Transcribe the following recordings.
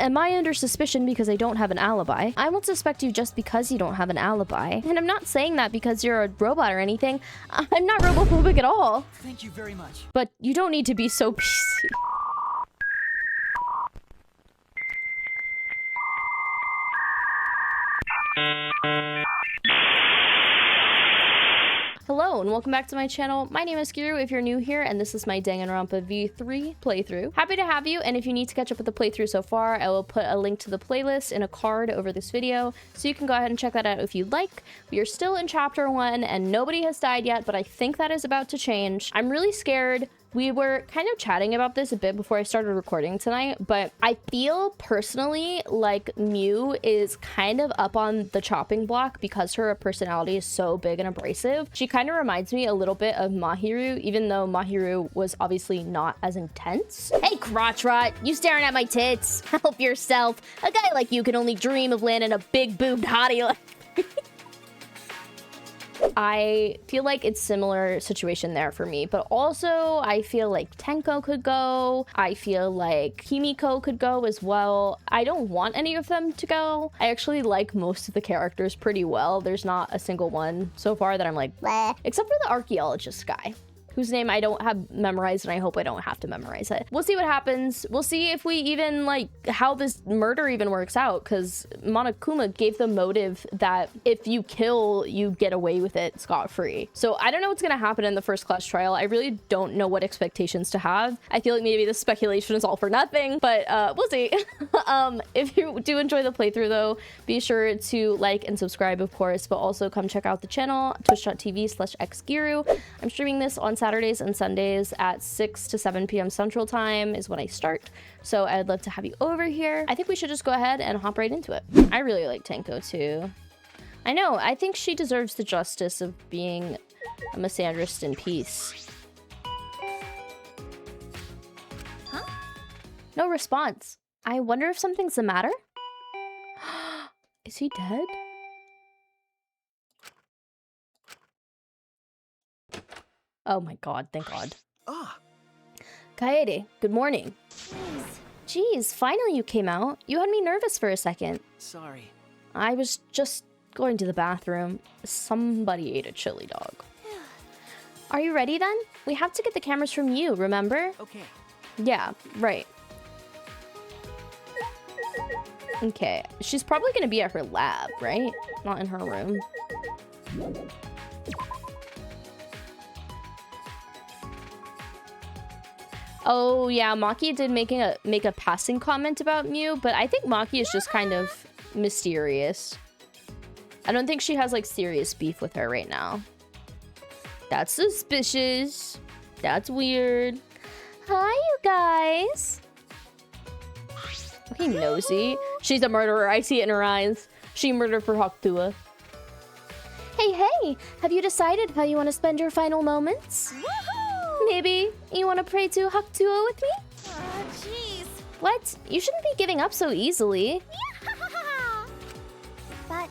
Am I under suspicion because I don't have an alibi? I won't suspect you just because you don't have an alibi. And I'm not saying that because you're a robot or anything. I'm not robophobic at all. Thank you very much. But you don't need to be so PC. Hello and welcome back to my channel. My name is Guru if you're new here, and this is my Danganronpa V3 playthrough. Happy to have you, and if you need to catch up with the playthrough so far, I will put a link to the playlist in a card over this video, so you can go ahead and check that out if you'd like. We are still in chapter 1 and nobody has died yet, but I think that is about to change. I'm really scared. We were kind of chatting about this a bit before I started recording tonight, but I feel personally like Mew is kind of up on the chopping block because her personality is so big and abrasive. She kind of reminds me a little bit of Mahiru, even though Mahiru was obviously not as intense. Hey, crotch rot, you staring at my tits? Help yourself. A guy like you can only dream of landing a big boobed hottie like I feel like it's similar situation there for me, but also I feel like Tenko could go. I feel like Himiko could go as well. I don't want any of them to go. I actually like most of the characters pretty well. There's not a single one so far that I'm like, bleh. Except for the archaeologist guy, whose name I don't have memorized, and I hope I don't have to memorize it. We'll see what happens. We'll see if we even, like, how this murder even works out, because Monokuma gave the motive that if you kill, you get away with it scot-free. So I don't know what's gonna happen in the first class trial. I really don't know what expectations to have. I feel like maybe this speculation is all for nothing, but we'll see. If you do enjoy the playthrough though, be sure to like and subscribe, of course, but also come check out the channel, twitch.tv/xgiru. I'm streaming this on Saturdays and Sundays at 6 to 7 p.m. Central Time is when I start. So I'd love to have you over here. I think we should just go ahead and hop right into it. I really like Tenko too. I know, I think she deserves the justice of being a misandrist in peace. Huh? No response. I wonder if something's the matter? Is he dead? Oh my god, thank god. Ah. Kaede, good morning. Jeez, finally you came out. You had me nervous for a second. Sorry. I was just going to the bathroom. Somebody ate a chili dog. Are you ready then? We have to get the cameras from you, remember? Okay. Yeah, right. Okay, she's probably gonna be at her lab, right? Not in her room. Oh yeah, Maki did make a passing comment about Mew, but I think Maki is just kind of mysterious. I don't think she has like serious beef with her right now. That's suspicious. That's weird. Hi, you guys. Okay, nosy. She's a murderer. I see it in her eyes. She murdered for Hakutua. Hey, hey! Have you decided how you want to spend your final moments? Maybe you want to pray to Hakutua with me? Jeez. What? You shouldn't be giving up so easily. But...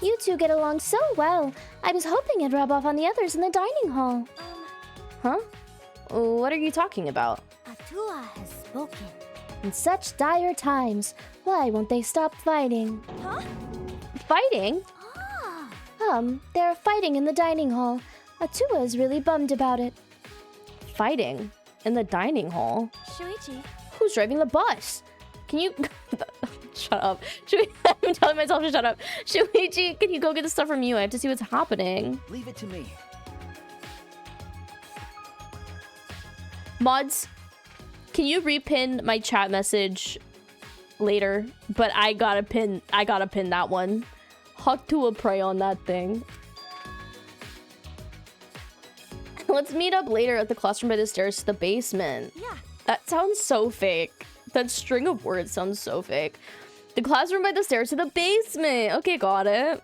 You two get along so well. I was hoping you'd rub off on the others in the dining hall. Huh? What are you talking about? Atua has spoken. In such dire times, why won't they stop fighting? Huh? Fighting? Ah. They're fighting in the dining hall. Atua is really bummed about it. Fighting? In the dining hall? Shuichi. Who's driving the bus? Can you... Shut up. I'm telling myself to shut up. Shuichi, can you go get the stuff from you? I have to see what's happening. Leave it to me. Mods, can you repin my chat message later? But I gotta pin that one. Hakutua pray on that thing. Let's meet up later at the classroom by the stairs to the basement. Yeah. That sounds so fake. That string of words sounds so fake. The classroom by the stairs to the basement. Okay, got it.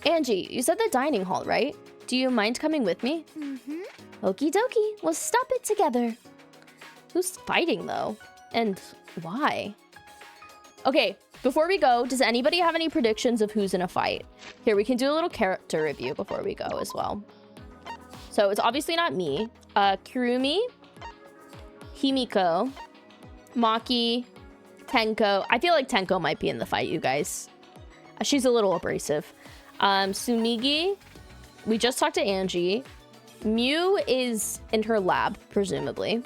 Angie, you said the dining hall, right? Do you mind coming with me? Mm-hmm. Okie dokie, we'll stop it together. Who's fighting though? And why? Okay, before we go, does anybody have any predictions of who's in a fight? Here, we can do a little character review before we go as well. So it's obviously not me. Kirumi, Himiko, Maki, Tenko. I feel like Tenko might be in the fight, you guys. She's a little abrasive. Sumigi. We just talked to Angie. Mew is in her lab, presumably.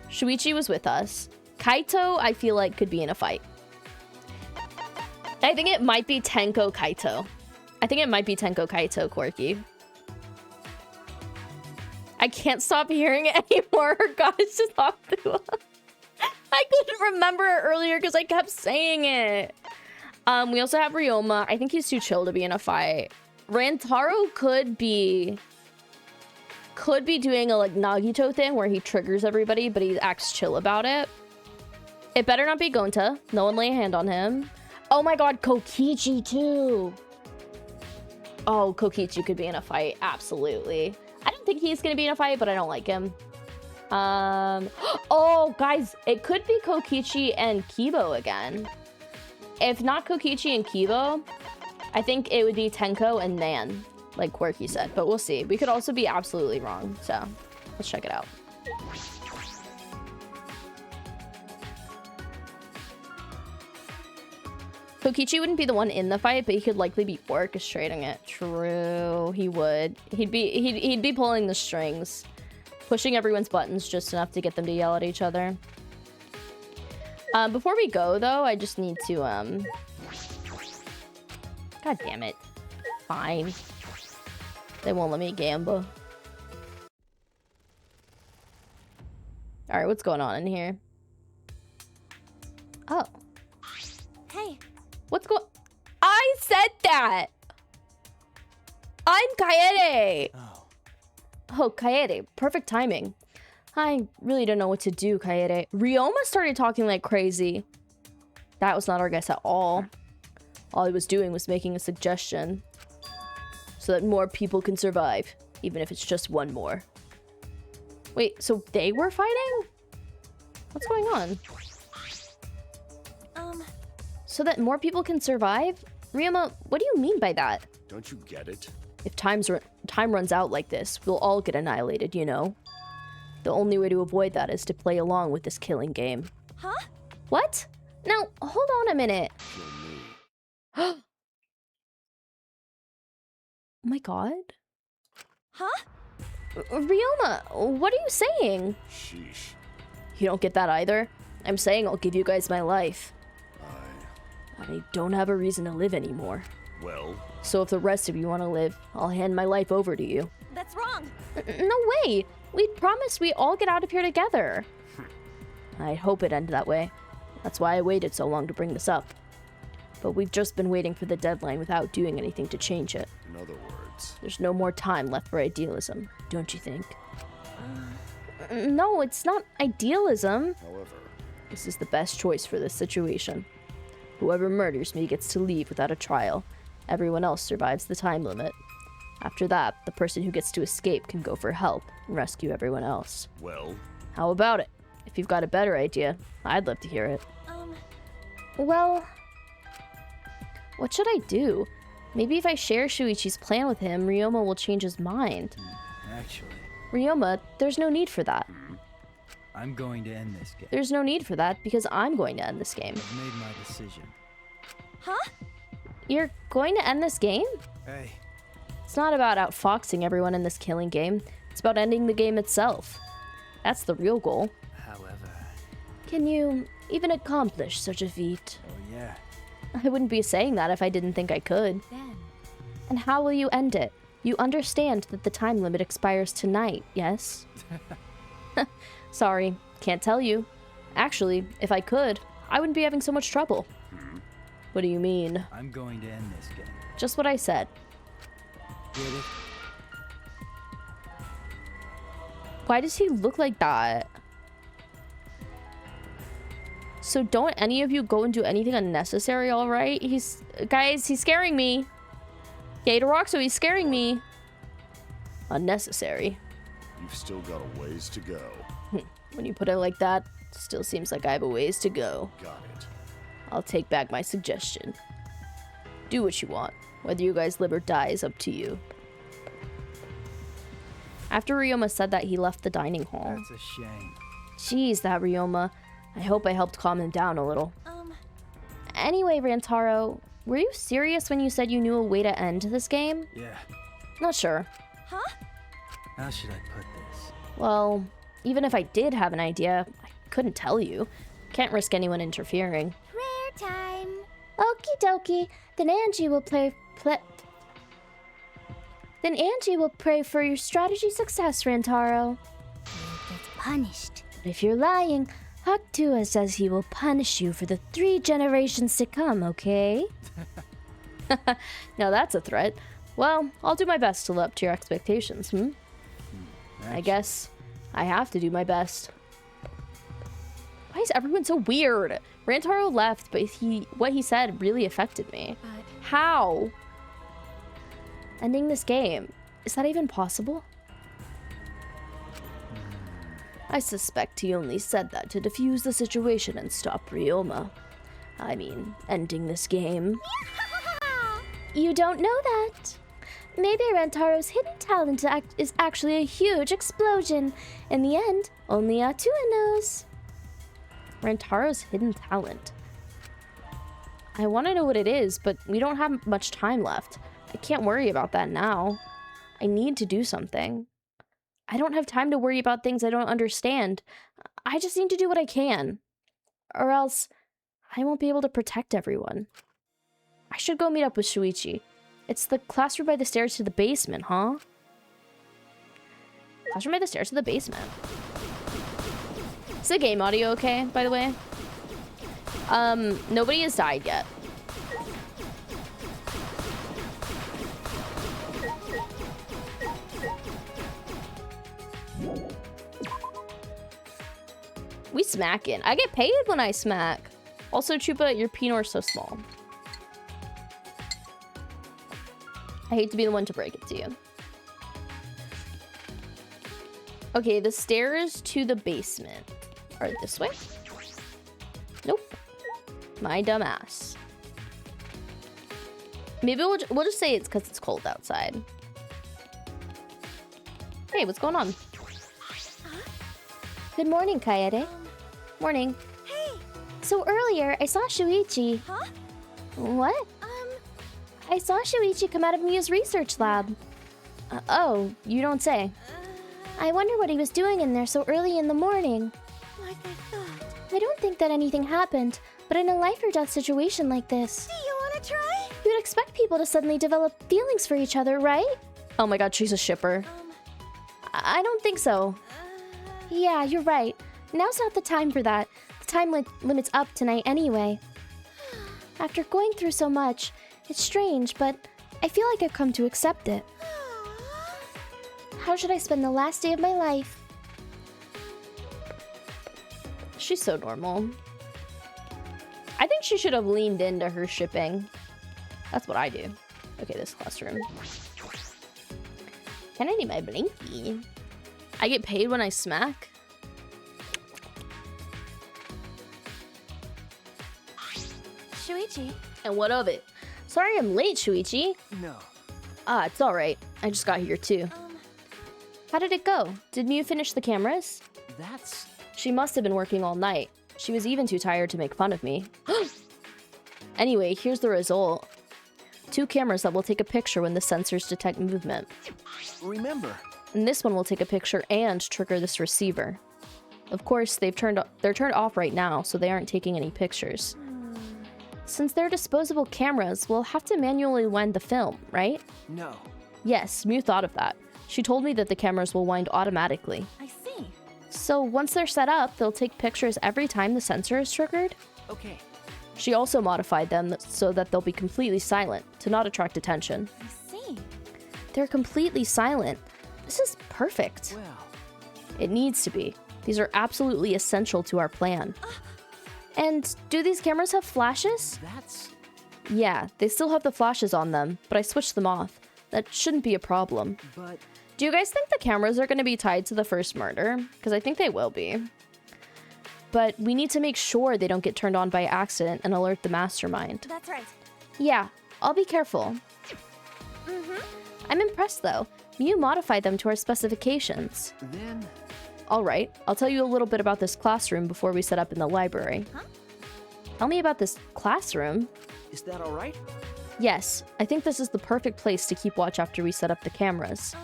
Shuichi was with us. Kaito, I feel like, could be in a fight. I think it might be Tenko Kaito. I think it might be Tenko Kaito Quirky. I can't stop hearing it anymore. Goddess just talked through. I couldn't remember it earlier because I kept saying it. We also have Ryoma. I think he's too chill to be in a fight. Rantaro could be doing a like Nagito thing where he triggers everybody, but he acts chill about it. It better not be Gonta. No one lay a hand on him. Oh my god, Kokichi too. Oh, Kokichi could be in a fight. Absolutely. I don't think he's gonna be in a fight, but I don't like him. Oh, guys, it could be Kokichi and Kibo again. If not Kokichi and Kibo, I think it would be Tenko and Nan, like Quirky said, but we'll see. We could also be absolutely wrong, so let's check it out. Kokichi wouldn't be the one in the fight, but he could likely be orchestrating it. True, he would. He'd be pulling the strings, pushing everyone's buttons just enough to get them to yell at each other. Before we go, though, I just need to, God damn it. Fine. They won't let me gamble. Alright, what's going on in here? Oh. Hey. What's going... I said that! I'm Kaede! Oh, Kaede. Perfect timing. I really don't know what to do, Kaede. Ryoma started talking like crazy. That was not our guess at all. All he was doing was making a suggestion. So that more people can survive. Even if it's just one more. Wait, so they were fighting? What's going on? So that more people can survive? Ryoma, what do you mean by that? Don't you get it? If time runs out like this, we'll all get annihilated, you know? The only way to avoid that is to play along with this killing game. Huh? What? Now, hold on a minute. Oh my god. Huh? Ryoma, what are you saying? Sheesh. You don't get that either? I'm saying I'll give you guys my life. I don't have a reason to live anymore. Well? So if the rest of you want to live, I'll hand my life over to you. That's wrong. No way! We promised we all get out of here together. I hope it ended that way. That's why I waited so long to bring this up. But we've just been waiting for the deadline without doing anything to change it. In other words... There's no more time left for idealism, don't you think? No, it's not idealism. However... This is the best choice for this situation. Whoever murders me gets to leave without a trial. Everyone else survives the time limit. After that, the person who gets to escape can go for help and rescue everyone else. Well? How about it? If you've got a better idea, I'd love to hear it. Well... What should I do? Maybe if I share Shuichi's plan with him, Ryoma will change his mind. Actually... Ryoma, there's no need for that. I'm going to end this game. There's no need for that, because I'm going to end this game. I've made my decision. Huh? You're going to end this game? Hey. It's not about outfoxing everyone in this killing game. It's about ending the game itself. That's the real goal. However... Can you even accomplish such a feat? Oh, yeah. I wouldn't be saying that if I didn't think I could. Then. And how will you end it? You understand that the time limit expires tonight, yes? Sorry, can't tell you. Actually, if I could, I wouldn't be having so much trouble. What do you mean? I'm going to end this game. Just what I said. Get it? Why does he look like that? So don't any of you go and do anything unnecessary, alright? Guys, he's scaring me. Gatoroxo, he's scaring me. Unnecessary. You've still got a ways to go. When you put it like that, still seems like I have a ways to go. Got it. I'll take back my suggestion. Do what you want. Whether you guys live or die is up to you. After Ryoma said that, he left the dining hall. That's a shame. Jeez, that Ryoma. I hope I helped calm him down a little. Anyway, Rantaro, were you serious when you said you knew a way to end this game? Yeah. Not sure. Huh? How should I put this? Well, even if I did have an idea, I couldn't tell you. Can't risk anyone interfering. Prayer time. Okie dokie. Then Angie will Then Angie will pray for your strategy success, Rantaro. You get punished. But if you're lying, Haktua says he will punish you for the 3 generations to come, okay? Now that's a threat. Well, I'll do my best to live up to your expectations, I guess I have to do my best. Why is everyone so weird? Rantaro left, but what he said really affected me. But How? Ending this game. Is that even possible? I suspect he only said that to defuse the situation and stop Ryoma. I mean, ending this game. You don't know that. Maybe Rantaro's hidden talent is actually a huge explosion. In the end, only Atua knows. Rantaro's hidden talent. I want to know what it is, but we don't have much time left. I can't worry about that now. I need to do something. I don't have time to worry about things I don't understand. I just need to do what I can. Or else, I won't be able to protect everyone. I should go meet up with Shuichi. It's the classroom by the stairs to the basement, huh? Classroom by the stairs to the basement. Is the game audio okay, by the way? Nobody has died yet. We smacking. I get paid when I smack. Also, Chupa, your Pinor's so small. I hate to be the one to break it to you. Okay, the stairs to the basement are this way. Nope. My dumb ass. Maybe we'll just say it's because it's cold outside. Hey, what's going on? Good morning, Kaede. Morning. hey. So earlier, I saw Shuichi. Huh? What? I saw Shuichi come out of Miu's research lab. Oh, you don't say. I wonder what he was doing in there so early in the morning. Like I thought. I don't think that anything happened, but in a life or death situation like this, Do you want to try? you'd expect people to suddenly develop feelings for each other, right? Oh my god, she's a shipper. I don't think so. Yeah, you're right. Now's not the time for that. The time limit's up tonight anyway. After going through so much, it's strange, but I feel like I've come to accept it. How should I spend the last day of my life? She's so normal. I think she should have leaned into her shipping. That's what I do. Okay, this classroom. Can I need my blinky? I get paid when I smack? Shuichi. And what of it? Sorry I'm late, Shuichi. No. Ah, it's alright. I just got here too. How did it go? Did Miu finish the cameras? That's... She must have been working all night. She was even too tired to make fun of me. Anyway, here's the result. 2 cameras that will take a picture when the sensors detect movement. Remember. And this one will take a picture and trigger this receiver. Of course, they're turned off right now, so they aren't taking any pictures. Since they're disposable cameras, we'll have to manually wind the film, right? No. Yes, Miu thought of that. She told me that the cameras will wind automatically. I see. So once they're set up, they'll take pictures every time the sensor is triggered. Okay. She also modified them so that they'll be completely silent, to not attract attention. I see. They're completely silent. This is perfect. Well, It needs to be. These are absolutely essential to our plan. And do these cameras have flashes? that's... Yeah, they still have the flashes on them, but I switched them off. That shouldn't be a problem. But... Do you guys think the cameras are going to be tied to the first murder? Because I think they will be. But we need to make sure they don't get turned on by accident and alert the mastermind. That's right. Yeah, I'll be careful. I'm impressed though. Miu modified them to our specifications. Then... Alright, I'll tell you a little bit about this classroom before we set up in the library. Tell me about this classroom. Is that all right? Yes, I think this is the perfect place to keep watch after we set up the cameras.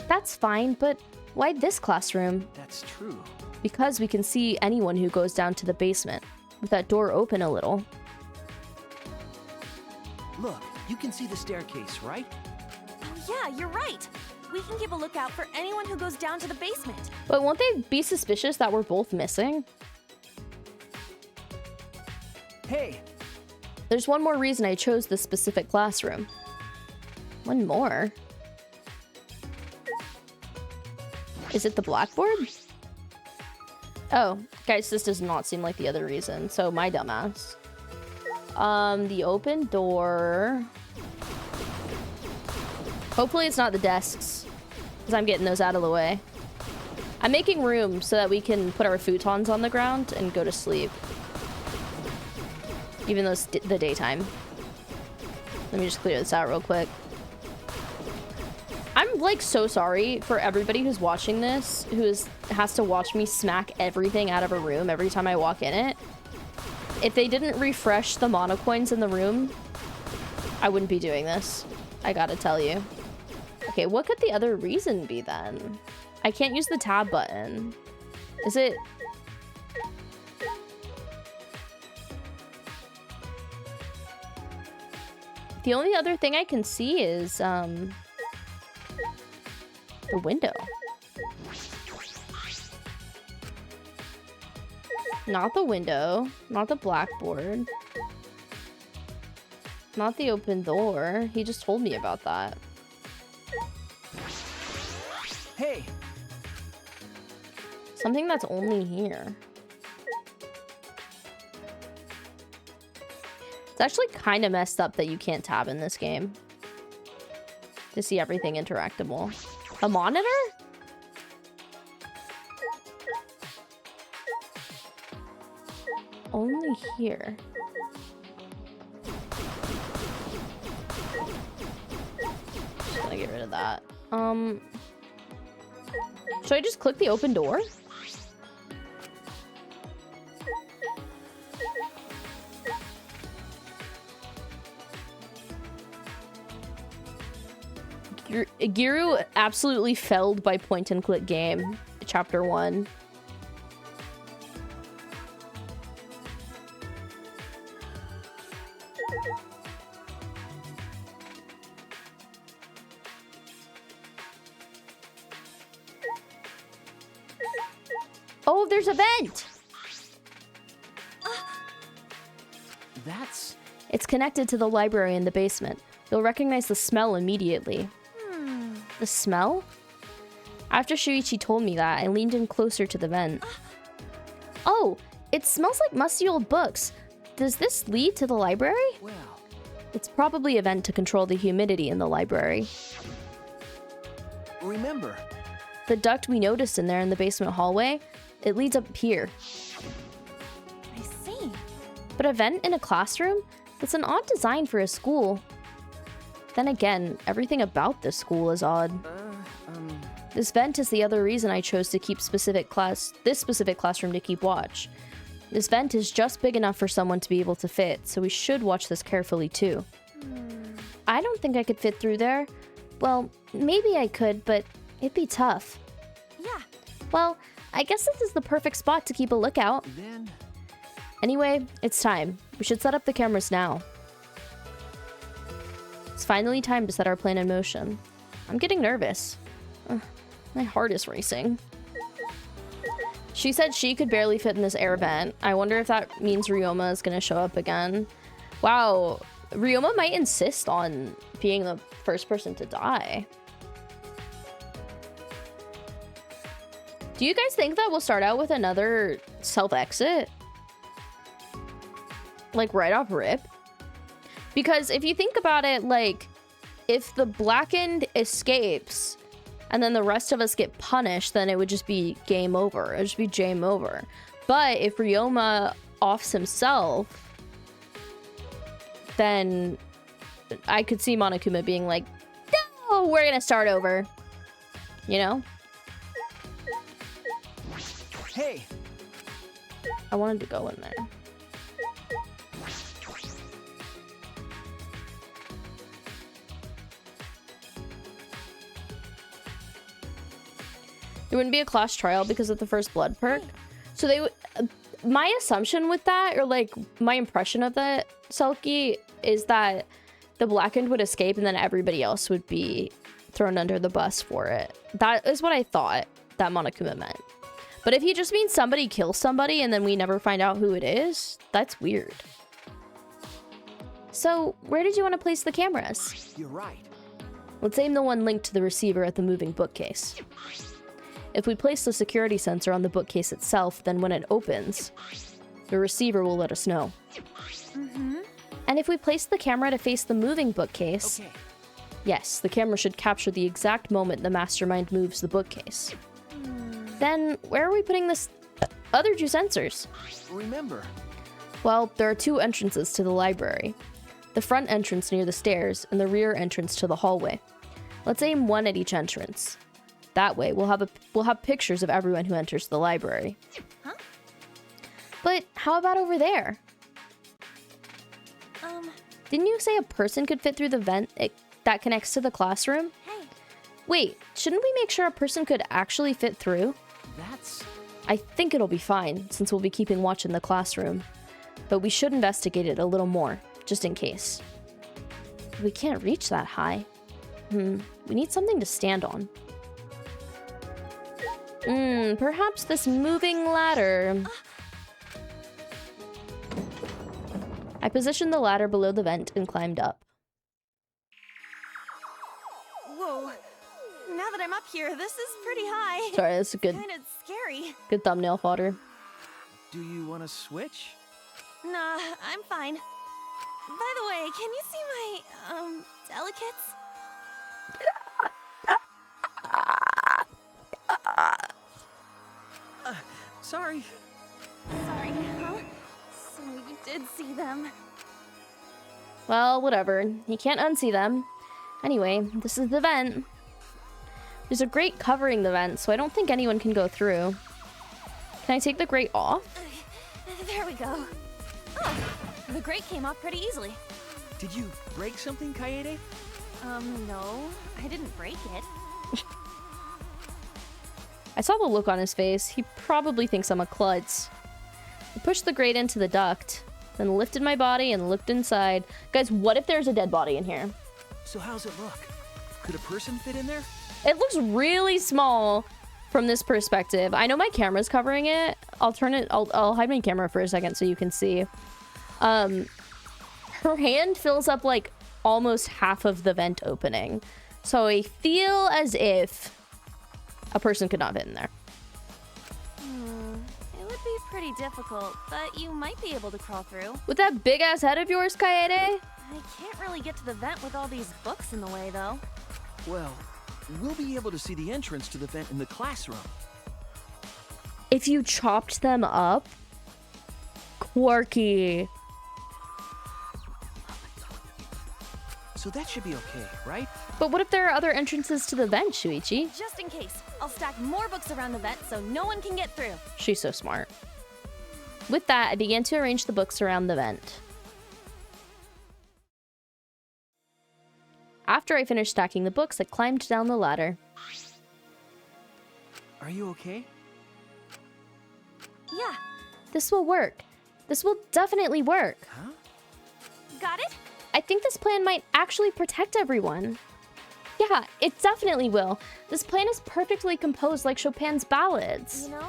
That's fine, but why this classroom? That's true. Because we can see anyone who goes down to the basement, with that door open a little. Look, you can see the staircase, right? Oh yeah, you're right. We can keep a lookout for anyone who goes down to the basement. But won't they be suspicious that we're both missing? Hey, There's one more reason I chose this specific classroom. One more. Is it the blackboard? Oh, guys, this does not seem like the other reason, so my dumbass. The open door. Hopefully it's not the desks, because I'm getting those out of the way. I'm making room so that we can put our futons on the ground and go to sleep. Even though it's the daytime. Let me just clear this out real quick. I'm like so sorry for everybody who's watching this, who has to watch me smack everything out of a room every time I walk in it. If they didn't refresh the mono coins in the room, I wouldn't be doing this. I gotta tell you. Okay, what could the other reason be then? I can't use the tab button. Is it... The only other thing I can see is, the window. Not the window. Not the blackboard. Not the open door. He just told me about that. hey, Something that's only here. It's actually kind of messed up that you can't tab in this game to see everything interactable. A monitor? Only here. Just gonna get rid of that. Should I just click the open door? Giru absolutely failed by point and click game, chapter 1. Oh, there's a vent! that's... It's connected to the library in the basement. You'll recognize the smell immediately. The smell? After Shuichi told me that, I leaned in closer to the vent. Oh, it smells like musty old books. Does this lead to the library? well... It's probably a vent to control the humidity in the library. Remember, The duct we noticed in there in the basement hallway, it leads up here. I see. But a vent in a classroom? That's an odd design for a school. Then again, everything about this school is odd. This vent is the other reason I chose to keep this specific classroom to keep watch. This vent is just big enough for someone to be able to fit, so we should watch this carefully too. I don't think I could fit through there. Well, maybe I could, but it'd be tough. Yeah. Well, I guess this is the perfect spot to keep a lookout. then... Anyway, it's time. We should set up the cameras now. It's finally time to set our plan in motion. I'm getting nervous. Ugh, my heart is racing. She said she could barely fit in this air vent. I wonder if that means Ryoma is gonna show up again. Wow, Ryoma might insist on being the first person to die. Do you guys think that we'll start out with another self-exit? Like right off rip? Because if you think about it, like, if the blackened escapes and then the rest of us get punished, then it would just be game over. It would just be game over. But if Ryoma offs himself, then I could see Monokuma being like, no, we're gonna start over. You know? Hey, I wanted to go in there. There wouldn't be a class trial because of the first blood perk. So they would... my assumption with that, or like my impression of that, Selkie, is that the Blackened would escape and then everybody else would be thrown under the bus for it. That is what I thought that Monokuma meant. But if he just means somebody kills somebody and then we never find out who it is, that's weird. So, where did you want to place the cameras? You're right. Let's aim the one linked to the receiver at the moving bookcase. If we place the security sensor on the bookcase itself, then when it opens, the receiver will let us know. And if we place the camera to face the moving bookcase, Okay. yes, the camera should capture the exact moment the mastermind moves the bookcase. Then, where are we putting this other two sensors? Remember. Well, there are two entrances to the library. The front entrance near the stairs and the rear entrance to the hallway. Let's aim one at each entrance. That way, we'll have pictures of everyone who enters the library. Huh? But how about over there? Didn't you say a person could fit through the vent that connects to the classroom? Hey. Wait, shouldn't we make sure a person could actually fit through? That's... I think it'll be fine, since we'll be keeping watch in the classroom. But we should investigate it a little more, just in case. We can't reach that high. We need something to stand on. Perhaps this moving ladder. I positioned the ladder below the vent and climbed up. Whoa. Now that I'm up here, this is pretty high. Sorry, that's a good Kind of scary. thumbnail fodder. Do you want to switch? Nah, I'm fine. By the way, can you see my, delicates? Sorry. Sorry, huh? So you did see them. Well, whatever. You can't unsee them. Anyway, this is the vent. There's a grate covering the vent, so I don't think anyone can go through. Can I take the grate off? There we go. Oh, the grate came off pretty easily. Did you break something, Kaede? No, I didn't break it. I saw the look on his face. He probably thinks I'm a klutz. I pushed the grate into the duct, then lifted my body and looked inside. Guys, what if there's a dead body in here? So how's it look? Could a person fit in there? It looks really small from this perspective. I know my camera's covering it. I'll hide my camera for a second so you can see. Her hand fills up like almost half of the vent opening. So I feel as if a person could not fit in there. It would be pretty difficult, but you might be able to crawl through. With that big ass head of yours, Kaede? I can't really get to the vent with all these books in the way, though. Well, we'll be able to see the entrance to the vent in the classroom. If you chopped them up? Quirky. So that should be okay, right? But what if there are other entrances to the vent, Shuichi? Just in case, I'll stack more books around the vent so no one can get through. She's so smart. With that, I began to arrange the books around the vent. After I finished stacking the books, I climbed down the ladder. Are you okay? Yeah, This will work. This will definitely work. Huh? got it? I think this plan might actually protect everyone. Yeah, it definitely will. This plan is perfectly composed like Chopin's ballads. You know?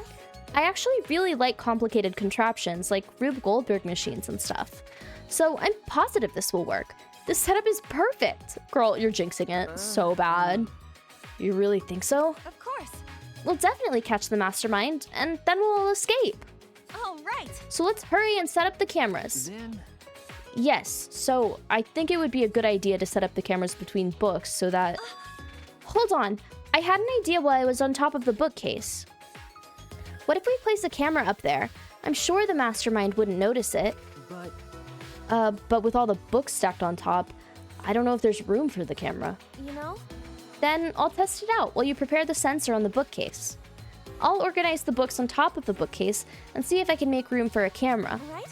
I actually really like complicated contraptions like Rube Goldberg machines and stuff. So I'm positive this will work. This setup is perfect. Girl, you're jinxing it so bad. You really think so? Of course. We'll definitely catch the mastermind, and then we'll escape. Oh, right. So let's hurry and set up the cameras. Then... Yes, so I think it would be a good idea to set up the cameras between books so that... Hold on, I had an idea while I was on top of the bookcase. What if we place a camera up there? I'm sure the mastermind wouldn't notice it. But with all the books stacked on top, I don't know if there's room for the camera. You know? Then I'll test it out while you prepare the sensor on the bookcase. I'll organize the books on top of the bookcase and see if I can make room for a camera. All right?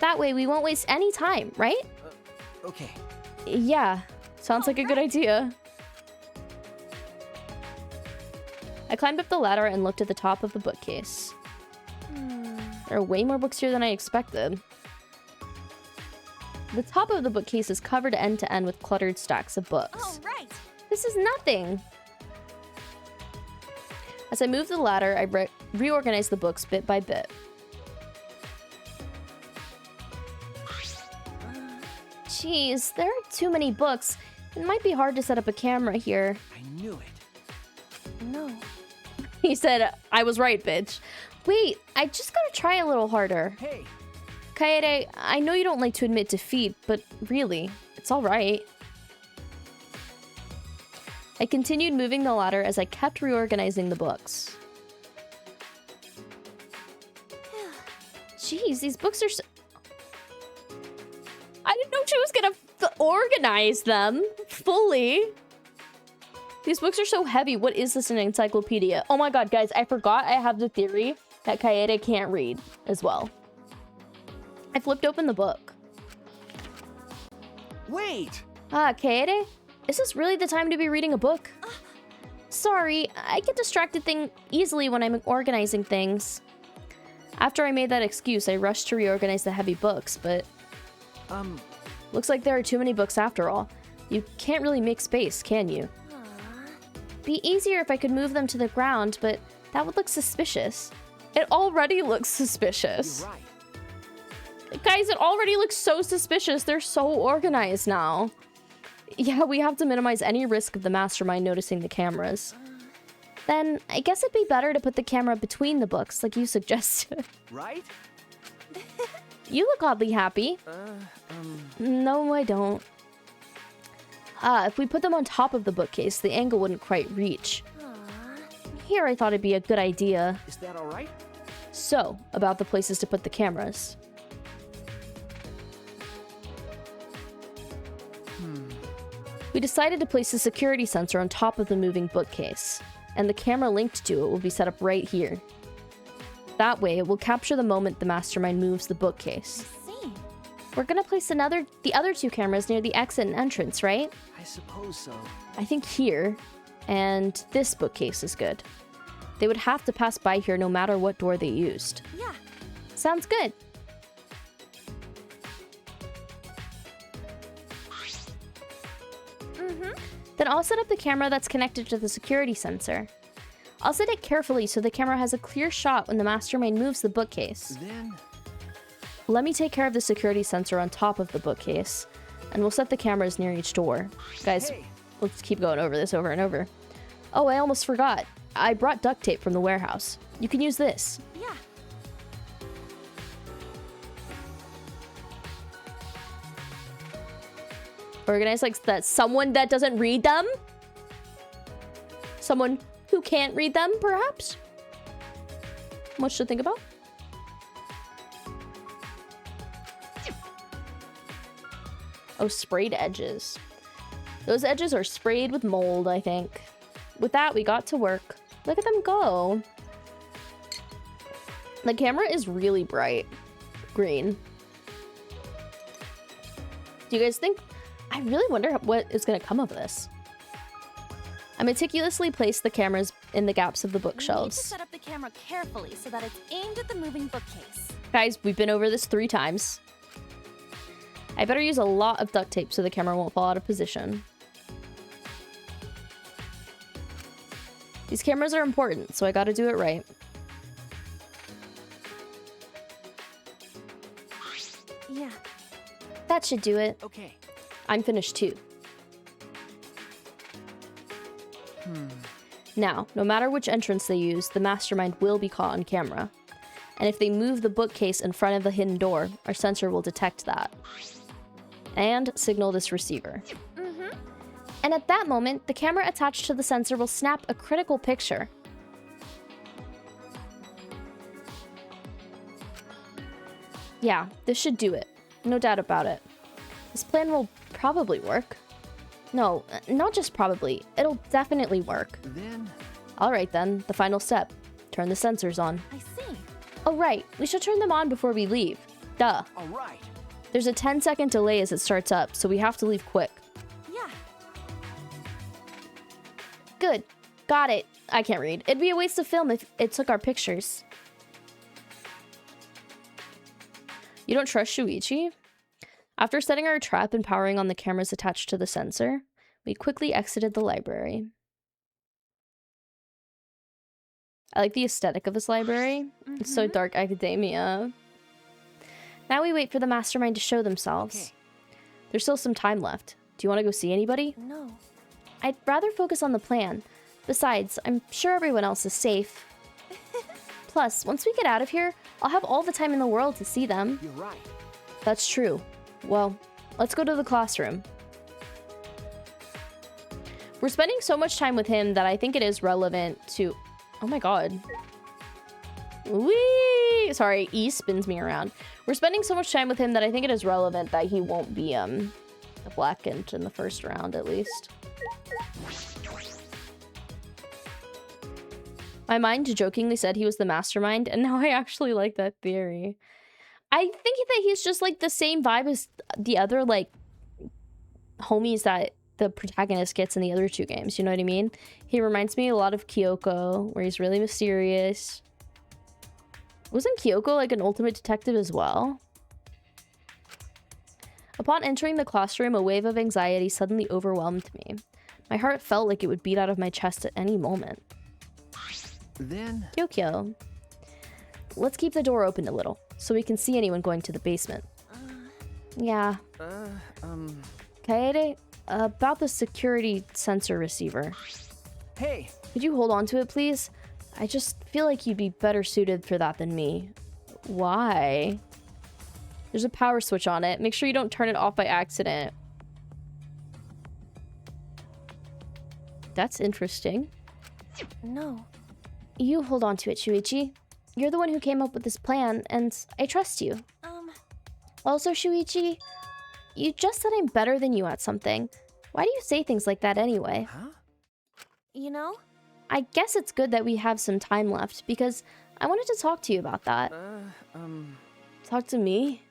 That way we won't waste any time, right? Okay. Yeah, sounds like a good idea. I climbed up the ladder and looked at the top of the bookcase. There are way more books here than I expected. The top of the bookcase is covered end to end with cluttered stacks of books. Oh, right. This is nothing. As I moved the ladder, I reorganized the books bit by bit. Jeez, there are too many books. It might be hard to set up a camera here. I knew it. No. He said, I was right, bitch. Wait, I just gotta try a little harder. Hey, Kaede, I know you don't like to admit defeat, but really, it's alright. I continued moving the ladder as I kept reorganizing the books. Jeez, these books are so... I didn't know she was gonna organize them fully. These books are so heavy. What is this, an encyclopedia? Oh my god, guys, I forgot I have the theory that Kaede can't read as well. I flipped open the book. wait! Kaede? Is this really the time to be reading a book? Sorry, I get distracted easily when I'm organizing things. After I made that excuse, I rushed to reorganize the heavy books, but... Looks like there are too many books after all. You can't really make space, can you? Be easier if I could move them to the ground, but that would look suspicious. It already looks suspicious. You're right. Guys, it already looks so suspicious. They're so organized now. Yeah, we have to minimize any risk of the mastermind noticing the cameras. Then, I guess it'd be better to put the camera between the books, like you suggested. Right? You look oddly happy. No, I don't. If we put them on top of the bookcase, the angle wouldn't quite reach. Here, I thought it'd be a good idea. Is that all right? So, about the places to put the cameras. We decided to place a security sensor on top of the moving bookcase, and the camera linked to it will be set up right here. That way, it will capture the moment the mastermind moves the bookcase. See. We're gonna place the other two cameras near the exit and entrance, right? I suppose so. I think here, and this bookcase is good. They would have to pass by here no matter what door they used. Yeah. Sounds good. Then I'll set up the camera that's connected to the security sensor. I'll set it carefully so the camera has a clear shot when the mastermind moves the bookcase. Then... Let me take care of the security sensor on top of the bookcase, and we'll set the cameras near each door. Guys, Hey. let's keep going over this over and over. Oh, I almost forgot. I brought duct tape from the warehouse. You can use this. Yeah. Organize like that. Someone that doesn't read them? Someone who can't read them, perhaps? Much to think about. Oh, sprayed edges. Those edges are sprayed with mold, I think. With that, we got to work. Look at them go. The camera is really bright green. Do you guys think... I really wonder what is going to come of this. I meticulously placed the cameras in the gaps of the We need to bookshelves. set up the camera carefully so that it's aimed at the moving bookcase. Guys, we've been over this 3 times. I better use a lot of duct tape so the camera won't fall out of position. These cameras are important, so I gotta do it right. Yeah. That should do it. Okay. I'm finished too. Now, no matter which entrance they use, the mastermind will be caught on camera. And if they move the bookcase in front of the hidden door, our sensor will detect that. And signal this receiver. And at that moment, the camera attached to the sensor will snap a critical picture. Yeah, this should do it. No doubt about it. This plan will probably work. No, not just probably. It'll definitely work. Then... Alright then, the final step. Turn the sensors on. I see. Oh right, we should turn them on before we leave. Duh. All right. There's a 10-second delay as it starts up, so we have to leave quick. Yeah. Good. Got it. I can't read. It'd be a waste of film if it took our pictures. You don't trust Shuichi? After setting our trap and powering on the cameras attached to the sensor, we quickly exited the library. I like the aesthetic of this library. It's so dark academia. Now we wait for the mastermind to show themselves. Okay. There's still some time left. Do you want to go see anybody? No. I'd rather focus on the plan. Besides, I'm sure everyone else is safe. Plus, once we get out of here, I'll have all the time in the world to see them. You're right. That's true. Well, let's go to the classroom. We're spending so much time with him that I think it is relevant to... Oh my god. Whee! Sorry, E spins me around. We're spending so much time with him that I think it is relevant that he won't be blackened in the first round, at least. My mind jokingly said he was the mastermind, and now I actually like that theory. I think that he's just like the same vibe as the other like homies that the protagonist gets in the other two games, you know what I mean? He reminds me a lot of Kyoko, where he's really mysterious. Wasn't Kyoko like an ultimate detective as well? Upon entering the classroom, a wave of anxiety suddenly overwhelmed me. My heart felt like it would beat out of my chest at any moment. Then... Kyokyo. Let's keep the door open a little, so we can see anyone going to the basement. Yeah. Kaede, about the security sensor receiver. Hey! Could you hold on to it, please? I just feel like you'd be better suited for that than me. Why? There's a power switch on it. Make sure you don't turn it off by accident. That's interesting. No. You hold on to it, Shuichi. You're the one who came up with this plan, and I trust you. Also, Shuichi, you just said I'm better than you at something. Why do you say things like that anyway? Huh? You know? I guess it's good that we have some time left, because I wanted to talk to you about that. Talk to me?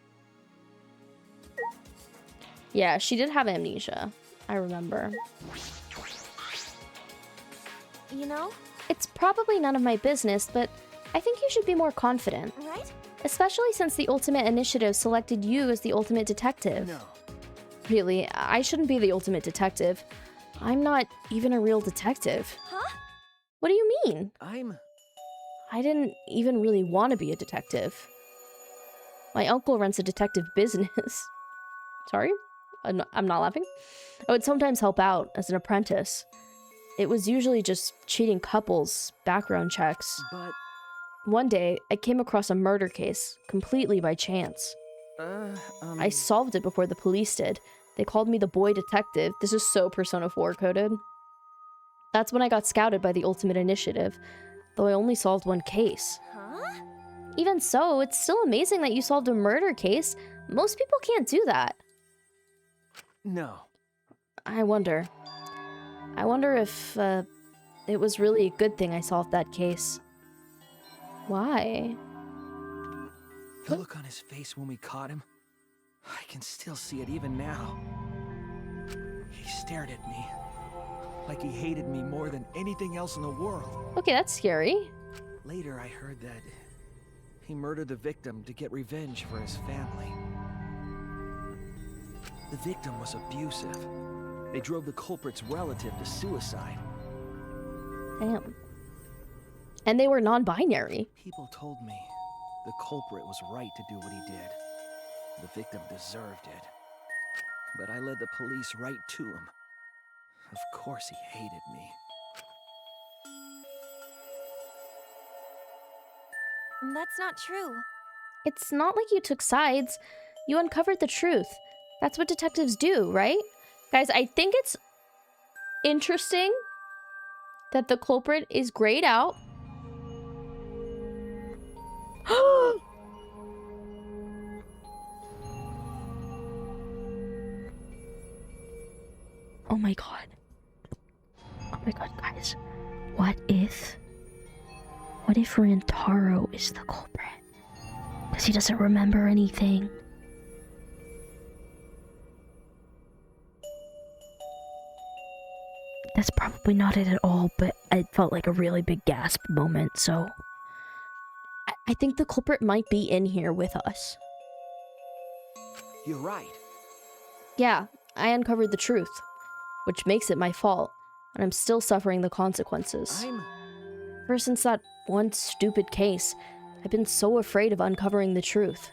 Yeah, she did have amnesia. I remember. You know? It's probably none of my business, but I think you should be more confident. Right? Especially since the Ultimate Initiative selected you as the Ultimate Detective. No. Really, I shouldn't be the Ultimate Detective. I'm not even a real detective. Huh? What do you mean? I didn't even really want to be a detective. My uncle runs a detective business. Sorry? I'm not laughing. I would sometimes help out as an apprentice. It was usually just cheating couples, background checks. But... One day, I came across a murder case, completely by chance. I solved it before the police did. They called me the boy detective. This is so Persona 4 coded. That's when I got scouted by the Ultimate Initiative, though I only solved one case. Huh? Even so, it's still amazing that you solved a murder case. Most people can't do that. No. I wonder if it was really a good thing I solved that case. Why? The look on his face when we caught him, I can still see it even now. He stared at me, like he hated me more than anything else in the world. Okay, that's scary. Later, I heard that he murdered the victim to get revenge for his family. The victim was abusive. They drove the culprit's relative to suicide. Damn. And they were non-binary. People told me the culprit was right to do what he did. The victim deserved it. But I led the police right to him. Of course he hated me. That's not true. It's not like you took sides. You uncovered the truth. That's what detectives do, right? Guys, I think it's interesting that the culprit is grayed out. Oh my god. Oh my god, guys. What if Rintaro is the culprit? Because he doesn't remember anything. That's probably not it at all. Oh, but it felt like a really big gasp moment, so... I think the culprit might be in here with us. You're right. Yeah, I uncovered the truth, which makes it my fault, and I'm still suffering the consequences. Ever since that one stupid case, I've been so afraid of uncovering the truth.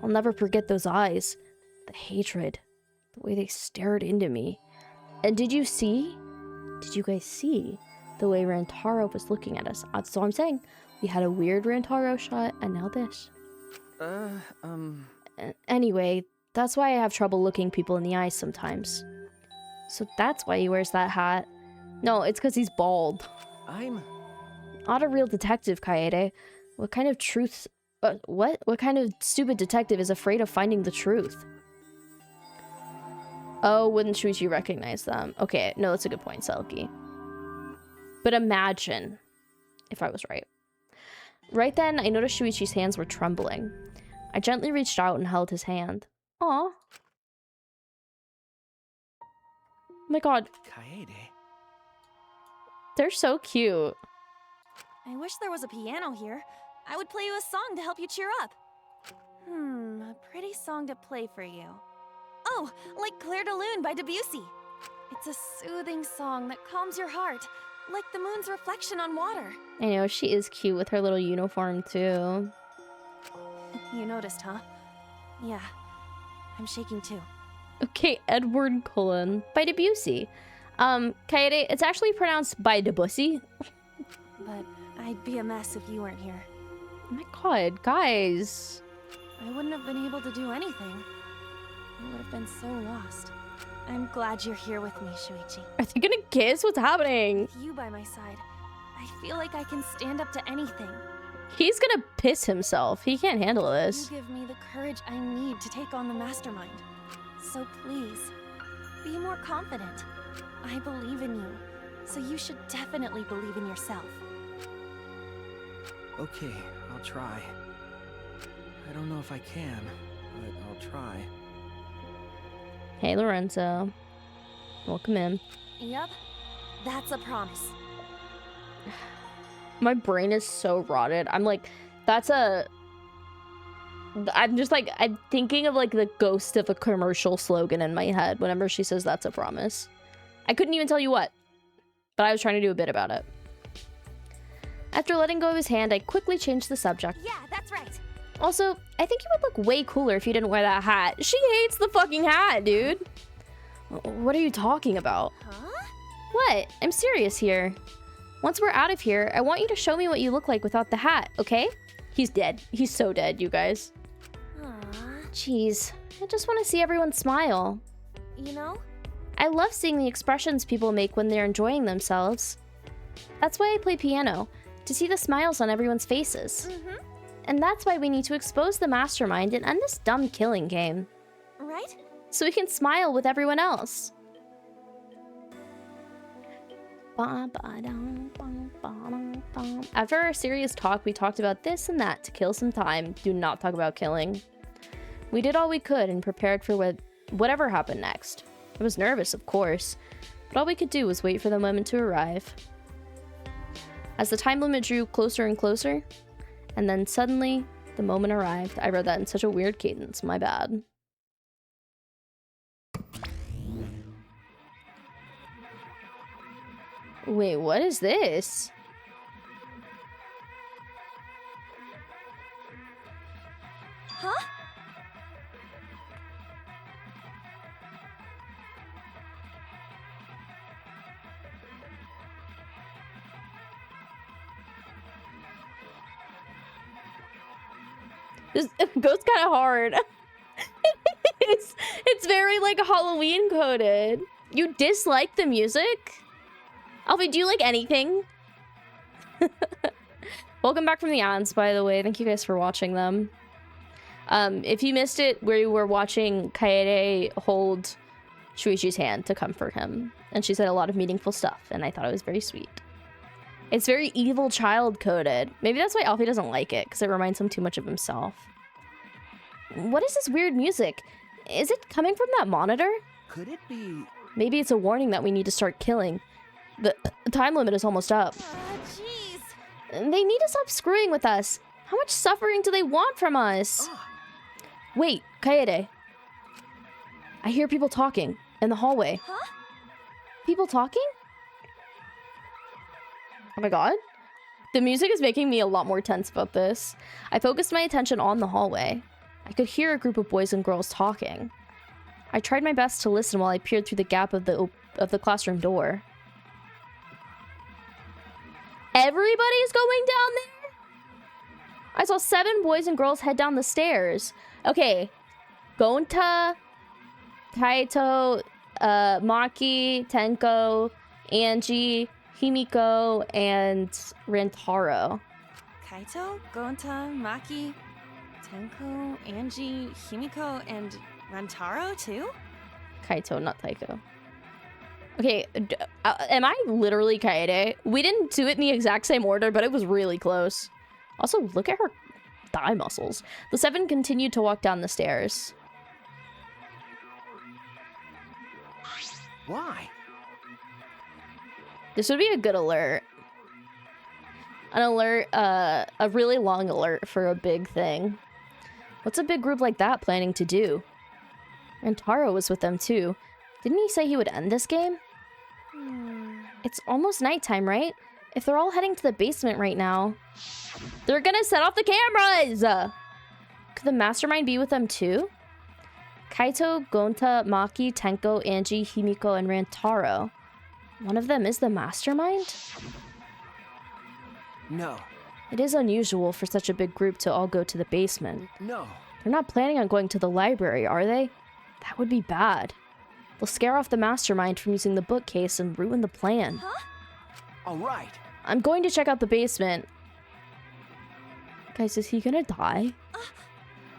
I'll never forget those eyes, the hatred, the way they stared into me. And did you guys see the way Rantaro was looking at us? That's all I'm saying. We had a weird Rantaro shot, and now this. Anyway, that's why I have trouble looking people in the eyes sometimes. So that's why he wears that hat. No, it's because he's bald. Not a real detective, Kaede. What kind of truth... what? What kind of stupid detective is afraid of finding the truth? Oh, wouldn't Shuichi recognize them? Okay, no, that's a good point, Selkie. But imagine if I was right. Right then, I noticed Shuichi's hands were trembling. I gently reached out and held his hand. Aw. Oh my god. Kaede. They're so cute. I wish there was a piano here. I would play you a song to help you cheer up. A pretty song to play for you. Oh, like Clair de Lune by Debussy. It's a soothing song that calms your heart, like the moon's reflection on water. I know, she is cute with her little uniform too. You noticed, huh? Yeah, I'm shaking too. Okay, Edward Cullen by Debussy. Kaede, it's actually pronounced by Debussy. But I'd be a mess if you weren't here. Oh my god, guys. I wouldn't have been able to do anything. I would have been so lost. I'm glad you're here with me, Shuichi. Are they gonna kiss? What's happening? With you by my side, I feel like I can stand up to anything. He's gonna piss himself. He can't handle this. You give me the courage I need to take on the mastermind. So please, be more confident. I believe in you, so you should definitely believe in yourself. Okay, I'll try. I don't know if I can, but I'll try. Hey, Lorenzo. Welcome in. Yep, that's a promise. My brain is so rotted. I'm like, I'm just like, I'm thinking of like the ghost of a commercial slogan in my head whenever she says that's a promise. I couldn't even tell you what, but I was trying to do a bit about it. After letting go of his hand, I quickly changed the subject. Yeah, that's right. Also, I think you would look way cooler if you didn't wear that hat. She hates the fucking hat, dude. What are you talking about? Huh? What? I'm serious here. Once we're out of here, I want you to show me what you look like without the hat, okay? He's dead. He's so dead, you guys. Aww. Jeez, I just want to see everyone smile. You know? I love seeing the expressions people make when they're enjoying themselves. That's why I play piano, to see the smiles on everyone's faces. And that's why we need to expose the mastermind and end this dumb killing game. Right? So we can smile with everyone else. After our serious talk, we talked about this and that to kill some time. Do not talk about killing. We did all we could and prepared for whatever happened next. I was nervous, of course, but all we could do was wait for the moment to arrive. As the time limit drew closer and closer, and then suddenly, the moment arrived. I read that in such a weird cadence, my bad. Wait, what is this? Huh? This goes kind of hard. It's very like Halloween coded. You dislike the music? Alfie, do you like anything? Welcome back from the ads, by the way. Thank you guys for watching them. If you missed it, we were watching Kaede hold Shuichi's hand to comfort him. And she said a lot of meaningful stuff, and I thought it was very sweet. It's very evil child coded. Maybe that's why Alfie doesn't like it, because it reminds him too much of himself. What is this weird music? Is it coming from that monitor? Could it be? Maybe it's a warning that we need to start killing. The time limit is almost up. Jeez. They need to stop screwing with us. How much suffering do they want from us? Wait, Kaede. I hear people talking in the hallway. Huh? People talking? Oh my god. The music is making me a lot more tense about this. I focused my attention on the hallway. I could hear a group of boys and girls talking. I tried my best to listen while I peered through the gap of the classroom door. Everybody's going down there? I saw 7 boys and girls head down the stairs. Okay. Gonta, Kaito, Maki, Tenko, Angie, Himiko, and Rantaro. Kaito, Gonta, Maki, Tenko, Angie, Himiko, and Rantaro too? Kaito, not Taiko. Okay, am I literally Kaede? We didn't do it in the exact same order, but it was really close. Also, look at her thigh muscles. The 7 continued to walk down the stairs. Why? This would be a good alert. An alert, a really long alert for a big thing. What's a big group like that planning to do? Rantaro was with them too. Didn't he say he would end this game? It's almost nighttime, right? If they're all heading to the basement right now, they're gonna set off the cameras! Could the mastermind be with them too? Kaito, Gonta, Maki, Tenko, Angie, Himiko, and Rantaro. One of them is the mastermind? No. It is unusual for such a big group to all go to the basement. No. They're not planning on going to the library, are they? That would be bad. They'll scare off the mastermind from using the bookcase and ruin the plan. Huh? All right. I'm going to check out the basement. Guys, is he gonna die?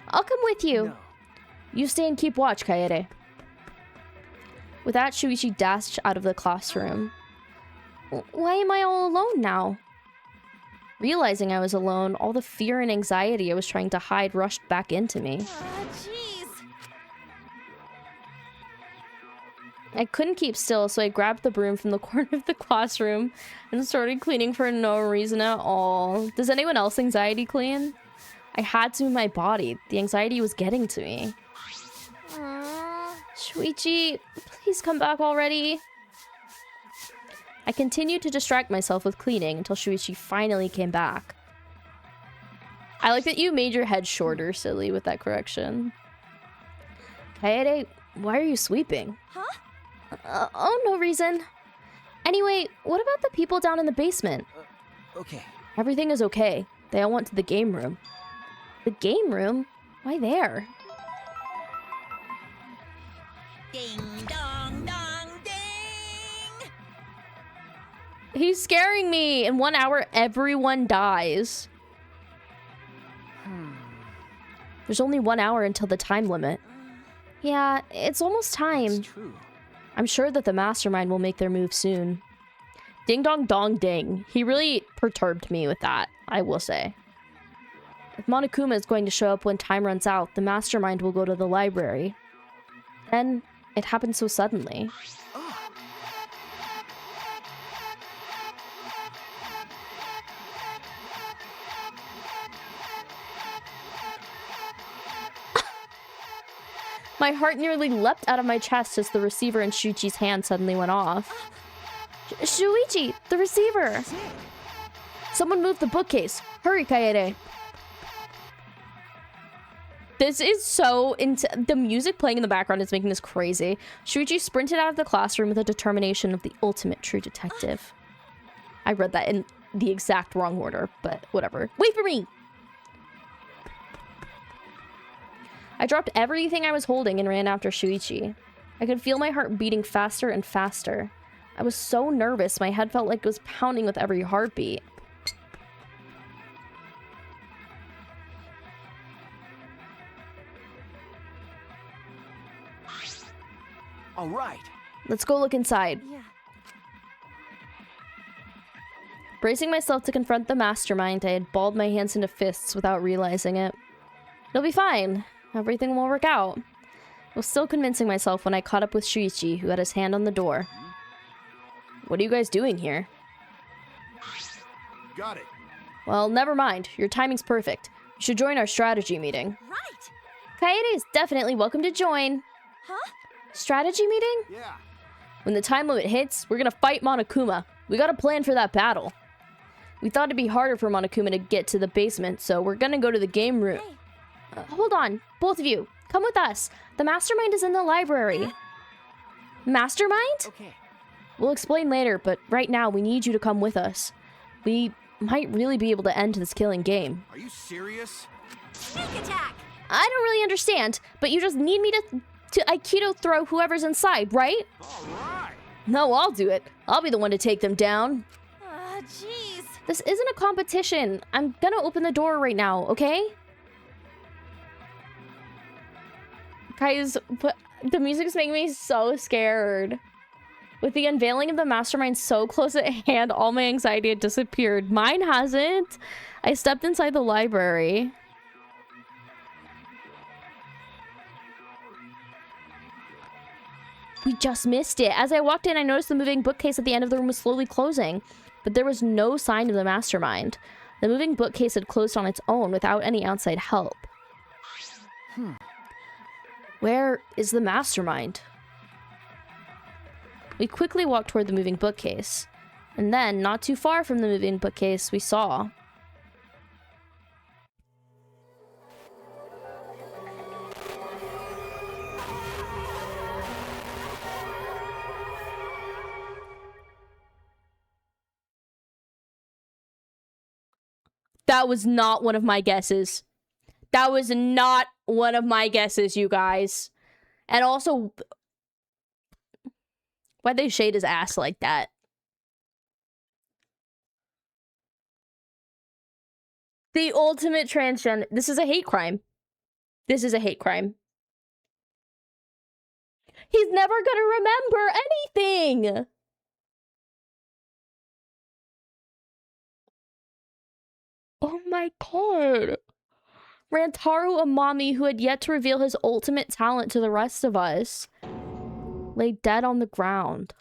I'll come with you. No. You stay and keep watch, Kaede. With that, Shuichi dashed out of the classroom. Why am I all alone now? Realizing I was alone, all the fear and anxiety I was trying to hide rushed back into me. Jeez. I couldn't keep still, so I grabbed the broom from the corner of the classroom and started cleaning for no reason at all. Does anyone else anxiety clean? I had to move my body. The anxiety was getting to me. Shuichi, please come back already. I continued to distract myself with cleaning until Shuichi finally came back. I like that you made your head shorter, silly, with that correction. Kaede, why are you sweeping? Huh? Oh, no reason. Anyway, what about the people down in the basement? Okay. Everything is okay. They all went to the game room. The game room? Why there? Ding dong dong ding! He's scaring me! In 1 hour, everyone dies. There's only 1 hour until the time limit. Yeah, it's almost time. It's true. I'm sure that the mastermind will make their move soon. Ding dong dong ding. He really perturbed me with that, I will say. If Monokuma is going to show up when time runs out, the mastermind will go to the library. Then, it happened so suddenly. My heart nearly leapt out of my chest as the receiver in Shuichi's hand suddenly went off. Shuichi, the receiver! Someone moved the bookcase. Hurry, Kaede. This is so the music playing in the background is making this crazy. Shuichi sprinted out of the classroom with the determination of the ultimate true detective. I read that in the exact wrong order, but whatever. Wait for me! I dropped everything I was holding and ran after Shuichi. I could feel my heart beating faster and faster. I was so nervous, my head felt like it was pounding with every heartbeat. All right. Let's go look inside. Yeah. Bracing myself to confront the mastermind, I had balled my hands into fists without realizing it. It'll be fine. Everything will work out. I was still convincing myself when I caught up with Shuichi, who had his hand on the door. What are you guys doing here? Got it. Well, never mind. Your timing's perfect. You should join our strategy meeting. Right! Kaede is definitely welcome to join. Huh? Strategy meeting? Yeah. When the time limit hits, we're gonna fight Monokuma. We got a plan for that battle. We thought it'd be harder for Monokuma to get to the basement, so we're gonna go to the game room. Hey. Hold on, both of you. Come with us. The mastermind is in the library. Mastermind? Okay. We'll explain later, but right now we need you to come with us. We might really be able to end this killing game. Are you serious? Sneak attack! I don't really understand, but you just need me to Aikido throw whoever's inside, right? All right. No, I'll do it. I'll be the one to take them down. Jeez. This isn't a competition. I'm gonna open the door right now, okay? Guys, but the music's making me so scared. With the unveiling of the mastermind so close at hand, all my anxiety had disappeared. Mine hasn't. I stepped inside the library. We just missed it. As I walked in, I noticed the moving bookcase at the end of the room was slowly closing, but there was no sign of the mastermind. The moving bookcase had closed on its own without any outside help. Where is the mastermind? We quickly walked toward the moving bookcase. And then, not too far from the moving bookcase, we saw... That was not one of my guesses. That was not one of my guesses, you guys. And also... Why'd they shade his ass like that? The ultimate transgender. This is a hate crime. This is a hate crime. He's never gonna remember anything! Oh my god. Rantaro Amami, who had yet to reveal his ultimate talent to the rest of us, lay dead on the ground.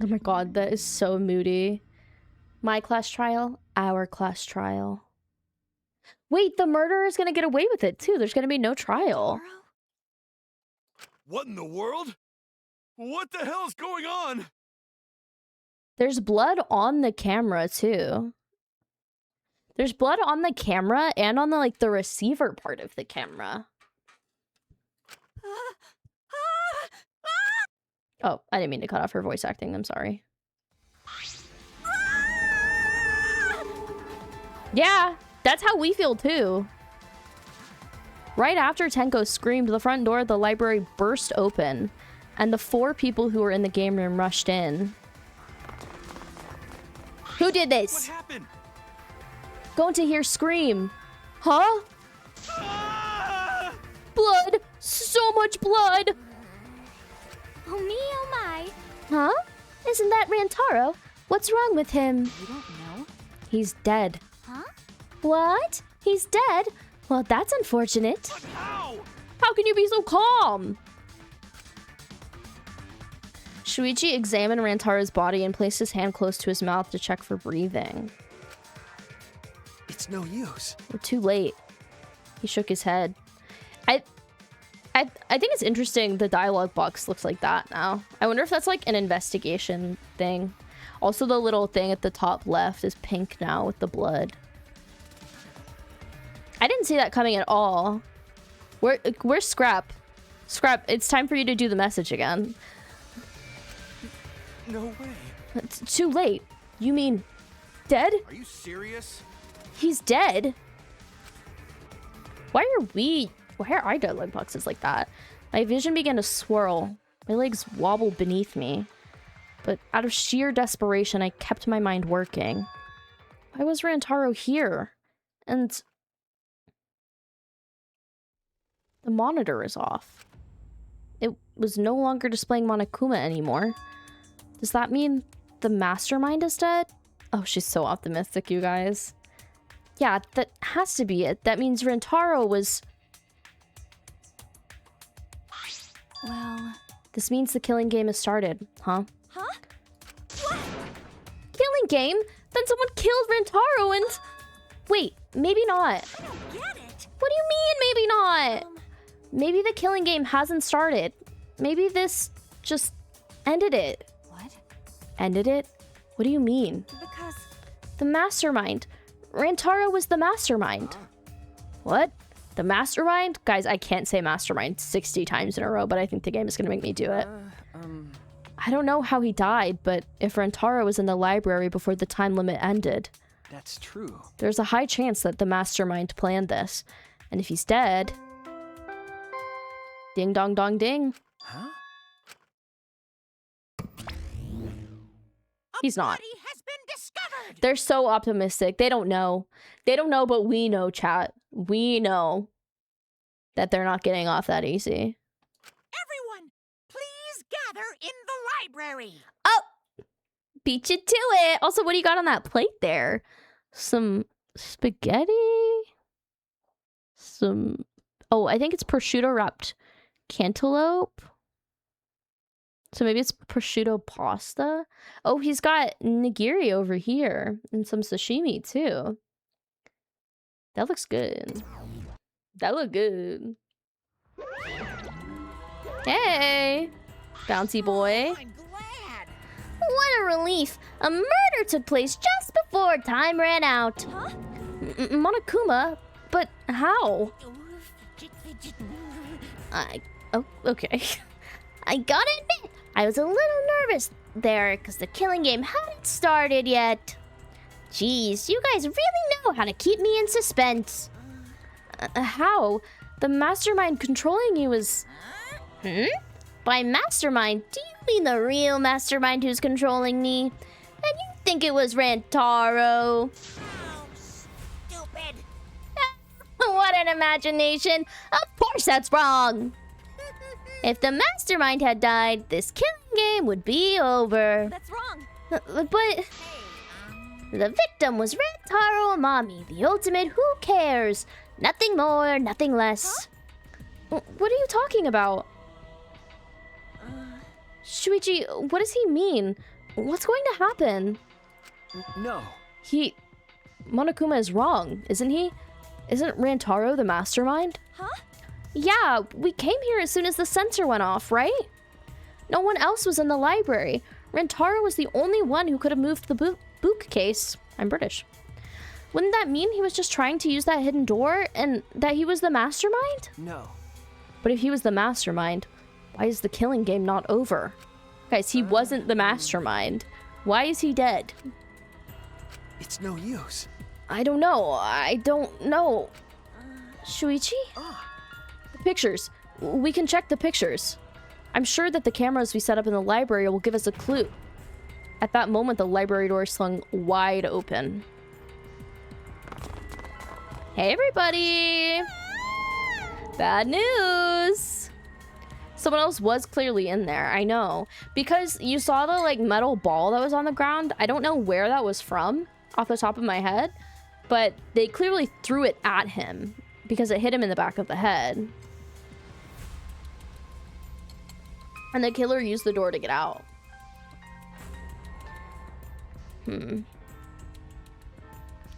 Oh my god, that is so moody. My class trial, our class trial. Wait, the murderer is gonna get away with it too. There's gonna be no trial. What in the world? What the hell's going on? There's blood on the camera too. There's blood on the camera and on the like the receiver part of the camera. Oh, I didn't mean to cut off her voice acting. I'm sorry. Yeah, that's how we feel too. Right after Tenko screamed, the front door of the library burst open, and the 4 people who were in the game room rushed in. Who did this? What happened? Going to hear scream. Huh? Ah! Blood! So much blood! Oh me, oh my. Huh? Isn't that Rantaro? What's wrong with him? You don't know? He's dead. Huh? What? He's dead? Well, that's unfortunate. But how? How can you be so calm? Shuichi examined Rantaro's body and placed his hand close to his mouth to check for breathing. It's no use. We're too late. He shook his head. I think it's interesting the dialogue box looks like that now. I wonder if that's like an investigation thing. Also, the little thing at the top left is pink now with the blood. I didn't see that coming at all. Where's Scrap? Scrap, it's time for you to do the message again. No way. It's too late. You mean dead? Are you serious? He's dead. Why are our dialogue boxes like that? My vision began to swirl. My legs wobbled beneath me. But out of sheer desperation, I kept my mind working. Why was Rantaro here? And the monitor is off. It was no longer displaying Monokuma anymore. Does that mean the mastermind is dead? Oh, she's so optimistic, you guys. Yeah, that has to be it. That means Rentaro was... Well... This means the killing game has started, huh? Huh? What? Killing game? Then someone killed Rentaro and... Wait, maybe not. I don't get it. What do you mean, maybe not? Um, Maybe the killing game hasn't started. Maybe this just ended it. what? Ended it? What do you mean? Because... The mastermind. Rantaro was the mastermind. What? The mastermind? Guys, I can't say mastermind 60 times in a row, but I think the game is going to make me do it. I don't know how he died, but if Rantaro was in the library before the time limit ended, That's true. there's a high chance that the mastermind planned this. And if he's dead... Ding dong dong ding. Huh? He's not. Body has been discovered. They're so optimistic. They don't know. They don't know, but we know, chat. We know that they're not getting off that easy. Everyone, please gather in the library. Oh! Beat you to it! Also, what do you got on that plate there? Some spaghetti? Some... Oh, I think it's prosciutto wrapped cantaloupe. So maybe it's prosciutto pasta? Oh, he's got nigiri over here. And some sashimi, too. That looks good. That look good. Hey! Bouncy boy. Oh, I'm glad. What a relief! A murder took place just before time ran out. Huh? Monokuma? But how? Oh, okay. I gotta admit, I was a little nervous there because the killing game hadn't started yet. Jeez, you guys really know how to keep me in suspense. How? The mastermind controlling you is... By mastermind, do you mean the real mastermind who's controlling me? And you think it was Rantaro? Oh, stupid. What an imagination! Of course that's wrong! If the mastermind had died, this killing game would be over. That's wrong. But the victim was Rantaro Amami, the ultimate who cares. Nothing more, nothing less. What are you talking about? Shuichi, what does he mean? What's going to happen? No. Monokuma is wrong, isn't he? Isn't Rantaro the mastermind? Huh? Yeah, we came here as soon as the sensor went off, right? No one else was in the library. Rantaro was the only one who could have moved the bookcase. I'm British. Wouldn't that mean he was just trying to use that hidden door and that he was the mastermind? No. But if he was the mastermind, why is the killing game not over? Guys, he wasn't the mastermind. Why is he dead? It's no use. I don't know. I don't know. Shuichi? The pictures. We can check the pictures. I'm sure that the cameras we set up in the library will give us a clue. At that moment, the library door swung wide open. Hey, everybody! Bad news! Someone else was clearly in there, I know. Because you saw the, like, metal ball that was on the ground. I don't know where that was from, off the top of my head. But they clearly threw it at him because it hit him in the back of the head. And the killer used the door to get out.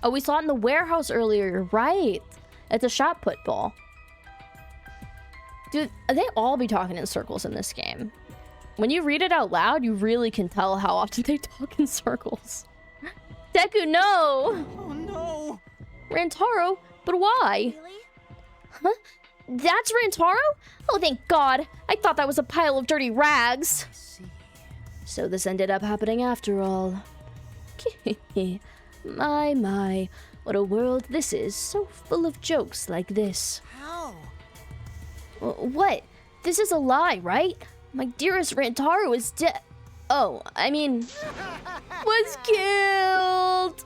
Oh, we saw it in the warehouse earlier. You're right. It's a shot put ball. Dude, they all be talking in circles in this game. When you read it out loud, you really can tell how often they talk in circles. Deku, no! Oh no! Rantaro? But why? Really? Huh? That's Rantaro? Oh, thank God. I thought that was a pile of dirty rags. So this ended up happening after all. My, what a world this is, so full of jokes like this. How? What? This is a lie, right? My dearest Rantaro is dead. Oh, I mean, was killed.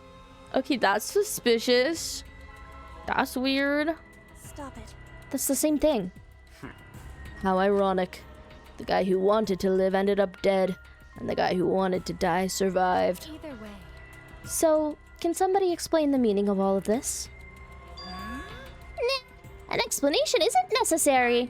Okay, that's suspicious. That's weird. Stop it. That's the same thing. How ironic. The guy who wanted to live ended up dead, and the guy who wanted to die survived. Either way. So, Can somebody explain the meaning of all of this? Nah, an explanation isn't necessary.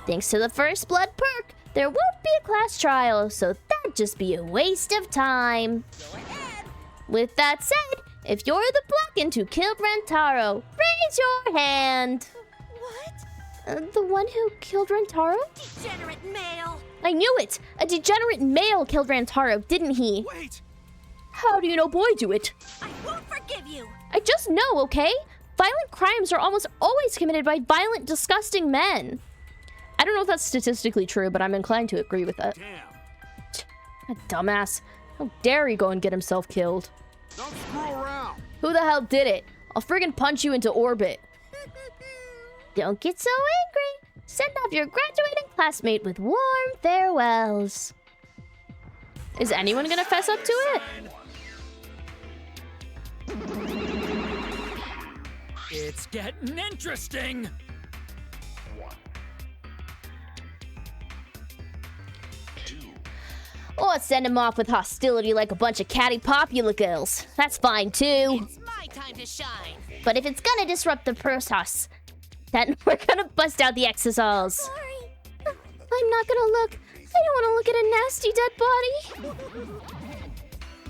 Thanks to the First Blood perk, there won't be a class trial, so that'd just be a waste of time. Go ahead. With that said, if you're the Blackened who killed Rentaro, raise your hand. What? The one who killed Rentaro? Degenerate male! I knew it! A degenerate male killed Rantaro, didn't he? Wait! How do you know boy do it? I won't forgive you! I just know, okay? Violent crimes are almost always committed by violent, disgusting men. I don't know if that's statistically true, but I'm inclined to agree with it. Damn! That dumbass. How dare he go and get himself killed? Don't screw around! Who the hell did it? I'll friggin' punch you into orbit. Don't get so angry. Send off your graduating classmate with warm farewells. Is anyone gonna fess up to it? It's getting interesting. Or send him off with hostility like a bunch of catty popula girls. That's fine too. It's my time to shine. But if it's gonna disrupt the process, then we're gonna bust out the exosols. Sorry. I'm not gonna look. I don't wanna look at a nasty dead body.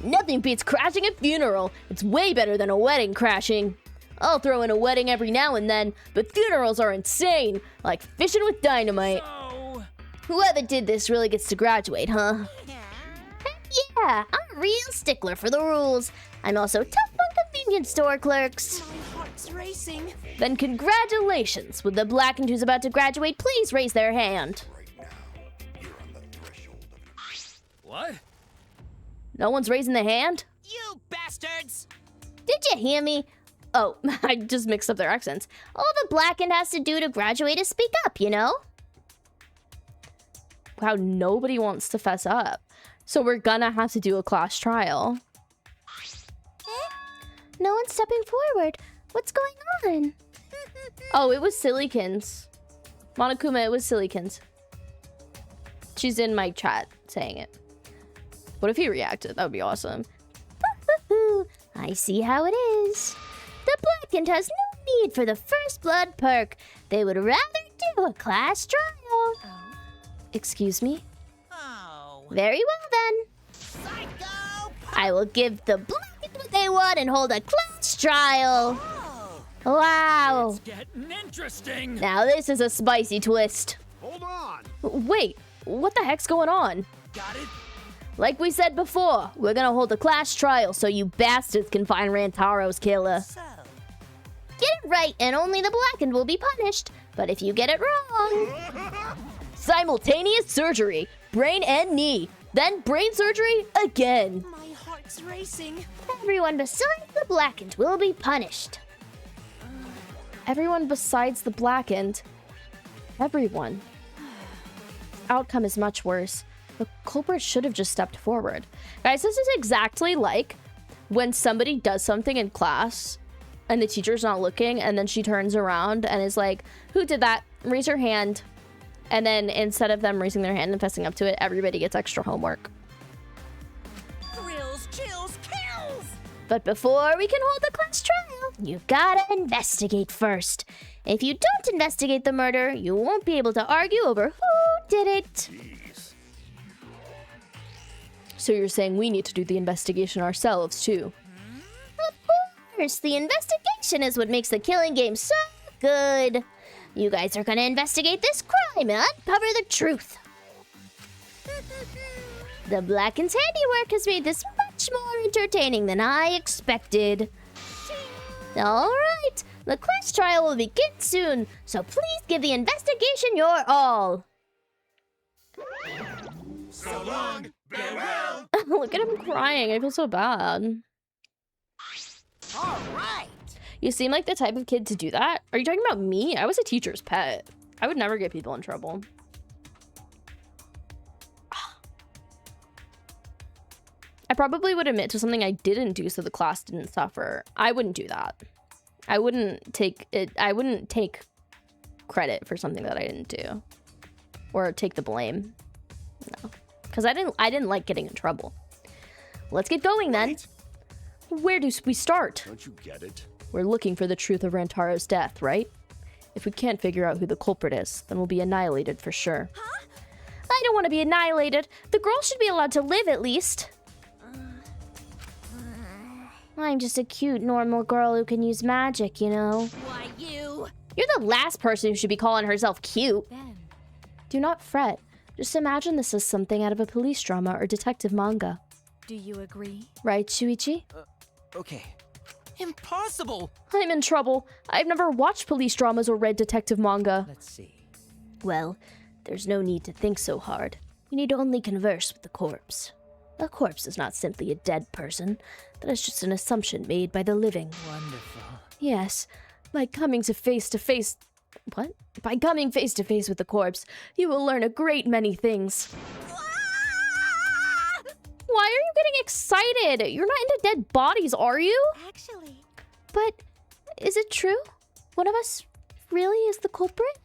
Nothing beats crashing a funeral. It's way better than a wedding crashing. I'll throw in a wedding every now and then, but funerals are insane, like fishing with dynamite. So, Whoever did this really gets to graduate, huh? Yeah, I'm a real stickler for the rules. I'm also tough on convenience store clerks. My heart's racing. Then congratulations. Would the Blackened who's about to graduate please raise their hand? what? No one's raising their hand? You bastards! Did you hear me? Oh, I just mixed up their accents. All the Blackened has to do to graduate is speak up, you know? Wow, nobody wants to fess up. So we're gonna have to do a class trial. No one's stepping forward. What's going on? Oh, it was Sillykins. Monokuma, it was Sillykins. She's in my chat saying it. What if he reacted? That would be awesome. I see how it is. The Blackened has no need for the First Blood perk. They would rather do a class trial. Excuse me? Oh. Very well then. Psycho! I will give the Blackened what they want and hold a class trial. Oh. Wow. It's getting interesting. Now this is a spicy twist. Hold on! Wait, what the heck's going on? Got it? Like we said before, we're gonna hold a class trial so you bastards can find Rantaro's killer. So, Get it right and only the Blackened will be punished. But if you get it wrong... Simultaneous surgery, brain and knee. Then brain surgery again. My heart's racing. Everyone besides the Blackened will be punished. Everyone besides the Blackened. Everyone. Outcome is much worse. The culprit should have just stepped forward. Guys, this is exactly like when somebody does something in class and the teacher's not looking and then she turns around and is like, who did that? Raise your hand. And then instead of them raising their hand and fessing up to it, everybody gets extra homework. thrills, chills, kills! But before we can hold the class trial, you've gotta investigate first. If you don't investigate the murder, you won't be able to argue over who did it. So you're saying we need to do the investigation ourselves, too? Of course, the investigation is what makes the killing game so good. You guys are gonna investigate this crime and uncover the truth. The Blackened's handiwork has made this much more entertaining than I expected. All right, the class trial will begin soon, so please give the investigation your all. So long! Farewell! Look at him crying. I feel so bad. All right! You seem like the type of kid to do that. Are you talking about me? I was a teacher's pet. I would never get people in trouble. I probably would admit to something I didn't do so the class didn't suffer. I wouldn't do that. I wouldn't take credit for something that I didn't do. Or take the blame. No. Because I didn't like getting in trouble. Let's get going then. Where do we start? Don't you get it? We're looking for the truth of Rantaro's death, right? If we can't figure out who the culprit is, then we'll be annihilated for sure. Huh? I don't want to be annihilated. The girl should be allowed to live at least. I'm just a cute, normal girl who can use magic, you know? Why, you? You're the last person who should be calling herself cute. Ben. Do not fret. Just imagine this as something out of a police drama or detective manga. Do you agree? Right, Shuichi? Okay. Impossible! I'm in trouble. I've never watched police dramas or read detective manga. Let's see. Well, there's no need to think so hard. You need only converse with the corpse. A corpse is not simply a dead person. That is just an assumption made by the living. Wonderful. Yes, by coming face to face with the corpse, you will learn a great many things. Why are you getting excited? You're not into dead bodies, are you? Actually. But is it true? One of us really is the culprit?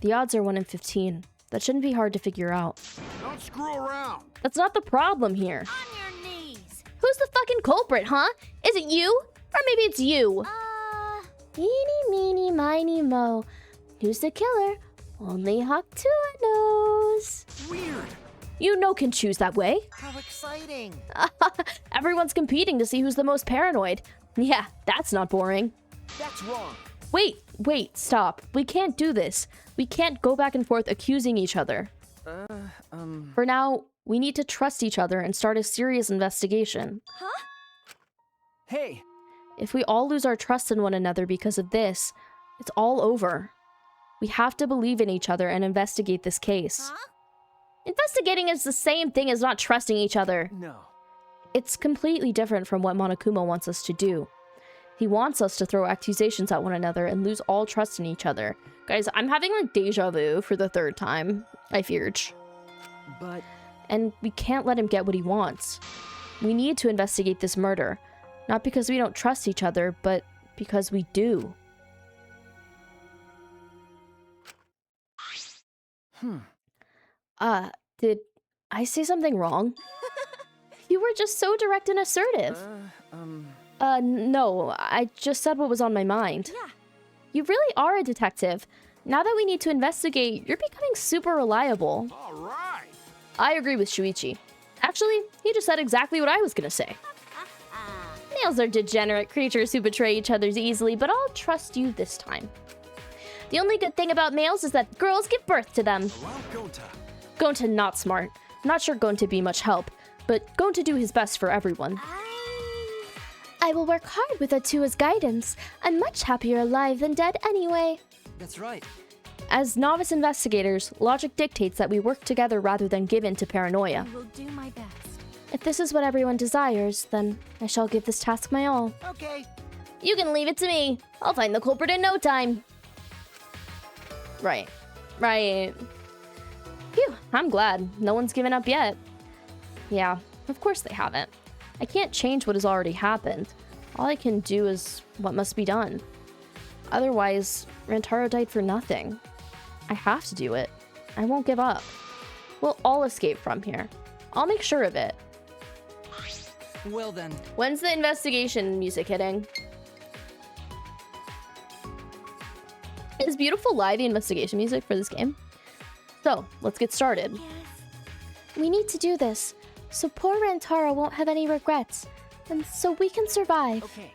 The odds are 1 in 15. That shouldn't be hard to figure out. Don't screw around. That's not the problem here. On your knees. Who's the fucking culprit, huh? Is it you? Or maybe it's you. Eeny, meeny, miny, mo. Who's the killer? Only Hakutua knows. Weird! You know can choose that way. How exciting! Everyone's competing to see who's the most paranoid. Yeah, that's not boring. That's wrong. Wait, stop. We can't do this. We can't go back and forth accusing each other. For now, we need to trust each other and start a serious investigation. Huh? Hey! If we all lose our trust in one another because of this, it's all over. We have to believe in each other and investigate this case. Huh? Investigating is the same thing as not trusting each other. No. It's completely different from what Monokuma wants us to do. He wants us to throw accusations at one another and lose all trust in each other. Guys, I'm having like deja vu for the 3rd time, I feared. But... And we can't let him get what he wants. We need to investigate this murder. Not because we don't trust each other, but because we do. Did I say something wrong? You were just so direct and assertive. No, I just said what was on my mind. Yeah. You really are a detective. Now that we need to investigate, you're becoming super reliable. All right. I agree with Shuichi. Actually, he just said exactly what I was gonna say. Males are degenerate creatures who betray each other easily, but I'll trust you this time. The only good thing about males is that girls give birth to them. Allow Gonta. Gonta not smart. Not sure Gonta be much help, but Gonta do his best for everyone. I will work hard with Atua's guidance. I'm much happier alive than dead anyway. That's right. As novice investigators, logic dictates that we work together rather than give in to paranoia. I will do my best. If this is what everyone desires, then I shall give this task my all. Okay. You can leave it to me. I'll find the culprit in no time. Right. Phew, I'm glad. No one's given up yet. Yeah, of course they haven't. I can't change what has already happened. All I can do is what must be done. Otherwise, Rantaro died for nothing. I have to do it. I won't give up. We'll all escape from here. I'll make sure of it. Well then. When's the investigation music hitting? Is Beautiful Live the investigation music for this game? So, let's get started. Yes. We need to do this, so poor Rantaro won't have any regrets, and so we can survive. Okay.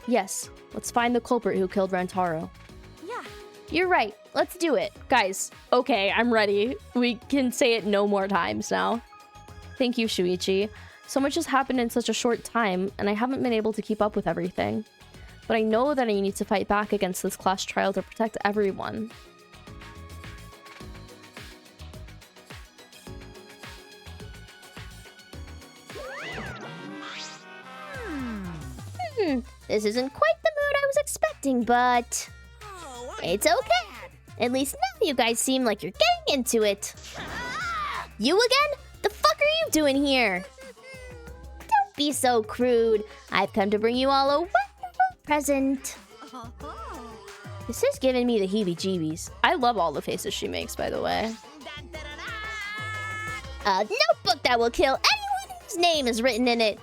Yes, let's find the culprit who killed Rantaro. Yeah. You're right, let's do it. Guys, okay, I'm ready. We can say it no more times now. Thank you, Shuichi. So much has happened in such a short time, and I haven't been able to keep up with everything. But I know that I need to fight back against this class trial to protect everyone. This isn't quite the mood I was expecting, but Oh, it's okay. At least now you guys seem like you're getting into it. You again? The fuck are you doing here? Don't be so crude. I've come to bring you all a wonderful present. This is giving me the heebie-jeebies. I love all the faces she makes, by the way. A notebook that will kill anyone whose name is written in it.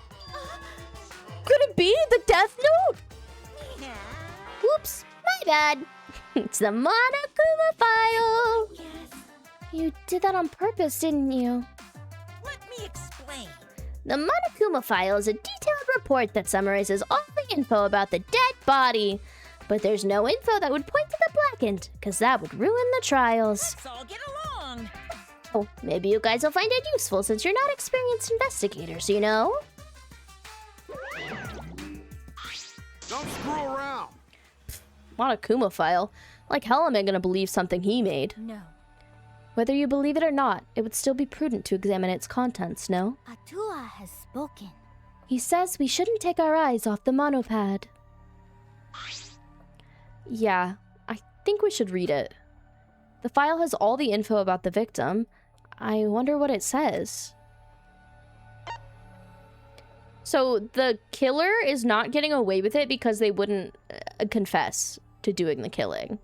Death Note! Oops, my bad. It's the Monokuma file. Yes. You did that on purpose, didn't you? Let me explain. The Monokuma file is a detailed report that summarizes all the info about the dead body. But there's no info that would point to the blackened, because that would ruin the trials. Let's all get along. Oh, maybe you guys will find it useful since you're not experienced investigators, you know? Don't screw around. Monokuma file? Like hell am I gonna believe something he made? No. Whether you believe it or not, it would still be prudent to examine its contents, no? Atua has spoken. He says we shouldn't take our eyes off the monopad. Yeah, I think we should read it. The file has all the info about the victim. I wonder what it says. So the killer is not getting away with it because they wouldn't confess to doing the killing.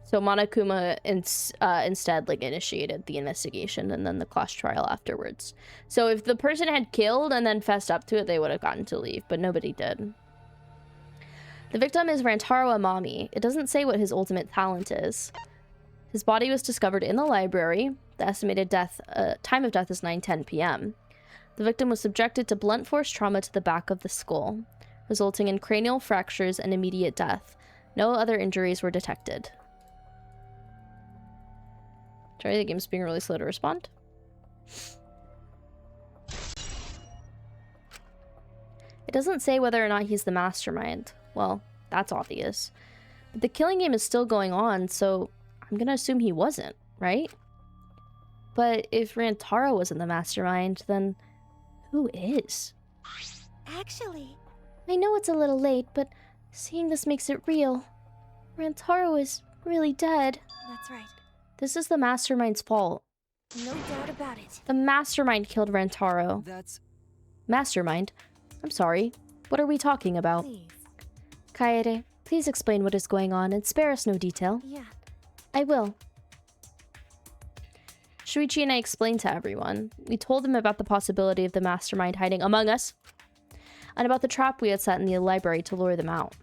So Monokuma instead like initiated the investigation and then the class trial afterwards. So if the person had killed and then fessed up to it, they would have gotten to leave, but nobody did. The victim is Rantaro Amami. It doesn't say what his ultimate talent is. His body was discovered in the library. The estimated time of death is 9:10 p.m. The victim was subjected to blunt force trauma to the back of the skull, resulting in cranial fractures and immediate death. No other injuries were detected. Sorry, the game's being really slow to respond. It doesn't say whether or not he's the mastermind. Well, that's obvious. But the killing game is still going on, so I'm gonna assume he wasn't, right? But if Rantaro wasn't the mastermind, then who is? Actually, I know it's a little late, but seeing this makes it real. Rantaro is really dead. that's right. This is the mastermind's fault. No doubt about it. The mastermind killed Rantaro. That's... Mastermind? I'm sorry. What are we talking about? Please. Kaede, please explain what is going on and spare us no detail. Yeah. I will. Shuichi and I explained to everyone. We told them about the possibility of the mastermind hiding among us, and about the trap we had set in the library to lure them out.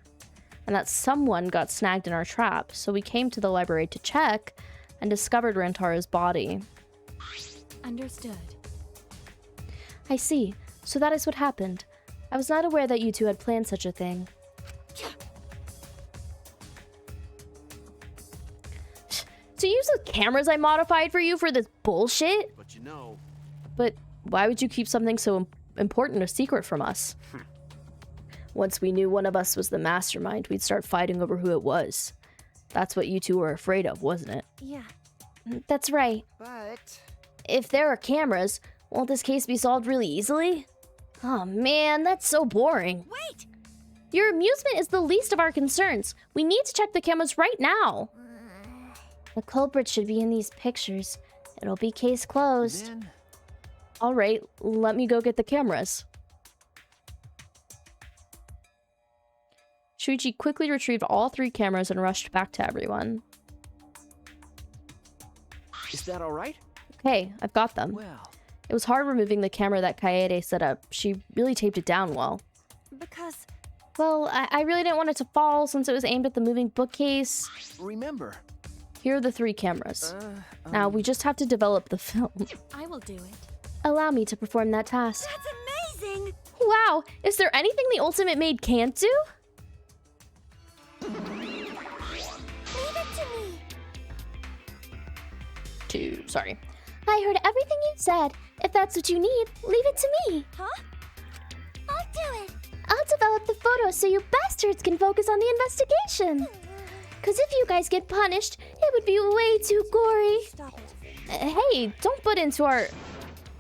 And that someone got snagged in our trap, so we came to the library to check, and discovered Rantaro's body. Understood. I see. So that is what happened. I was not aware that you two had planned such a thing. To use the cameras I modified for you for this bullshit? But you know, But why would you keep something so important a secret from us? Once we knew one of us was the mastermind, we'd start fighting over who it was. That's what you two were afraid of, wasn't it? Yeah. That's right. But... If there are cameras, won't this case be solved really easily? Oh man, that's so boring. Wait! Your amusement is the least of our concerns. We need to check the cameras right now. The culprit should be in these pictures. It'll be case closed. Then... All right, let me go get the cameras. Shuichi quickly retrieved all 3 cameras and rushed back to everyone. Is that all right? Okay, I've got them. Well... It was hard removing the camera that Kaede set up. She really taped it down well. Because... Well, I really didn't want it to fall since it was aimed at the moving bookcase. Remember... Here are the 3 cameras. Now, we just have to develop the film. I will do it. Allow me to perform that task. That's amazing! Wow, is there anything the Ultimate Maid can't do? Leave it to me! Sorry. I heard everything you said. If that's what you need, leave it to me. Huh? I'll do it! I'll develop the photos so you bastards can focus on the investigation. Because if you guys get punished, it would be way too gory. Stop it. Hey, don't butt into our...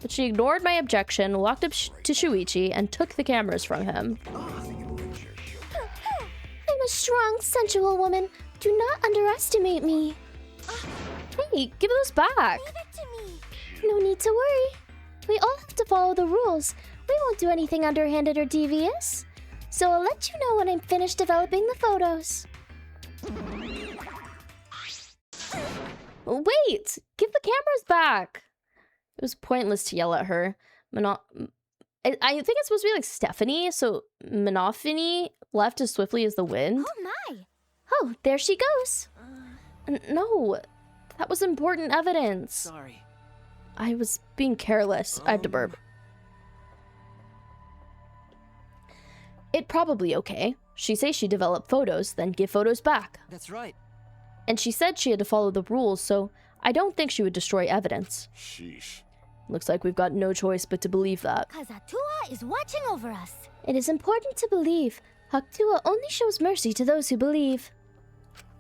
But she ignored my objection, walked up to Shuichi, and took the cameras from him. I'm I'm a strong, sensual woman. Do not underestimate me. Hey, give those back. Leave it to me! No need to worry. We all have to follow the rules. We won't do anything underhanded or devious. So I'll let you know when I'm finished developing the photos. Wait! Give the cameras back! It was pointless to yell at her. I think it's supposed to be like Stephanie, so Monophony left as swiftly as the wind. Oh my! Oh, there she goes. No, that was important evidence. Sorry. I was being careless. I have to burp. It probably okay. She say she developed photos, then give photos back. That's right. And she said she had to follow the rules, so I don't think she would destroy evidence. Sheesh. Looks like we've got no choice but to believe that. Kazatua is watching over us. It is important to believe. Haktua only shows mercy to those who believe.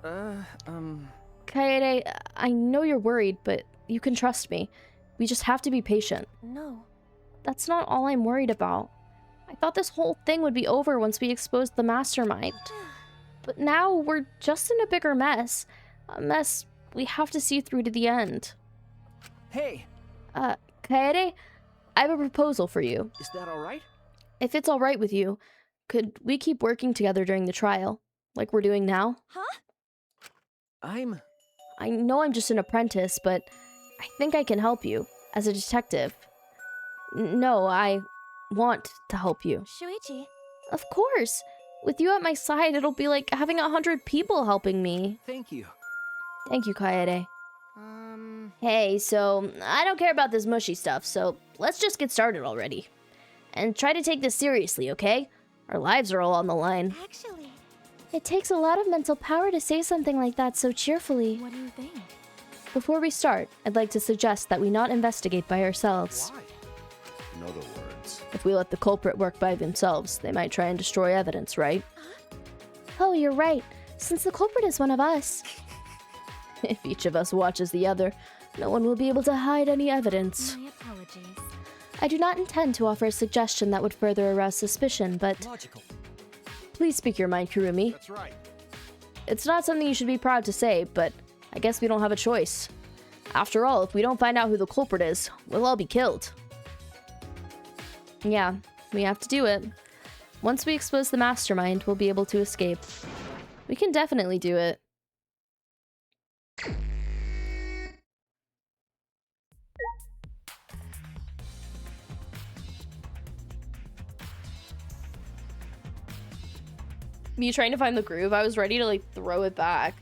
Kaede, I know you're worried, but you can trust me. We just have to be patient. No. That's not all I'm worried about. I thought this whole thing would be over once we exposed the mastermind. But now we're just in a bigger mess. A mess we have to see through to the end. Hey, Kaede, I have a proposal for you. is that all right? If it's all right with you, could we keep working together during the trial, like we're doing now? Huh? I know I'm just an apprentice, but I think I can help you as a detective. No, I want to help you. Shuichi. Of course. With you at my side, it'll be like having 100 people helping me. Thank you. Thank you, Kaede. Hey, so I don't care about this mushy stuff, so let's just get started already. And try to take this seriously, okay? Our lives are all on the line. Actually, It takes a lot of mental power to say something like that so cheerfully. what do you think? Before we start, I'd like to suggest that we not investigate by ourselves. Why? In other words, If we let the culprit work by themselves, they might try and destroy evidence, right? Oh, you're right. Since the culprit is one of us. If each of us watches the other, no one will be able to hide any evidence. My apologies. I do not intend to offer a suggestion that would further arouse suspicion, but Logical. please speak your mind, Kurumi. that's right. It's not something you should be proud to say, but I guess we don't have a choice. After all, if we don't find out who the culprit is, we'll all be killed. Yeah, we have to do it. Once we expose the mastermind, we'll be able to escape. We can definitely do it. Me trying to find the groove, I was ready to like throw it back.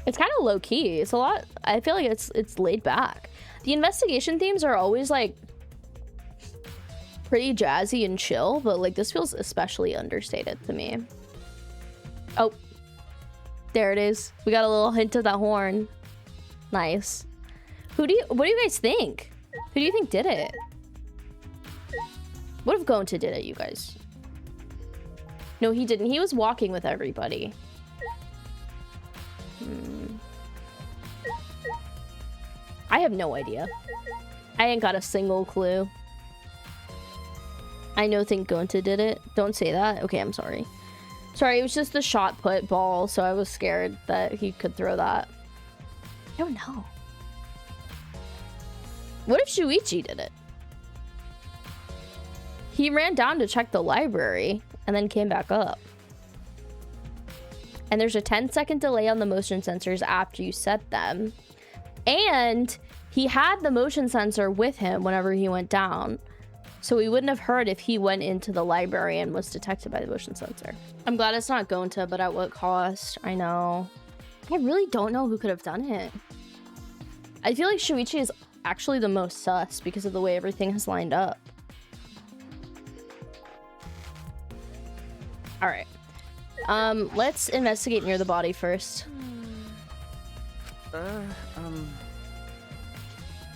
It's kind of low key. It's a lot. I feel like it's laid back. The investigation themes are always like pretty jazzy and chill, but like this feels especially understated to me. Oh, there it is. We got a little hint of that horn. Nice. What do you guys think? Who do you think did it? What if Gonta did it, you guys? No, he didn't. He was walking with everybody. I have no idea. I ain't got a single clue. I think Gonta did it. Don't say that. Okay, I'm sorry. Sorry, it was just the shot put ball, so I was scared that he could throw that. I don't know. What if Shuichi did it? He ran down to check the library and then came back up. And there's a 10-second delay on the motion sensors after you set them. And he had the motion sensor with him whenever he went down. So we wouldn't have heard if he went into the library and was detected by the motion sensor. I'm glad it's not Gonta, but at what cost? I know. I really don't know who could have done it. I feel like Shuichi is actually the most sus because of the way everything has lined up. All right. Let's investigate near the body first. We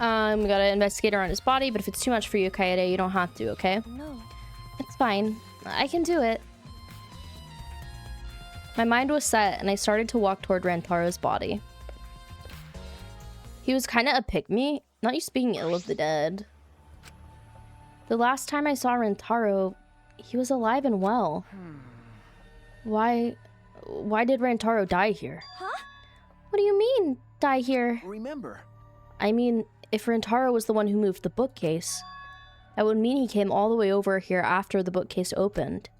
gotta investigate around his body, but if it's too much for you, Kaede, you don't have to, okay? No. It's fine. I can do it. My mind was set, and I started to walk toward Rantaro's body. He was kind of a pick-me, not you speaking ill of the dead. The last time I saw Rantaro, he was alive and well. Why did Rantaro die here? Huh? What do you mean, die here? Remember. I mean, if Rantaro was the one who moved the bookcase, that would mean he came all the way over here after the bookcase opened.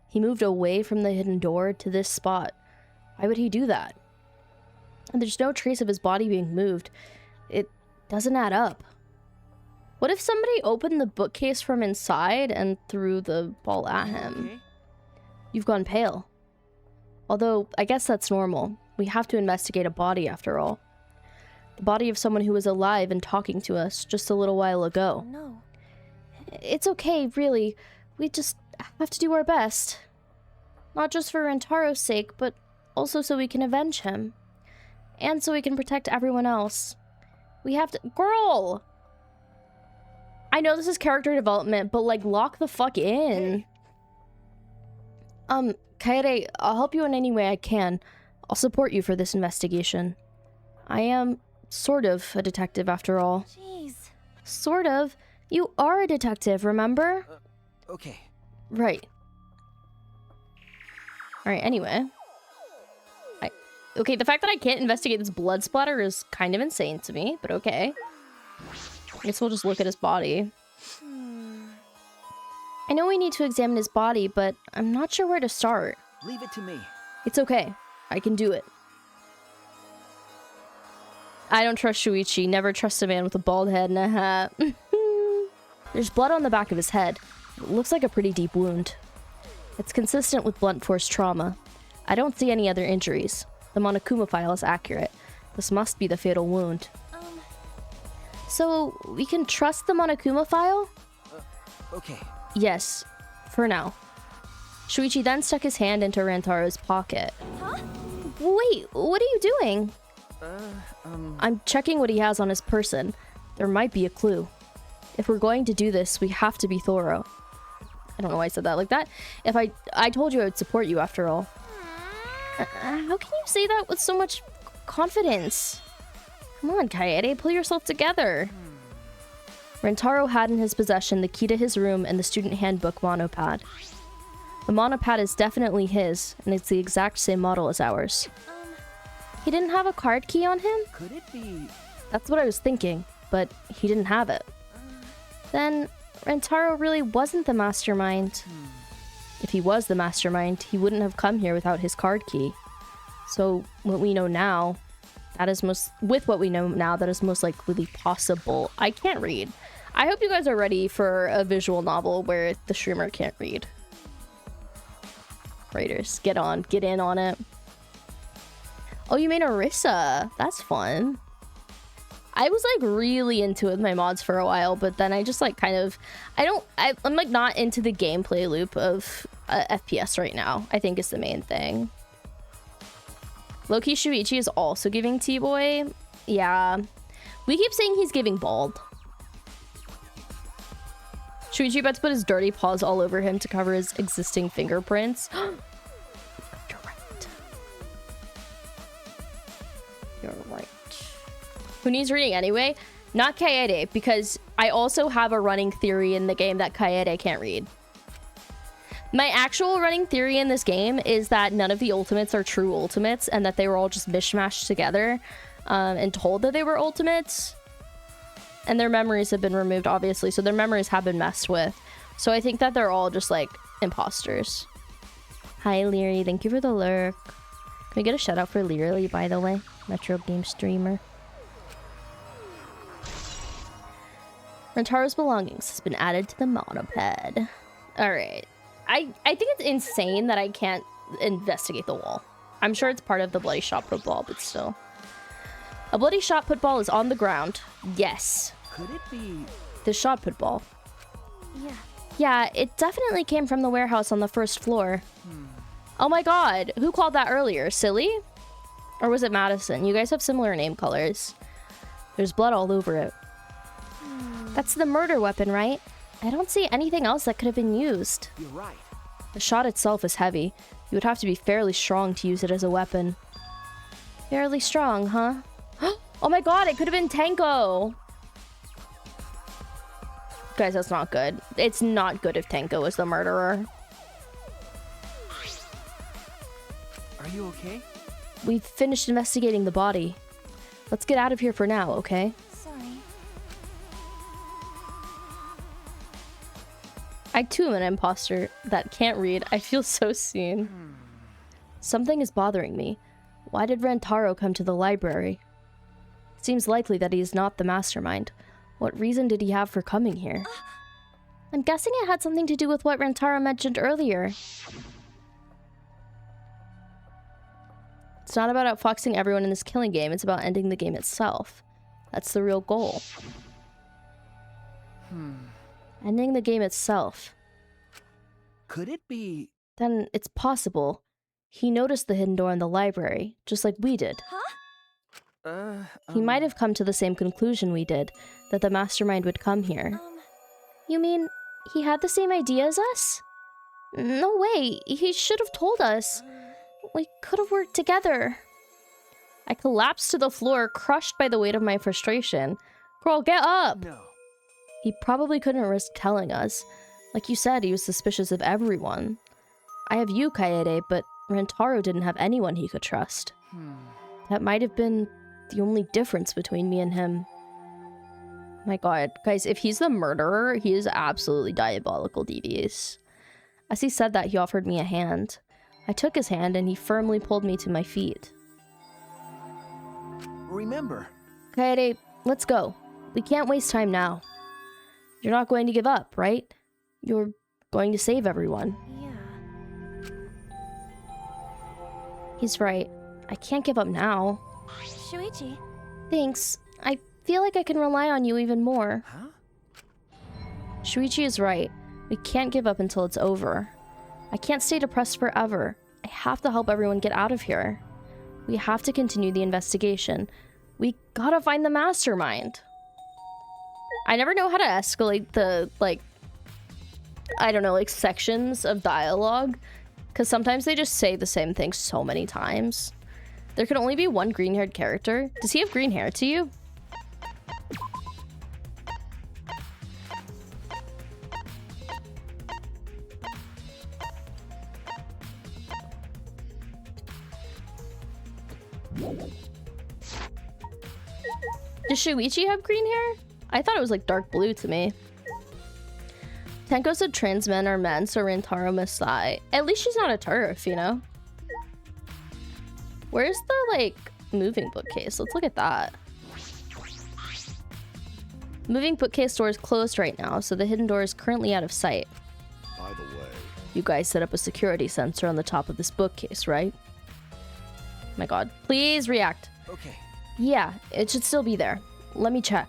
He moved away from the hidden door to this spot. Why would he do that? And there's no trace of his body being moved. It doesn't add up. What if somebody opened the bookcase from inside and threw the ball at him? Okay. You've gone pale. Although, I guess that's normal. We have to investigate a body after all. The body of someone who was alive and talking to us just a little while ago. No. It's okay, really. We just have to do our best. Not just for Rentaro's sake, but also so we can avenge him. And so we can protect everyone else. We have to— Girl! I know this is character development, but like, lock the fuck in. Kaede, I'll help you in any way I can. I'll support you for this investigation. I am sort of a detective after all. Jeez. Sort of. You are a detective, remember? Okay. Right. Alright, anyway. Okay, the fact that I can't investigate this blood splatter is kind of insane to me, but okay. I guess we'll just look at his body. I know we need to examine his body, but I'm not sure where to start. Leave it to me. It's okay. I can do it. I don't trust Shuichi. Never trust a man with a bald head and a hat. There's blood on the back of his head. It looks like a pretty deep wound. It's consistent with blunt force trauma. I don't see any other injuries. The Monokuma file is accurate. This must be the fatal wound. So, we can trust the Monokuma file? Okay. Yes, for now. Shuichi then stuck his hand into Rantaro's pocket. Huh? Wait, what are you doing? I'm checking what he has on his person. There might be a clue. If we're going to do this, we have to be thorough. I don't know why I said that like that. If I told you I would support you after all. How can you say that with so much confidence? Come on, Kaede, pull yourself together. Rentaro had in his possession the key to his room and the student handbook monopad. The monopad is definitely his, and it's the exact same model as ours. He didn't have a card key on him? Could it be? That's what I was thinking, but he didn't have it. Then Rentaro really wasn't the mastermind. If he was the mastermind, he wouldn't have come here without his card key. So what we know now, that is most likely possible. I can't read. I hope you guys are ready for a visual novel where the streamer can't read. Writers, get in on it. Oh, you made Orisa. That's fun. I was like really into it with my mods for a while, but then I just like kind of, I'm like not into the gameplay loop of FPS right now, I think is the main thing. Loki Shuichi is also giving T-Boy. Yeah. We keep saying he's giving bald. Shuichi about to put his dirty paws all over him to cover his existing fingerprints. You're right. You're right. Who needs reading anyway? Not Kaede, because I also have a running theory in the game that Kaede can't read. My actual running theory in this game is that none of the ultimates are true ultimates and that they were all just mishmashed together and told that they were ultimates. And their memories have been removed, obviously, so their memories have been messed with. So I think that they're all just, like, imposters. Hi, Leary. Thank you for the lurk. Can we get a shout out for Leary, by the way? Metro game streamer. Rentaro's belongings has been added to the monoped. Alright. I think it's insane that I can't investigate the wall. I'm sure it's part of the bloody shot put ball, but still. A bloody shot put ball is on the ground. Yes. Could it be? The shot put ball. Yeah. Yeah, it definitely came from the warehouse on the first floor. Oh my god, who called that earlier? Silly? Or was it Madison? You guys have similar name colors. There's blood all over it. That's the murder weapon, right? I don't see anything else that could have been used. You're right. The shot itself is heavy. You would have to be fairly strong to use it as a weapon. Fairly strong, huh? Oh my god, it could have been Tenko! Guys, that's not good. It's not good if Tenko is the murderer. Are you okay? We've finished investigating the body. Let's get out of here for now, okay? Sorry. I too am an imposter that can't read. I feel so seen. Something is bothering me. Why did Rantaro come to the library? It seems likely that he is not the mastermind. What reason did he have for coming here? I'm guessing it had something to do with what Rantaro mentioned earlier. It's not about outfoxing everyone in this killing game, it's about ending the game itself. That's the real goal. Ending the game itself. Could it be... Then it's possible. He noticed the hidden door in the library, just like we did. He might have come to the same conclusion we did, that the mastermind would come here. You mean, he had the same idea as us? No way, he should have told us. We could have worked together. I collapsed to the floor, crushed by the weight of my frustration. Girl, get up! No. He probably couldn't risk telling us. Like you said, he was suspicious of everyone. I have you, Kaede, but Rantaro didn't have anyone he could trust. That might have been the only difference between me and him. My god. Guys, if he's the murderer, he is absolutely diabolical, devious. As he said that, he offered me a hand. I took his hand and he firmly pulled me to my feet. Remember. Kaede, let's go. We can't waste time now. You're not going to give up, right? You're going to save everyone. Yeah. He's right. I can't give up now. Shuichi. Thanks. I feel like I can rely on you even more. Huh? Shuichi is right. We can't give up until it's over. I can't stay depressed forever. I have to help everyone get out of here. We have to continue the investigation. We gotta find the mastermind. I never know how to escalate the, like, I don't know, like, sections of dialogue. Because sometimes they just say the same thing so many times. There can only be one green-haired character. Does he have green hair to you? Does Shuichi have green hair? I thought it was like dark blue to me. Tenko said trans men are men, so Rantaro must die. At least she's not a TERF, you know? Where's the, like, moving bookcase? Let's look at that. Moving bookcase door is closed right now, so the hidden door is currently out of sight. By the way, You guys set up a security sensor on the top of this bookcase, right? My god. Please react. Okay. Yeah, it should still be there. Let me check.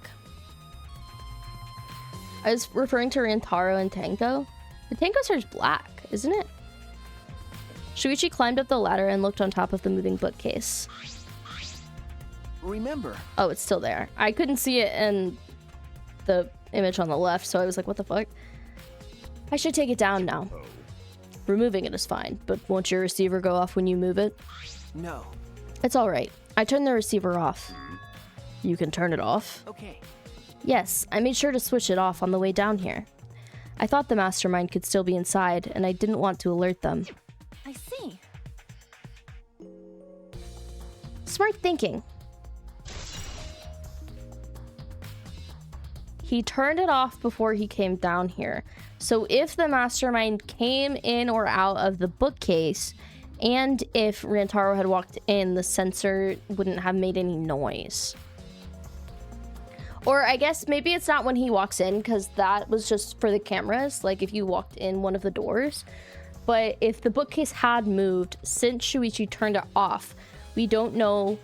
I was referring to Rantaro and Tenko. The Tenko's hair's black, isn't it? Shuichi climbed up the ladder and looked on top of the moving bookcase. Remember. Oh, it's still there. I couldn't see it in the image on the left, so I was like, what the fuck? I should take it down now. Removing it is fine, but won't your receiver go off when you move it? No. It's alright. I turned the receiver off. You can turn it off? Okay. Yes, I made sure to switch it off on the way down here. I thought the mastermind could still be inside, and I didn't want to alert them. I see. Smart thinking. He turned it off before he came down here. So if the mastermind came in or out of the bookcase, and if Rantaro had walked in, the sensor wouldn't have made any noise. Or I guess maybe it's not when he walks in, because that was just for the cameras, like if you walked in one of the doors. But if the bookcase had moved since Shuichi turned it off, we don't know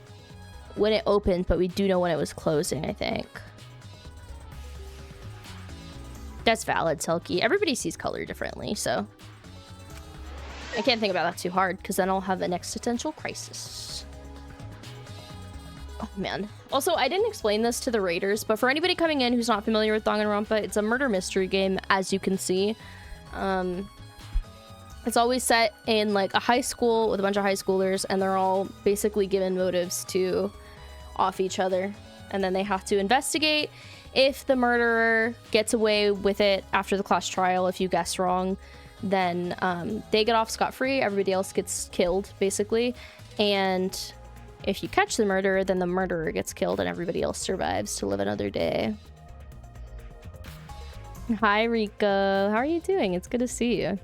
when it opened, but we do know when it was closing, I think. That's valid, Selkie. Everybody sees color differently, so I can't think about that too hard, because then I'll have an existential crisis. Oh, man. Also, I didn't explain this to the raiders, but for anybody coming in who's not familiar with Danganronpa, it's a murder mystery game, as you can see. It's always set in, like, a high school with a bunch of high schoolers, and they're all basically given motives to off each other. And then they have to investigate. If the murderer gets away with it after the class trial, if you guess wrong, then they get off scot-free. Everybody else gets killed, basically. And if you catch the murderer, then the murderer gets killed and everybody else survives to live another day. Hi, Rika. How are you doing? It's good to see you.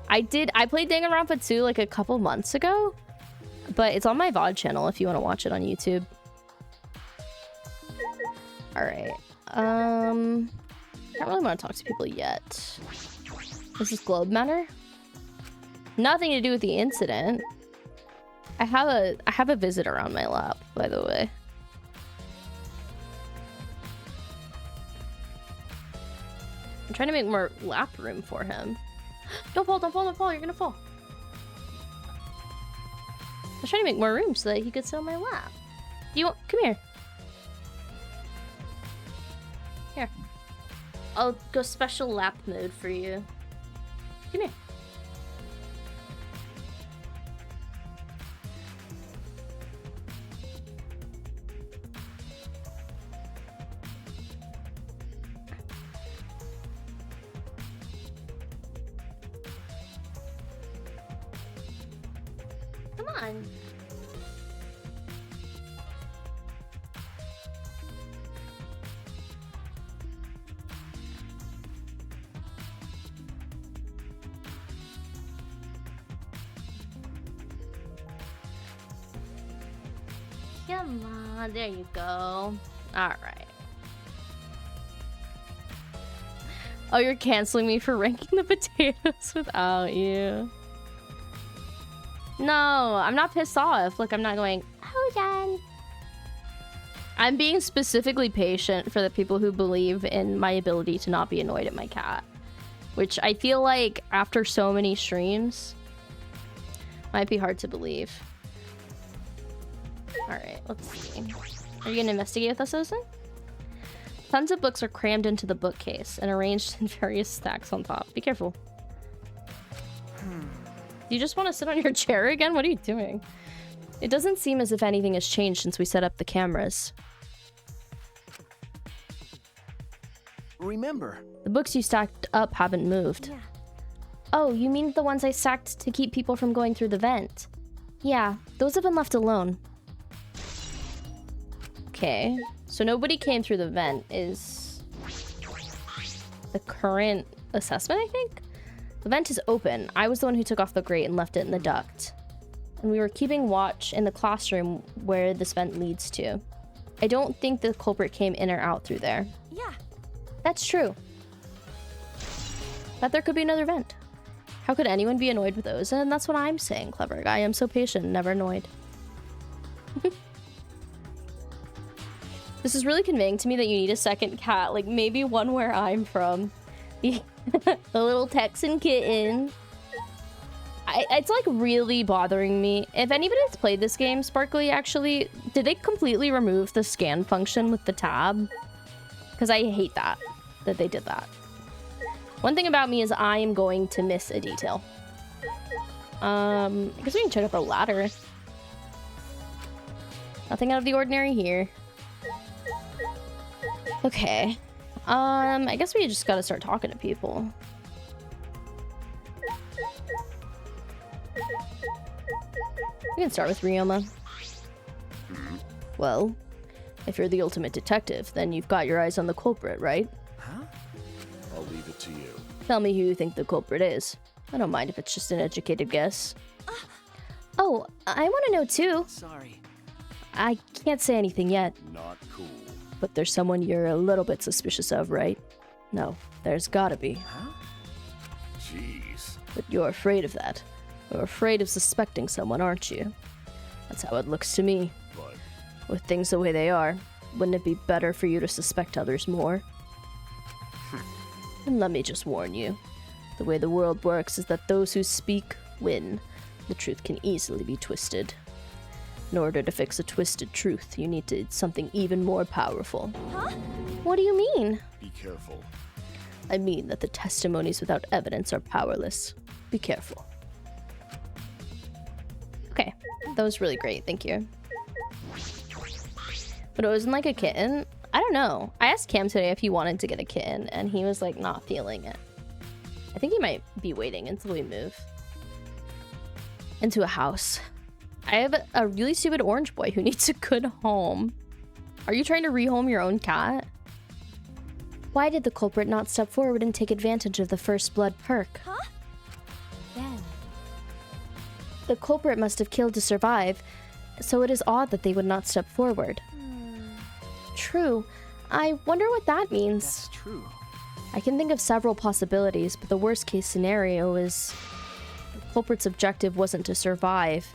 I played Danganronpa 2 like a couple months ago, But it's on my VOD channel if you want to watch it on YouTube. Alright. I don't really want to talk to people yet. Does this globe matter? Nothing to do with the incident. I have a visitor on my lap, by the way. I'm trying to make more lap room for him. Don't fall, don't fall, don't fall, you're gonna fall. I was trying to make more room so that he could sit on my lap. Come here. Here. I'll go special lap mode for you. Come here. Come on. Come on, there you go. All right. Oh, you're canceling me for ranking the potatoes without you. No, I'm not pissed off. Look, I'm not going, hold on. I'm being specifically patient for the people who believe in my ability to not be annoyed at my cat. Which I feel like after so many streams, might be hard to believe. Alright, let's see. Are you gonna investigate with us, Citizen? Tons of books are crammed into the bookcase and arranged in various stacks on top. Be careful. Do you just want to sit on your chair again? What are you doing? It doesn't seem as if anything has changed since we set up the cameras. Remember, The books you stacked up haven't moved. Yeah. Oh, you mean the ones I stacked to keep people from going through the vent? Yeah, those have been left alone. Okay, so nobody came through the vent is the current assessment, I think? The vent is open. I was the one who took off the grate and left it in the duct. And we were keeping watch in the classroom where this vent leads to. I don't think the culprit came in or out through there. Yeah. That's true. But there could be another vent. How could anyone be annoyed with those? And that's what I'm saying, clever guy. I'm so patient, never annoyed. This is really conveying to me that you need a second cat. Like, maybe one where I'm from. The little Texan kitten. It's like really bothering me. If anybody's played this game, Sparkly, actually, did they completely remove the scan function with the tab? Because I hate that they did that. One thing about me is I am going to miss a detail. I guess we can check out the ladder. Nothing out of the ordinary here. Okay. I guess we just gotta start talking to people. We can start with Ryoma. Well, if you're the ultimate detective, then you've got your eyes on the culprit, right? huh? I'll leave it to you. Tell me who you think the culprit is. I don't mind if it's just an educated guess. Oh, I want to know too. Sorry. I can't say anything yet, Not cool. but there's someone you're a little bit suspicious of, right? No, there's gotta be. Huh? Jeez. But you're afraid of that. You're afraid of suspecting someone, aren't you? That's how it looks to me. But With things the way they are, wouldn't it be better for you to suspect others more? And let me just warn you. The way the world works is that those who speak win. The truth can easily be twisted. In order to fix a twisted truth, you need something even more powerful. Huh? What do you mean? be careful. I mean that the testimonies without evidence are powerless. Be careful. Okay, that was really great, thank you. But it wasn't like a kitten. I don't know. I asked Cam today if he wanted to get a kitten, and he was like not feeling it. I think he might be waiting until we move into a house. I have a really stupid orange boy who needs a good home. Are you trying to rehome your own cat? Why did the culprit not step forward and take advantage of the first blood perk? Huh? Ben. The culprit must have killed to survive, so it is odd that they would not step forward. True. I wonder what that means. That's true. I can think of several possibilities, but the worst case scenario is the culprit's objective wasn't to survive.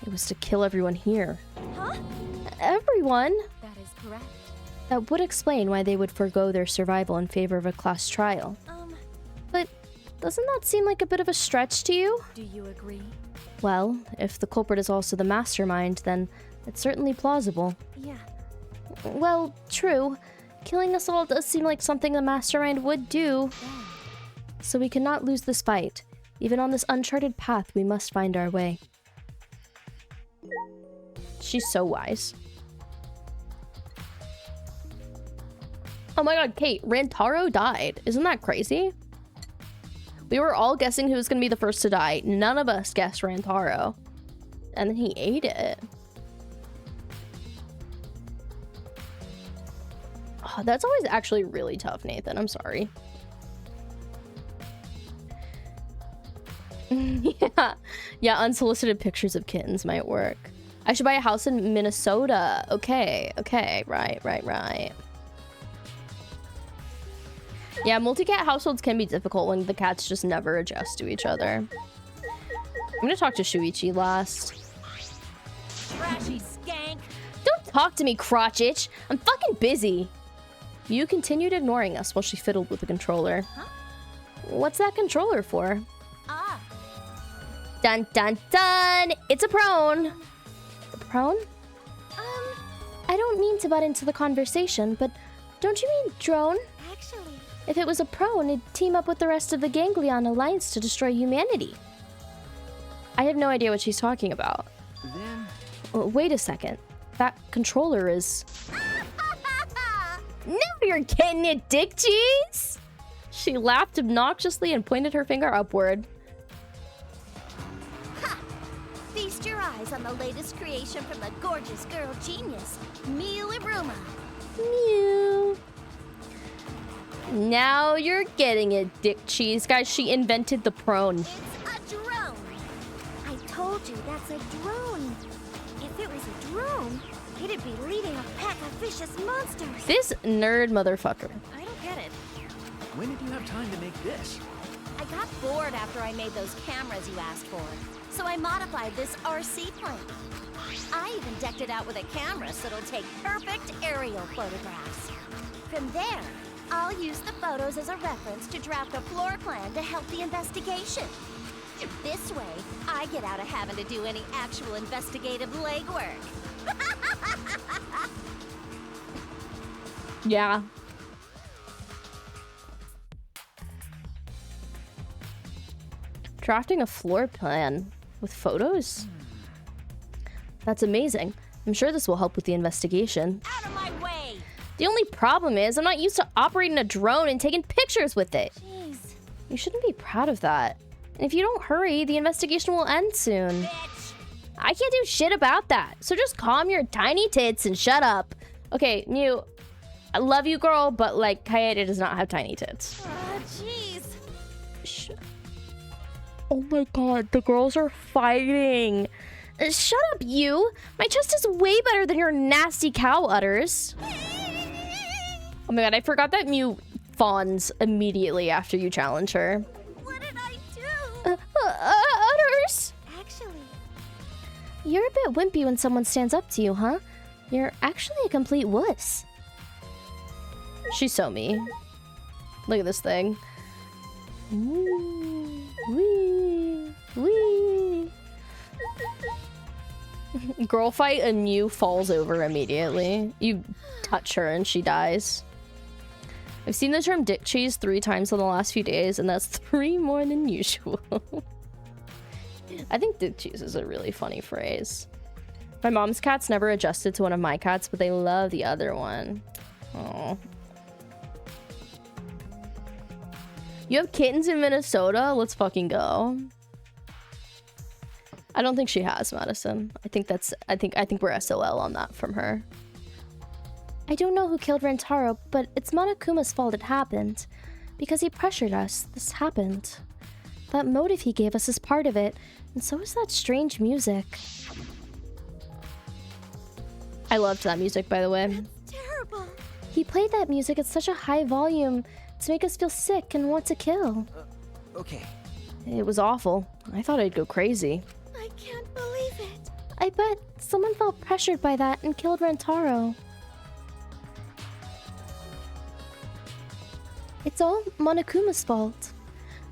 It was to kill everyone here. Huh? Everyone? That is correct. That would explain why they would forego their survival in favor of a class trial. But doesn't that seem like a bit of a stretch to you? Do you agree? Well, if the culprit is also the mastermind, then it's certainly plausible. Yeah. Well, true. Killing us all does seem like something the mastermind would do. So we cannot lose this fight. Even on this uncharted path, we must find our way. She's so wise. Oh my god, Kate, Rantaro died. Isn't that crazy? We were all guessing who was going to be the first to die. None of us guessed Rantaro. And then he ate it. Oh, that's always actually really tough, Nathan. I'm sorry. Yeah, unsolicited pictures of kittens might work. I should buy a house in Minnesota. Okay, right. Yeah, multi-cat households can be difficult when the cats just never adjust to each other. I'm gonna talk to Shuichi last. Trashy skank. Don't talk to me, crotch itch. I'm fucking busy. You continued ignoring us while she fiddled with the controller. Huh? What's that controller for? Ah. Dun dun dun! It's a prone! A prone? I don't mean to butt into the conversation, but don't you mean drone? Actually. If it was a prone, it'd team up with the rest of the Ganglion Alliance to destroy humanity. I have no idea what she's talking about. Then... Wait a second. That controller is... No, you're getting it, dick cheese! She laughed obnoxiously and pointed her finger upward. Ha! Feast your eyes on the latest creation from the gorgeous girl genius, Miu Iruma. Mew. Now you're getting it, dick cheese. Guys, she invented the prone. It's a drone. I told you that's a drone. If it was a drone, it'd be leading a pack of vicious monsters. This nerd motherfucker. I don't get it. When did you have time to make this? I got bored after I made those cameras you asked for, so I modified this RC plane. I even decked it out with a camera so it'll take perfect aerial photographs. From there, I'll use the photos as a reference to draft a floor plan to help the investigation. This way, I get out of having to do any actual investigative legwork. Yeah. Drafting a floor plan with photos? That's amazing. I'm sure this will help with the investigation. Out of my way! The only problem is I'm not used to operating a drone and taking pictures with it. Jeez. You shouldn't be proud of that. And if you don't hurry, the investigation will end soon. Bitch! I can't do shit about that. So just calm your tiny tits and shut up. Okay, Mew, I love you, girl, but like, Kaede does not have tiny tits. Jeez. Oh my god, the girls are fighting. Shut up, you. My chest is way better than your nasty cow udders. Oh my god, I forgot that Mew fawns immediately after you challenge her. What did I do? Udders! Actually, You're a bit wimpy when someone stands up to you, huh? You're actually a complete wuss. She's so mean. Look at this thing. Wee, wee, wee. Girl fight and Mew falls over immediately. You touch her and she dies. I've seen the term dick cheese 3 times in the last few days, and that's 3 more than usual. I think dick cheese is a really funny phrase. My mom's cats never adjusted to one of my cats, but they love the other one. Oh. You have kittens in Minnesota? Let's fucking go. I don't think she has, Madison. I think we're SOL on that from her. I don't know who killed Rantaro, but it's Monokuma's fault it happened. Because he pressured us, this happened. That motive he gave us is part of it, And so is that strange music. I loved that music, by the way. Terrible. He played that music at such a high volume to make us feel sick and want to kill. Okay. It was awful. I thought I'd go crazy. I can't believe it. I bet someone felt pressured by that and killed Rentaro. It's all Monokuma's fault.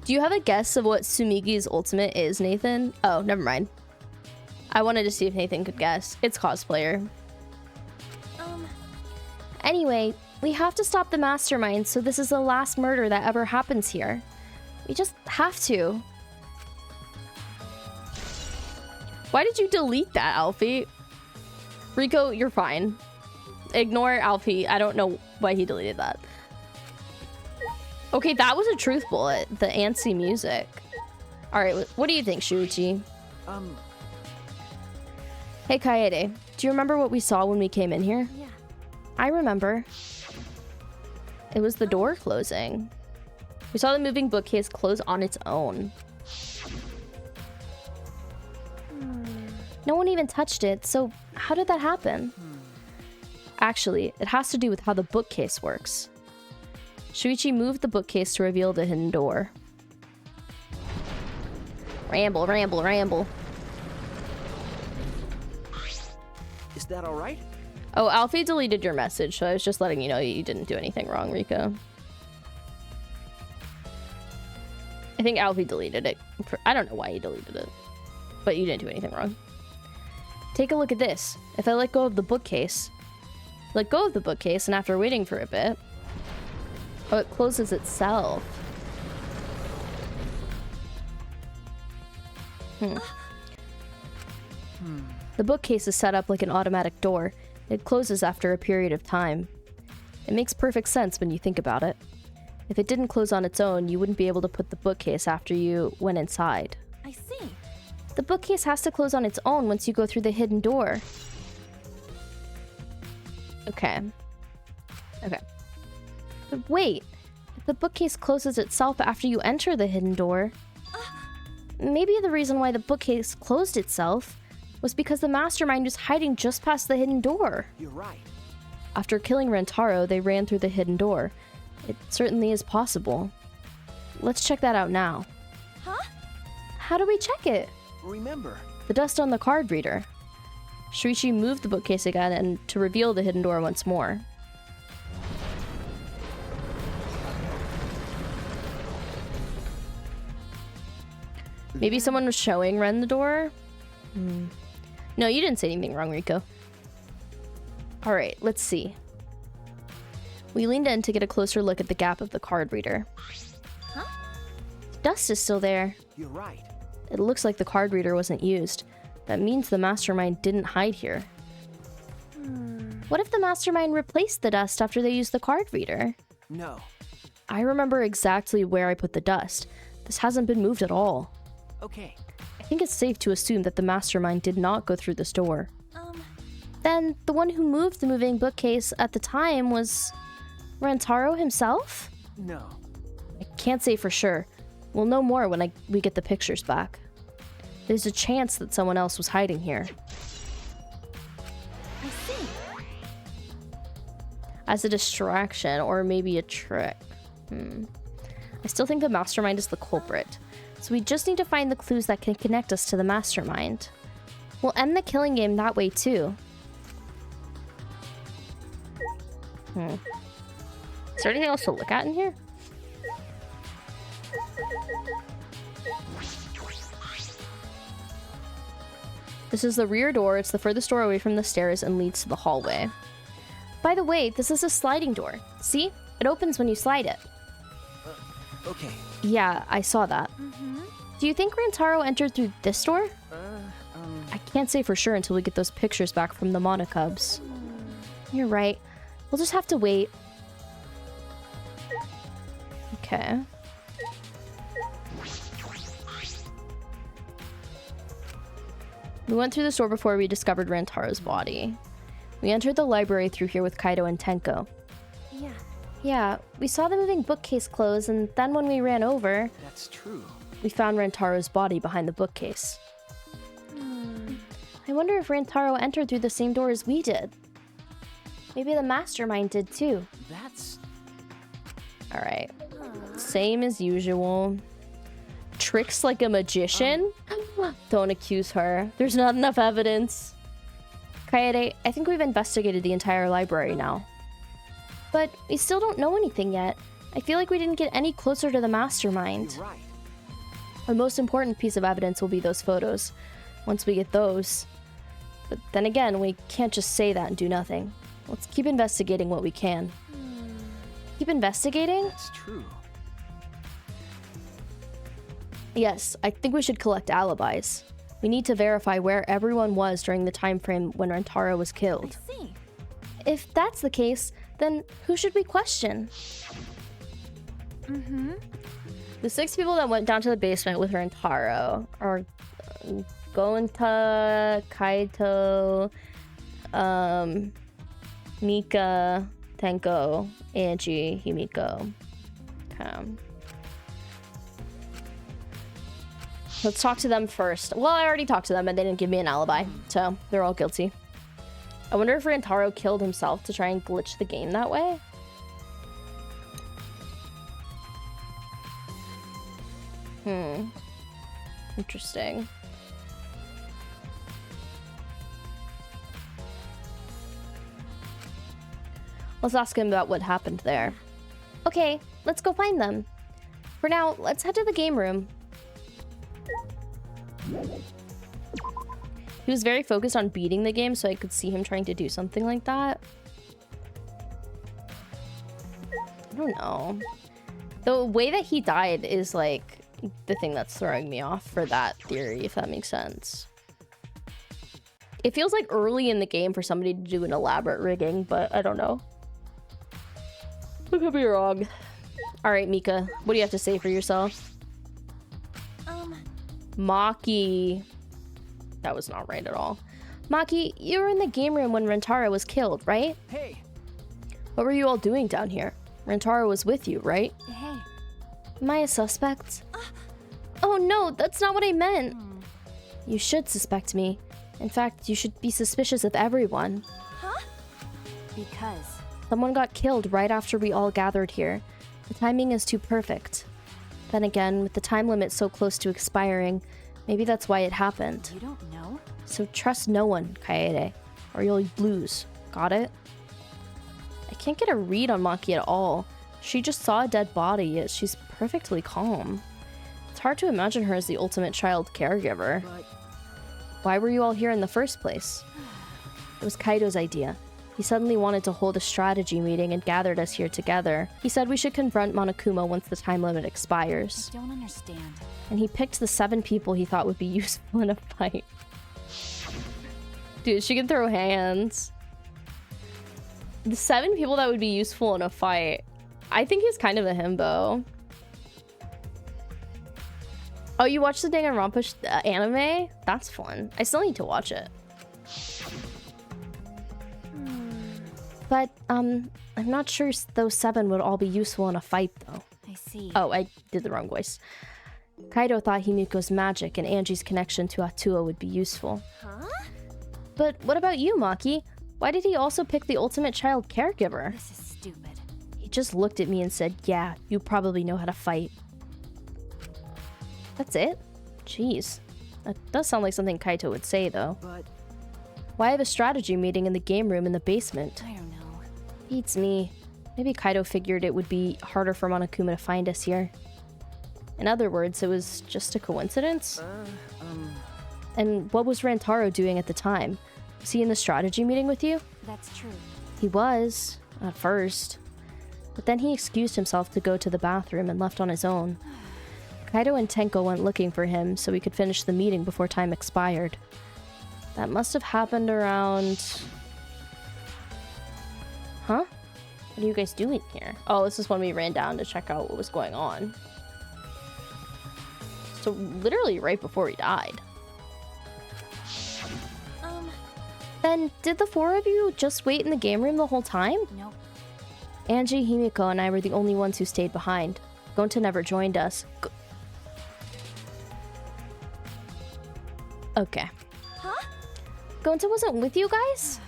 Do you have a guess of what Tsumigi's ultimate is, Nathan? Oh, never mind. I wanted to see if Nathan could guess. It's cosplayer. Anyway, we have to stop the mastermind, so this is the last murder that ever happens here. We just have to. Why did you delete that, Alfie? Rico, you're fine. Ignore Alfie. I don't know why he deleted that. Okay, that was a truth bullet. The antsy music. Alright, what do you think, Shuichi? Hey, Kaede. Do you remember what we saw when we came in here? Yeah. I remember. It was the door closing. We saw the moving bookcase close on its own. No one even touched it, so how did that happen? Actually, it has to do with how the bookcase works. Shuichi moved the bookcase to reveal the hidden door. Ramble, ramble, ramble. Is that all right? Oh, Alfie deleted your message, so I was just letting you know you didn't do anything wrong, Rico. I think Alfie deleted it. I don't know why he deleted it, but you didn't do anything wrong. Take a look at this. If I let go of the bookcase, and after waiting for a bit, oh, it closes itself. The bookcase is set up like an automatic door. It closes after a period of time. It makes perfect sense when you think about it. If it didn't close on its own, you wouldn't be able to put the bookcase after you went inside. I see. The bookcase has to close on its own once you go through the hidden door. Okay. Okay. But wait, if the bookcase closes itself after you enter the hidden door, maybe the reason why the bookcase closed itself was because the mastermind was hiding just past the hidden door. You're right. After killing Rentaro, they ran through the hidden door. It certainly is possible. Let's check that out now. Huh? How do we check it? Remember. The dust on the card reader. Shuichi moved the bookcase again and to reveal the hidden door once more. Maybe someone was showing Ren the door? No, you didn't say anything wrong, Rico. Alright, let's see. We leaned in to get a closer look at the gap of the card reader. Huh? Dust is still there. You're right. It looks like the card reader wasn't used. That means the mastermind didn't hide here. What if the mastermind replaced the dust after they used the card reader? No. I remember exactly where I put the dust. This hasn't been moved at all. Okay. I think it's safe to assume that the mastermind did not go through this door. Then the one who moved the moving bookcase at the time was Rentaro himself? No. I can't say for sure. We'll know more when we get the pictures back. There's a chance that someone else was hiding here. I see. As a distraction or maybe a trick. I still think the mastermind is the culprit. So we just need to find the clues that can connect us to the mastermind. We'll end the killing game that way too. Is there anything else to look at in here? This is the rear door. It's the furthest door away from the stairs and leads to the hallway. By the way, this is a sliding door. See? It opens when you slide it. Okay. Yeah, I saw that. Do you think Rentaro entered through this door? I can't say for sure until we get those pictures back from the Monocubs. You're right. We'll just have to wait. Okay. We went through this door before we discovered Rantaro's body. We entered the library through here with Kaido and Tenko. Yeah. Yeah, we saw the moving bookcase close, and then when we ran over, That's true. we found Rantaro's body behind the bookcase. I wonder if Rantaro entered through the same door as we did. Maybe the mastermind did too. That's... Alright. Same as usual. Tricks like a magician? Don't accuse her. There's not enough evidence. Kaede, I think we've investigated the entire library now. But we still don't know anything yet. I feel like we didn't get any closer to the mastermind. You're right. The most important piece of evidence will be those photos. Once we get those. But then again, we can't just say that and do nothing. Let's keep investigating what we can. Keep investigating? That's true. Yes, I think we should collect alibis. We need to verify where everyone was during the time frame when Rantaro was I killed. see. If that's the case, then who should we question? The 6 people that went down to the basement with Rantaro are Gonta, Kaito, Mika, Tenko, Angie, Himiko. Let's talk to them first. Well, I already talked to them and they didn't give me an alibi, so they're all guilty. I wonder if Rantaro killed himself to try and glitch the game that way? Interesting. Let's ask him about what happened there. Okay, let's go find them. For now, let's head to the game room. He was very focused on beating the game, so I could see him trying to do something like that. I don't know. The way that he died is like the thing that's throwing me off for that theory, if that makes sense. It feels like early in the game for somebody to do an elaborate rigging, but I don't know. I could be wrong. All right, Mika, what do you have to say for yourself? Maki. That was not right at all. Maki, you were in the game room when Rantaro was killed, right? Hey. What were you all doing down here? Rantaro was with you, right? Hey. Am I a suspect? Oh no, that's not what I meant. You should suspect me. In fact, you should be suspicious of everyone. Huh? Because. Someone got killed right after we all gathered here. The timing is too perfect. Then again, with the time limit so close to expiring, maybe that's why it happened. You don't know? So trust no one, Kaede, or you'll lose. Got it? I can't get a read on Maki at all. She just saw a dead body, yet she's perfectly calm. It's hard to imagine her as the ultimate child caregiver. But... Why were you all here in the first place? It was Kaido's idea. He suddenly wanted to hold a strategy meeting and gathered us here together. He said we should confront Monokuma once the time limit expires. I don't understand. And he picked the 7 people he thought would be useful in a fight. Dude, she can throw hands. The 7 people that would be useful in a fight. I think he's kind of a himbo. Oh, you watched the Danganronpa anime? That's fun. I still need to watch it. But, I'm not sure those 7 would all be useful in a fight, though. I see. Oh, I did the wrong voice. Kaido thought Himiko's magic and Angie's connection to Atua would be useful. Huh? But what about you, Maki? Why did he also pick the ultimate child caregiver? This is stupid. He just looked at me and said, yeah, you probably know how to fight. That's it? Jeez. That does sound like something Kaito would say, though. But... Why have a strategy meeting in the game room in the basement? I don't know. Beats me. Maybe Kaito figured it would be harder for Monokuma to find us here. In other words, it was just a coincidence? And what was Rantaro doing at the time? Was he in the strategy meeting with you? That's true. He was, at first. But then he excused himself to go to the bathroom and left on his own. Kaido and Tenko went looking for him so we could finish the meeting before time expired. That must have happened around... Huh? What are you guys doing here? Oh, this is when we ran down to check out what was going on. So literally right before he died. Then did the 4 of you just wait in the game room the whole time? Nope. Angie, Himiko, and I were the only ones who stayed behind. Gonta never joined us. Okay. Huh? Gonta wasn't with you guys?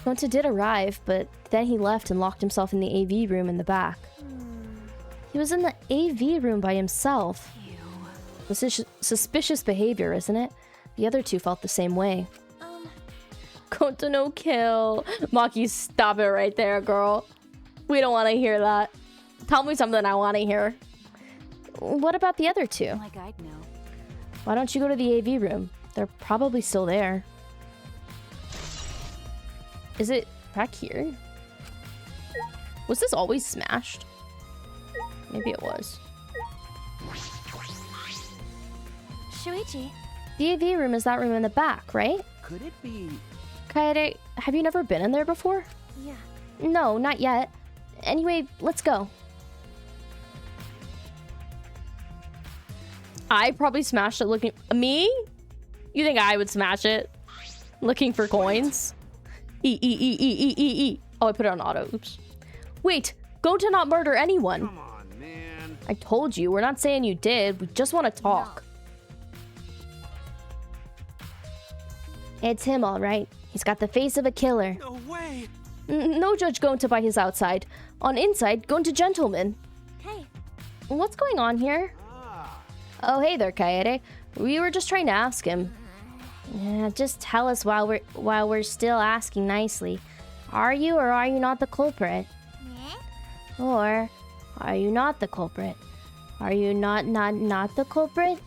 Gonta did arrive, but then he left and locked himself in the AV room in the back. He was in the AV room by himself. This is suspicious behavior, isn't it? The other two felt the same way. Gonta no kill. Maki, stop it right there, girl. We don't want to hear that. Tell me something I want to hear. What about the other two? Like I'd know. Why don't you go to the AV room? They're probably still there. Is it back here? Was this always smashed? Maybe it was. Shuichi. The AV room is that room in the back, right? Could it be? Kaede, have you never been in there before? Yeah. No, not yet. Anyway, let's go. I probably smashed it looking... Me? You think I would smash it? Looking for coins? Oh, I put it on auto. Oops. Wait, go to not murder anyone. Come on, man. I told you, we're not saying you did. We just want to talk. It's him, all right. He's got the face of a killer. No way. No judge Gonta by his outside. On inside, Gonta gentleman. Hey. What's going on here? Oh, hey there, Kaede. We were just trying to ask him. Yeah, just tell us while we're still asking nicely. Are you or are you not the culprit? Or are you not the culprit? Are you not the culprit?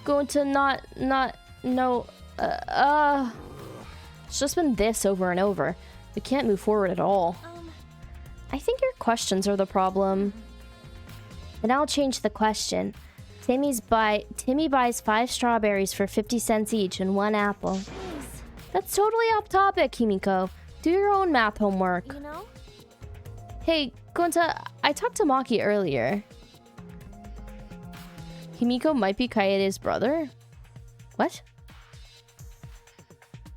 Going to no. It's just been this over and over. We can't move forward at all. I think your questions are the problem. Then I'll change the question. Timmy buys 5 strawberries for 50 cents each and 1 apple. Jeez. That's totally off topic, Himiko. Do your own math homework. You know? Hey, Gonta, I talked to Maki earlier. Himiko might be Kaede's brother? What?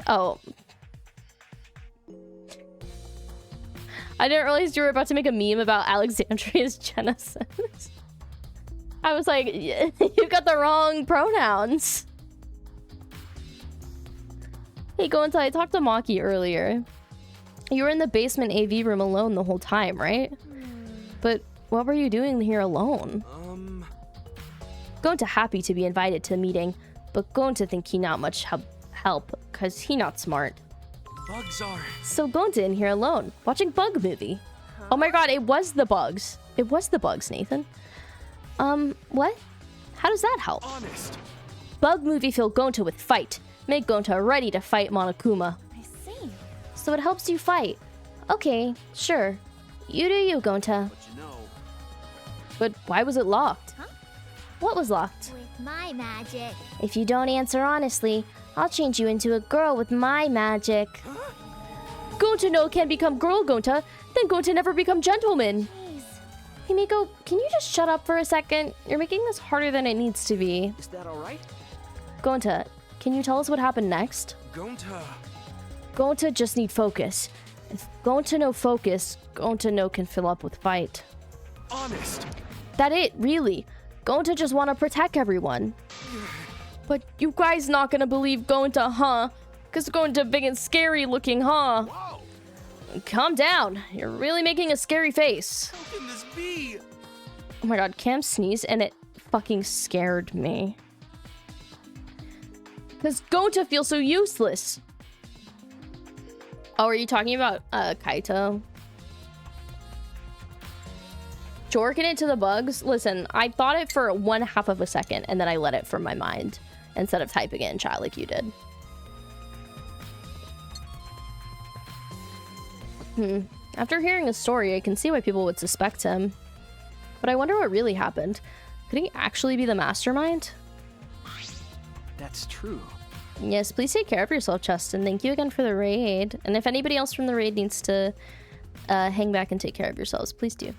Oh. I didn't realize you were about to make a meme about Alexandria's genesis. I was like, you got the wrong pronouns. Hey, Gonta, I talked to Maki earlier. You were in the basement AV room alone the whole time, right? But what were you doing here alone? Gonta happy to be invited to the meeting, but Gonta think he not much help, cause he not smart. Bugs are. So Gonta in here alone, watching bug movie. Oh my god, it was the bugs. It was the bugs, Nathan. What? How does that help? Honest. Bug movie fill Gonta with fight. Make Gonta ready to fight Monokuma. I see. So it helps you fight. Okay, sure. You do you, Gonta. But you know. But why was it locked? Huh? What was locked? With my magic. If you don't answer honestly, I'll change you into a girl with my magic. Gonta no can become girl Gonta, then Gonta never become gentleman. Jeez. Himiko, can you just shut up for a second? You're making this harder than it needs to be. Is that all right? Gonta, can you tell us what happened next? Gonta. Gonta just need focus. If Gonta no focus, Gonta no can fill up with fight. Honest. That it, really. Gonta just want to protect everyone. But you guys not gonna believe Gonta, huh? Cause Gonta big and scary looking, huh? Whoa. Calm down. You're really making a scary face. How can this be? Oh my god, Cam sneezed and it fucking scared me. Cause Gonta feels so useless. Oh, are you talking about Kaito? Jorking it to the bugs? Listen, I thought it for 1/2 of a second and then I let it from my mind instead of typing it in chat like you did. After hearing his story, I can see why people would suspect him. But I wonder what really happened. Could he actually be the mastermind? That's true. Yes, please take care of yourself, Cheston. Thank you again for the raid. And if anybody else from the raid needs to hang back and take care of yourselves, please do.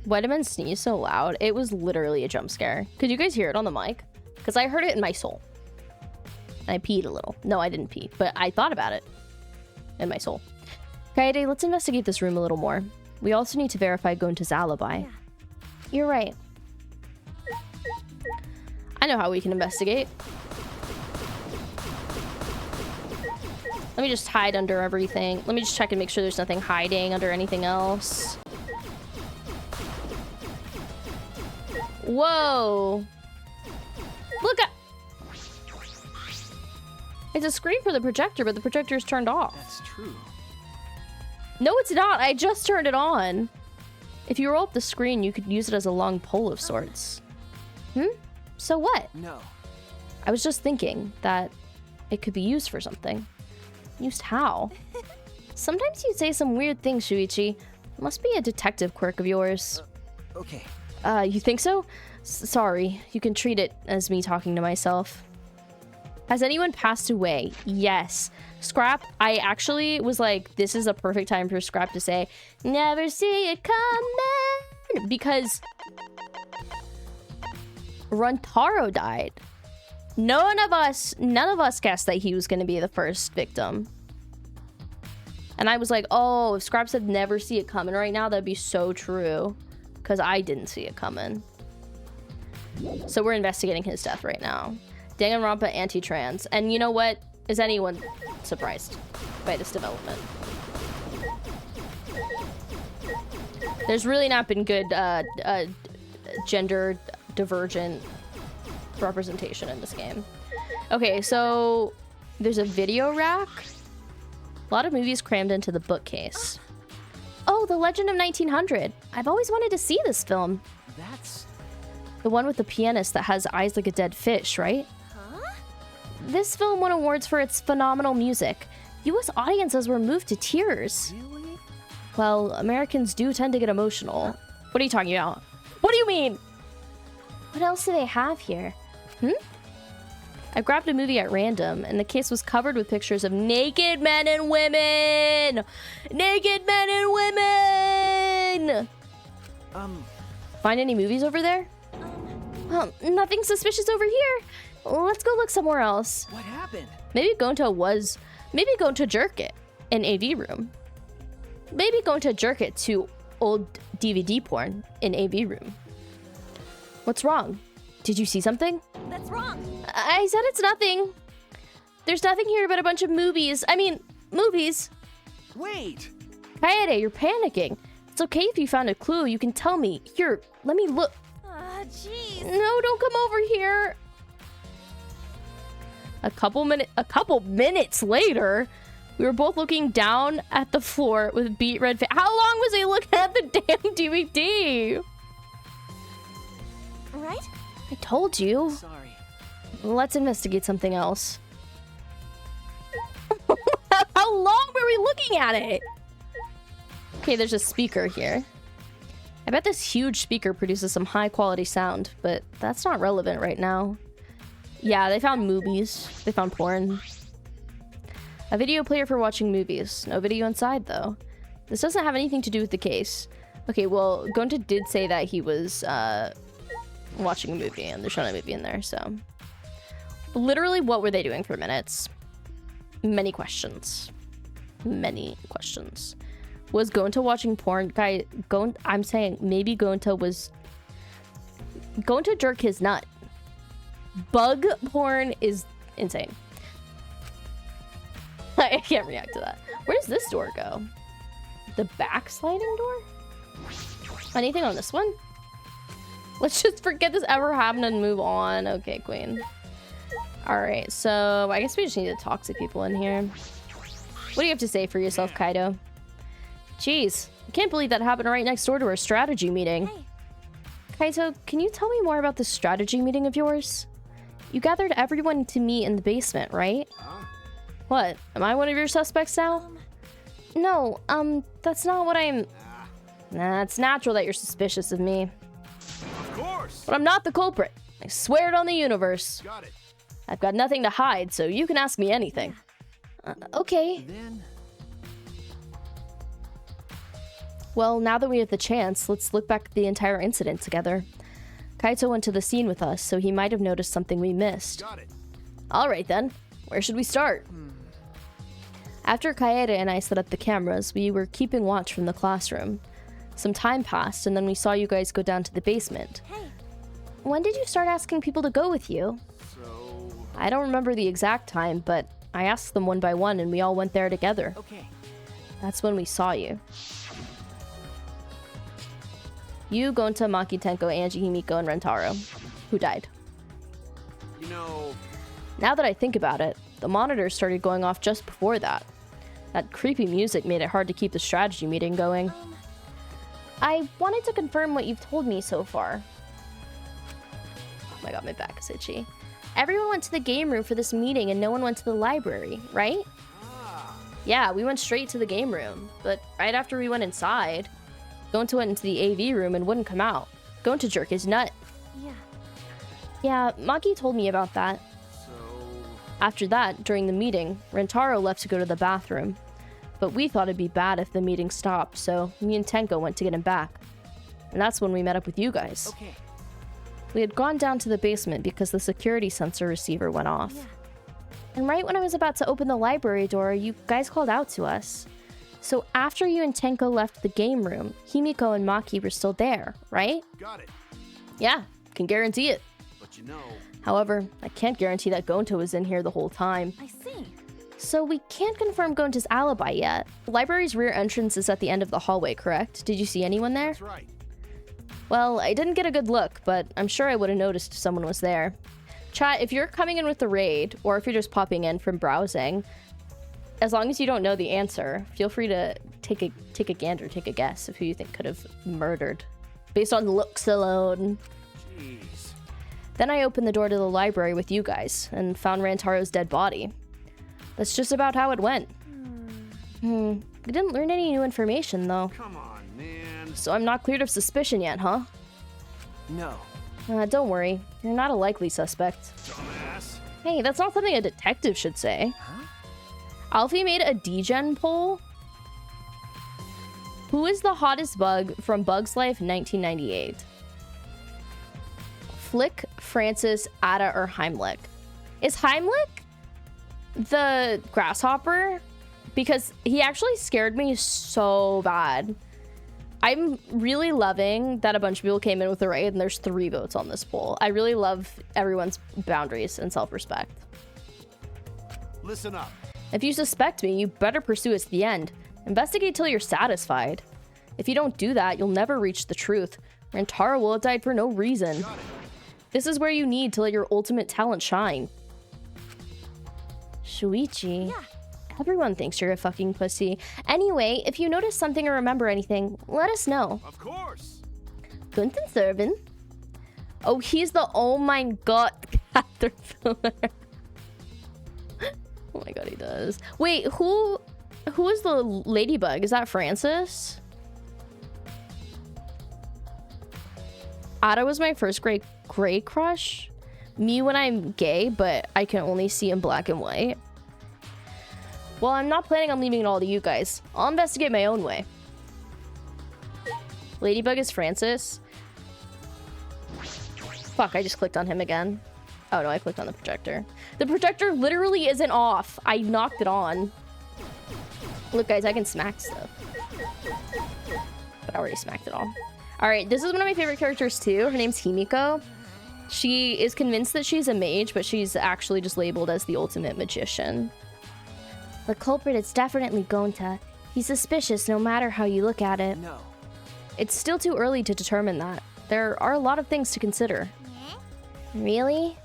Why did man sneeze so loud? It was literally a jump scare. Could you guys hear it on the mic? Because I heard it in my soul. I peed a little. No, I didn't pee, but I thought about it in my soul. Kaede, let's investigate this room a little more. We also need to verify Gonta's alibi. Yeah. You're right. I know how we can investigate. Let me just hide under everything. Let me just check and make sure there's nothing hiding under anything else. Whoa. Look at... It's a screen for the projector, but the projector is turned off. That's true. No, it's not. I just turned it on. If you roll up the screen, you could use it as a long pole of sorts. So what? No. I was just thinking that it could be used for something. Used how? Sometimes you say some weird things, Shuichi. Must be a detective quirk of yours. Okay. You think so? Sorry. You can treat it as me talking to myself. Has anyone passed away? Yes. Scrap, I actually was like, this is a perfect time for Scrap to say, never see it coming, because Runtaro died. None of us guessed that he was going to be the first victim. And I was like, oh, if Scrap said never see it coming right now, that'd be so true. Because I didn't see it coming. So we're investigating his death right now. Danganronpa anti-trans. And you know what? Is anyone surprised by this development? There's really not been good gender divergent representation in this game. Okay, so there's a video rack. A lot of movies crammed into the bookcase. Oh, The Legend of 1900. I've always wanted to see this film. That's... The one with the pianist that has eyes like a dead fish, right? This film won awards for its phenomenal music. US audiences were moved to tears. Really? Well, Americans do tend to get emotional. What are you talking about? What do you mean? What else do they have here? I grabbed a movie at random, and the case was covered with pictures of naked men and women! Naked men and women! Find any movies over there? Nothing suspicious over here. Let's go look somewhere else. What happened? Maybe going to jerk it in AV room. Maybe going to jerk it to old DVD porn in AV room. What's wrong? Did you see something? That's wrong. I said it's nothing. There's nothing here but a bunch of movies. I mean, movies. Wait! Kaede, you're panicking. It's okay if you found a clue. You can tell me. Here, let me look. Jeez. No, don't come over here. A couple minutes later, we were both looking down at the floor with beet red face. How long was he looking at the damn DVD? Right? I told you. Sorry. Let's investigate something else. How long were we looking at it? Okay, there's a speaker here. I bet this huge speaker produces some high quality sound, but that's not relevant right now. Yeah, they found movies. They found porn. A video player for watching movies. No video inside, though. This doesn't have anything to do with the case. Okay, well, Gonta did say that he was watching a movie, and they're showing a movie in there, so... Literally, what were they doing for minutes? Many questions. Many questions. Was Gonta watching porn? I'm saying maybe Gonta was... Gonta jerk his nut. Bug porn is insane. I can't react to that. Where does this door go? The back sliding door? Anything on this one? Let's just forget this ever happened and move on. Okay, queen. Alright, so I guess we just need to talk to people in here. What do you have to say for yourself, Kaido? Jeez, I can't believe that happened right next door to our strategy meeting. Hey. Kaito, can you tell me more about the strategy meeting of yours? You gathered everyone to meet in the basement, right? What? Am I one of your suspects now? No, that's not what I'm... Nah, it's natural that you're suspicious of me. Of course. But I'm not the culprit. I swear it on the universe. Got it. I've got nothing to hide, so you can ask me anything. Okay. Then... Well, now that we have the chance, let's look back at the entire incident together. Kaito went to the scene with us, so he might have noticed something we missed. Got it. All right, then. Where should we start? After Kaede and I set up the cameras, we were keeping watch from the classroom. Some time passed, and then we saw you guys go down to the basement. Hey. When did you start asking people to go with you? So... I don't remember the exact time, but I asked them one by one and we all went there together. Okay. That's when we saw you. You, Gonta, Maki, Tenko, Angie, Himiko, and Rentaro, who died. You know, Now that I think about it, the monitors started going off just before that. That creepy music made it hard to keep the strategy meeting going. I wanted to confirm what you've told me so far. Oh my god, my back is itchy. Everyone went to the game room for this meeting and no one went to the library, right? Yeah, we went straight to the game room, but right after we went inside, Gonta went into the AV room and wouldn't come out. Gonta jerked his nut. Yeah. Yeah, Maki told me about that. so After that, during the meeting, Rentaro left to go to the bathroom. But we thought it'd be bad if the meeting stopped, so me and Tenko went to get him back. And that's when we met up with you guys. Okay. We had gone down to the basement because the security sensor receiver went off. Yeah. And right when I was about to open the library door, you guys called out to us. So after you and Tenko left the game room, Himiko and Maki were still there, right? got it. Yeah, can guarantee it. But you know, However, I can't guarantee that Gonta was in here the whole time. I see. So we can't confirm Gonta's alibi yet. The library's rear entrance is at the end of the hallway, correct? Did you see anyone there? that's right. Well, I didn't get a good look, but I'm sure I would have noticed if someone was there. Chat, if you're coming in with the raid, or if you're just popping in from browsing, as long as you don't know the answer, feel free to take a gander, take a guess of who you think could have murdered, based on looks alone. Jeez. Then I opened the door to the library with you guys, and found Rantaro's dead body. That's just about how it went. We didn't learn any new information, though. Come on, man. So I'm not cleared of suspicion yet, huh? No. Don't worry. You're not a likely suspect. Dumbass. Hey, that's not something a detective should say. Huh? Alfie made a degen poll. Who is the hottest bug from Bug's Life 1998? Flick, Francis, Ada, or Heimlich? Is Heimlich the grasshopper? Because he actually scared me so bad. I'm really loving that a bunch of people came in with the raid and there's 3 votes on this poll. I really love everyone's boundaries and self-respect. Listen up. If you suspect me, you better pursue us to the end. Investigate till you're satisfied. If you don't do that, you'll never reach the truth. Rentaro will have died for no reason. Got it. This is where you need to let your ultimate talent shine. Shuichi. Yeah. Everyone thinks you're a fucking pussy. Anyway, if you notice something or remember anything, let us know. Of course. Guten Servin. Oh, he's the oh my god caterpillar. Oh my god, he does. Wait, who is the ladybug? Is that Francis? Ada was my first gray crush. Me when I'm gay, but I can only see in black and white. Well, I'm not planning on leaving it all to you guys. I'll investigate my own way. Ladybug is Francis. Fuck, I just clicked on him again. Oh no, I clicked on the projector. The projector literally isn't off. I knocked it on. Look guys, I can smack stuff. But I already smacked it all. Alright, this is one of my favorite characters too. Her name's Himiko. She is convinced that she's a mage, but she's actually just labeled as the ultimate magician. The culprit is definitely Gonta. He's suspicious no matter how you look at it. No. It's still too early to determine that. There are a lot of things to consider. Really?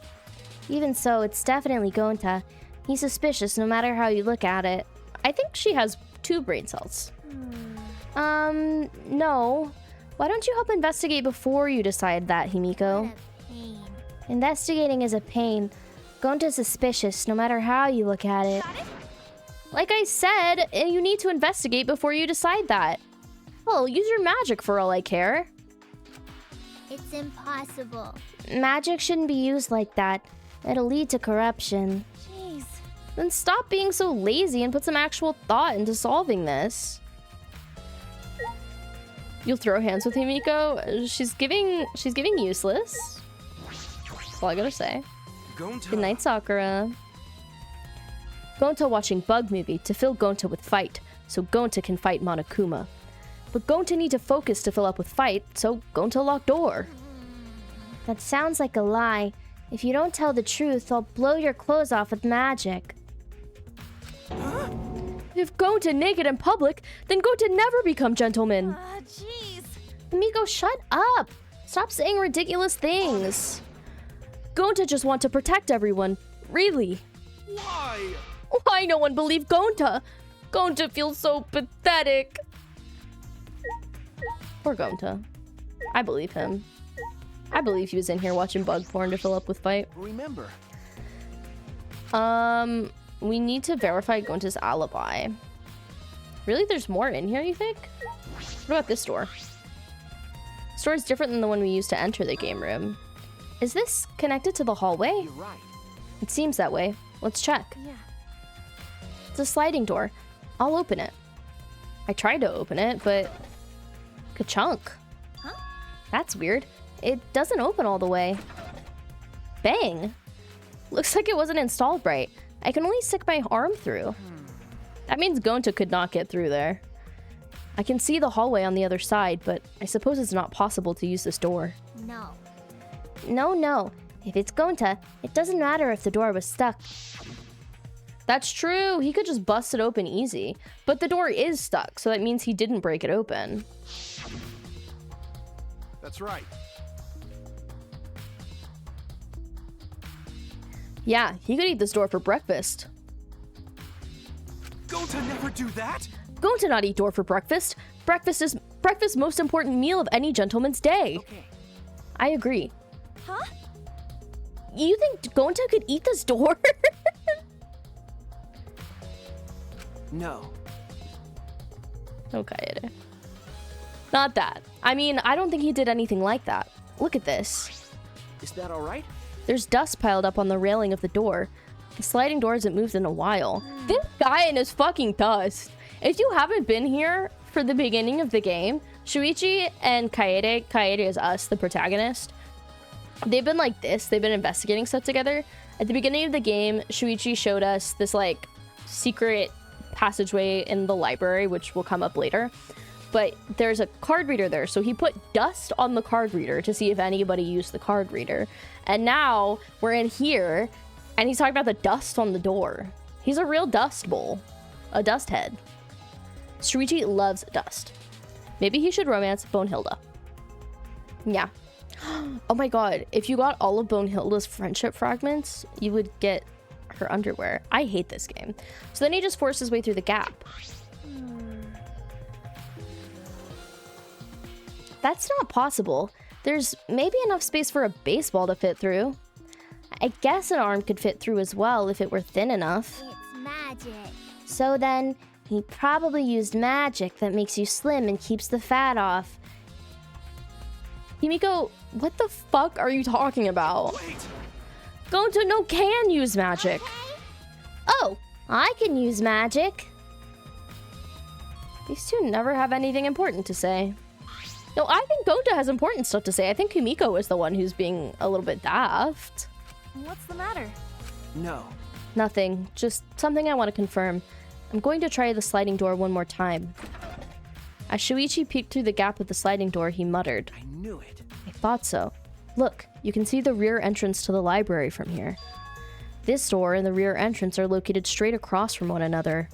Even so, it's definitely Gonta. He's suspicious no matter how you look at it. I think she has 2 brain cells. No. Why don't you help investigate before you decide that, Himiko? Investigating is a pain. Gonta's suspicious no matter how you look at it. Like I said, you need to investigate before you decide that. Well, use your magic for all I care. It's impossible. Magic shouldn't be used like that. It'll lead to corruption. Jeez. Then stop being so lazy and put some actual thought into solving this. You'll throw hands with Himiko? She's giving useless. That's all I gotta say. Gonta. Good night, Sakura. Gonta watching Bug Movie to fill Gonta with fight, so Gonta can fight Monokuma. But Gonta need to focus to fill up with fight, so Gonta lock door. That sounds like a lie. If you don't tell the truth, I'll blow your clothes off with magic. If Gonta naked in public, then Gonta never become gentleman. Jeez. Himiko, shut up. Stop saying ridiculous things. Gonta just want to protect everyone. Really. Why? Why no one believed Gonta? Gonta feels so pathetic. Poor Gonta. I believe him. I believe he was in here watching bug porn to fill up with fight. Remember. We need to verify Gonta's alibi. Really? There's more in here, you think? What about this door? This door is different than the one we used to enter the game room. Is this connected to the hallway? You're right. It seems that way. Let's check. Yeah. It's a sliding door. I'll open it. I tried to open it, but... Ka-chunk. Huh? That's weird. It doesn't open all the way. Bang. Looks like it wasn't installed right. I can only stick my arm through. That means Gonta could not get through there. I can see the hallway on the other side, but I suppose it's not possible to use this door. No. No. If it's Gonta, it doesn't matter if the door was stuck. That's true. He could just bust it open easy. But the door is stuck, so that means he didn't break it open. That's right. Yeah, he could eat this door for breakfast. Gonta never do that? Gonta not eat door for breakfast. Breakfast most important meal of any gentleman's day. Okay. I agree. Huh? You think Gonta could eat this door? No. Okay. Not that. I mean, I don't think he did anything like that. Look at this. Is that all right? There's dust piled up on the railing of the door. The sliding door hasn't moved in a while. This guy and his fucking dust. If you haven't been here for the beginning of the game, Shuichi and Kaede is us, the protagonist, they've been like this. They've been investigating stuff together. At the beginning of the game, Shuichi showed us this like secret passageway in the library, which will come up later. But there's a card reader there, so he put dust on the card reader to see if anybody used the card reader. And now we're in here, and he's talking about the dust on the door. He's a real dust bowl. A dust head. Shuichi loves dust. Maybe he should romance Bonehilda. Yeah. Oh my god, if you got all of Bonehilda's friendship fragments, you would get her underwear. I hate this game. So then he just forced his way through the gap. That's not possible. There's maybe enough space for a baseball to fit through. I guess an arm could fit through as well if it were thin enough. It's magic. So then, he probably used magic that makes you slim and keeps the fat off. Himiko, what the fuck are you talking about? Wait. Gonta no can use magic. Oh, I can use magic. These two never have anything important to say. No, I think Gonta has important stuff to say. I think Himiko is the one who's being a little bit daft. What's the matter? No. Nothing. Just something I want to confirm. I'm going to try the sliding door one more time. As Shuichi peeked through the gap of the sliding door, he muttered, I knew it. I thought so. Look, you can see the rear entrance to the library from here. This door and the rear entrance are located straight across from one another.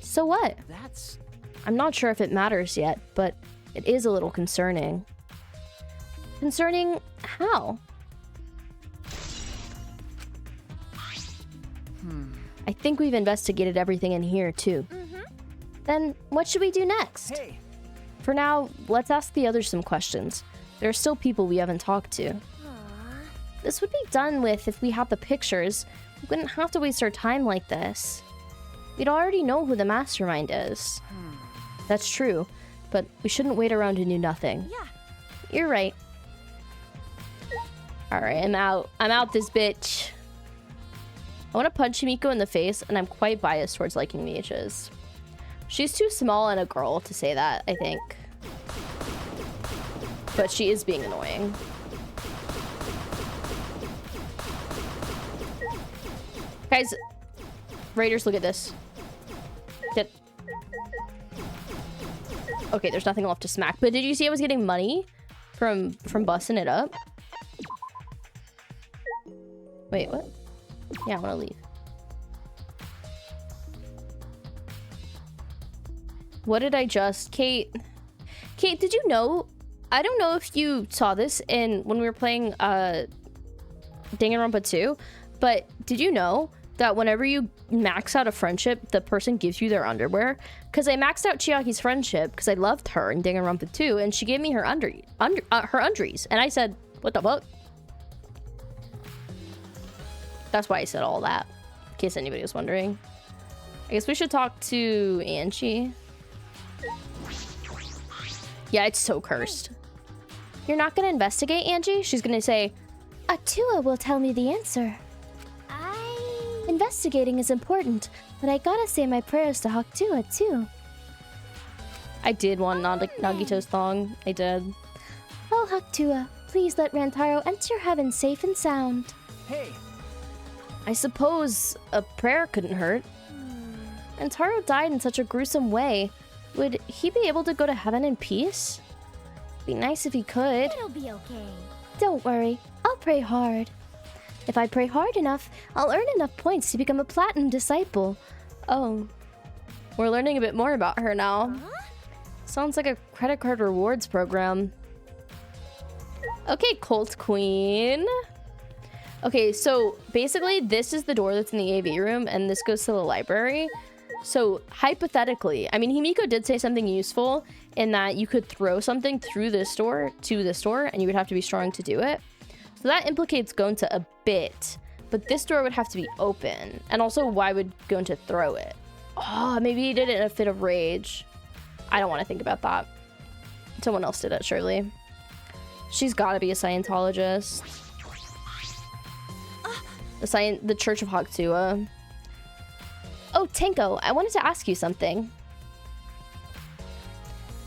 So what? That's... I'm not sure if it matters yet, but it is a little concerning. Concerning how? I think we've investigated everything in here, too. Then what should we do next? Hey! For now, let's ask the others some questions. There are still people we haven't talked to. This would be done with if we had the pictures. We wouldn't have to waste our time like this. We'd already know who the mastermind is. That's true, but we shouldn't wait around and do nothing. Yeah. You're right. Alright, I'm out. I'm out this bitch. I want to punch Himiko in the face, and I'm quite biased towards liking mages. She's too small and a girl to say that, I think. But she is being annoying. Guys, Raiders, look at this. Okay, there's nothing left to smack. But did you see I was getting money from busting it up? Wait, what? Yeah, I want to leave. What did I just... Kate, did you know... I don't know if you saw this when we were playing Danganronpa 2, but did you know that whenever you max out a friendship, the person gives you their underwear? Because I maxed out Chiaki's friendship because I loved her in Danganronpa 2, and she gave me her undies, and I said, what the fuck? That's why I said all that, in case anybody was wondering. I guess we should talk to Angie. Yeah, it's so cursed. You're not gonna investigate, Angie? She's gonna say, Atua will tell me the answer. Investigating is important, but I gotta say my prayers to Hakutua too. I did want Nagito's thong. I did. Oh, Hakutua, please let Rantaro enter heaven safe and sound. Hey! I suppose a prayer couldn't hurt. Rantaro died in such a gruesome way. Would he be able to go to heaven in peace? Be nice if he could. It'll be okay. Don't worry, I'll pray hard. If I pray hard enough, I'll earn enough points to become a platinum disciple. Oh, we're learning a bit more about her now. Sounds like a credit card rewards program. Okay, Cult Queen. Okay, so basically this is the door that's in the AV room, and this goes to the library. So hypothetically, I mean, Himiko did say something useful in that you could throw something through this door to this door, and you would have to be strong to do it. So that implicates Gonta a bit, but this door would have to be open. And also, why would Gonta throw it? Oh, maybe he did it in a fit of rage. I don't want to think about that. Someone else did it, surely. She's got to be a Scientologist. The Church of Hakutua. Oh, Tenko, I wanted to ask you something.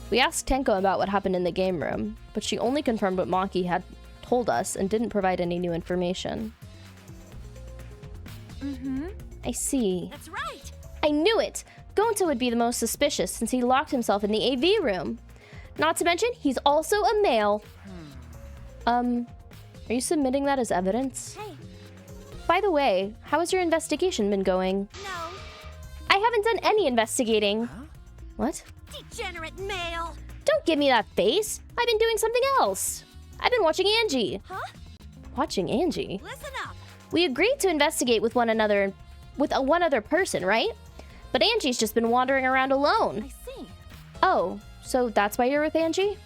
We asked Tenko about what happened in the game room, but she only confirmed what Maki had told us and didn't provide any new information. I see. That's right. I knew it! Gonta would be the most suspicious since he locked himself in the AV room. Not to mention, he's also a male. Are you submitting that as evidence? Hey. By the way, how has your investigation been going? No. I haven't done any investigating. Huh? What? Degenerate male. Don't give me that face. I've been doing something else. I've been watching Angie. Huh? Watching Angie? Listen up. We agreed to investigate with one other person, right? But Angie's just been wandering around alone. I see. Oh, so that's why you're with Angie?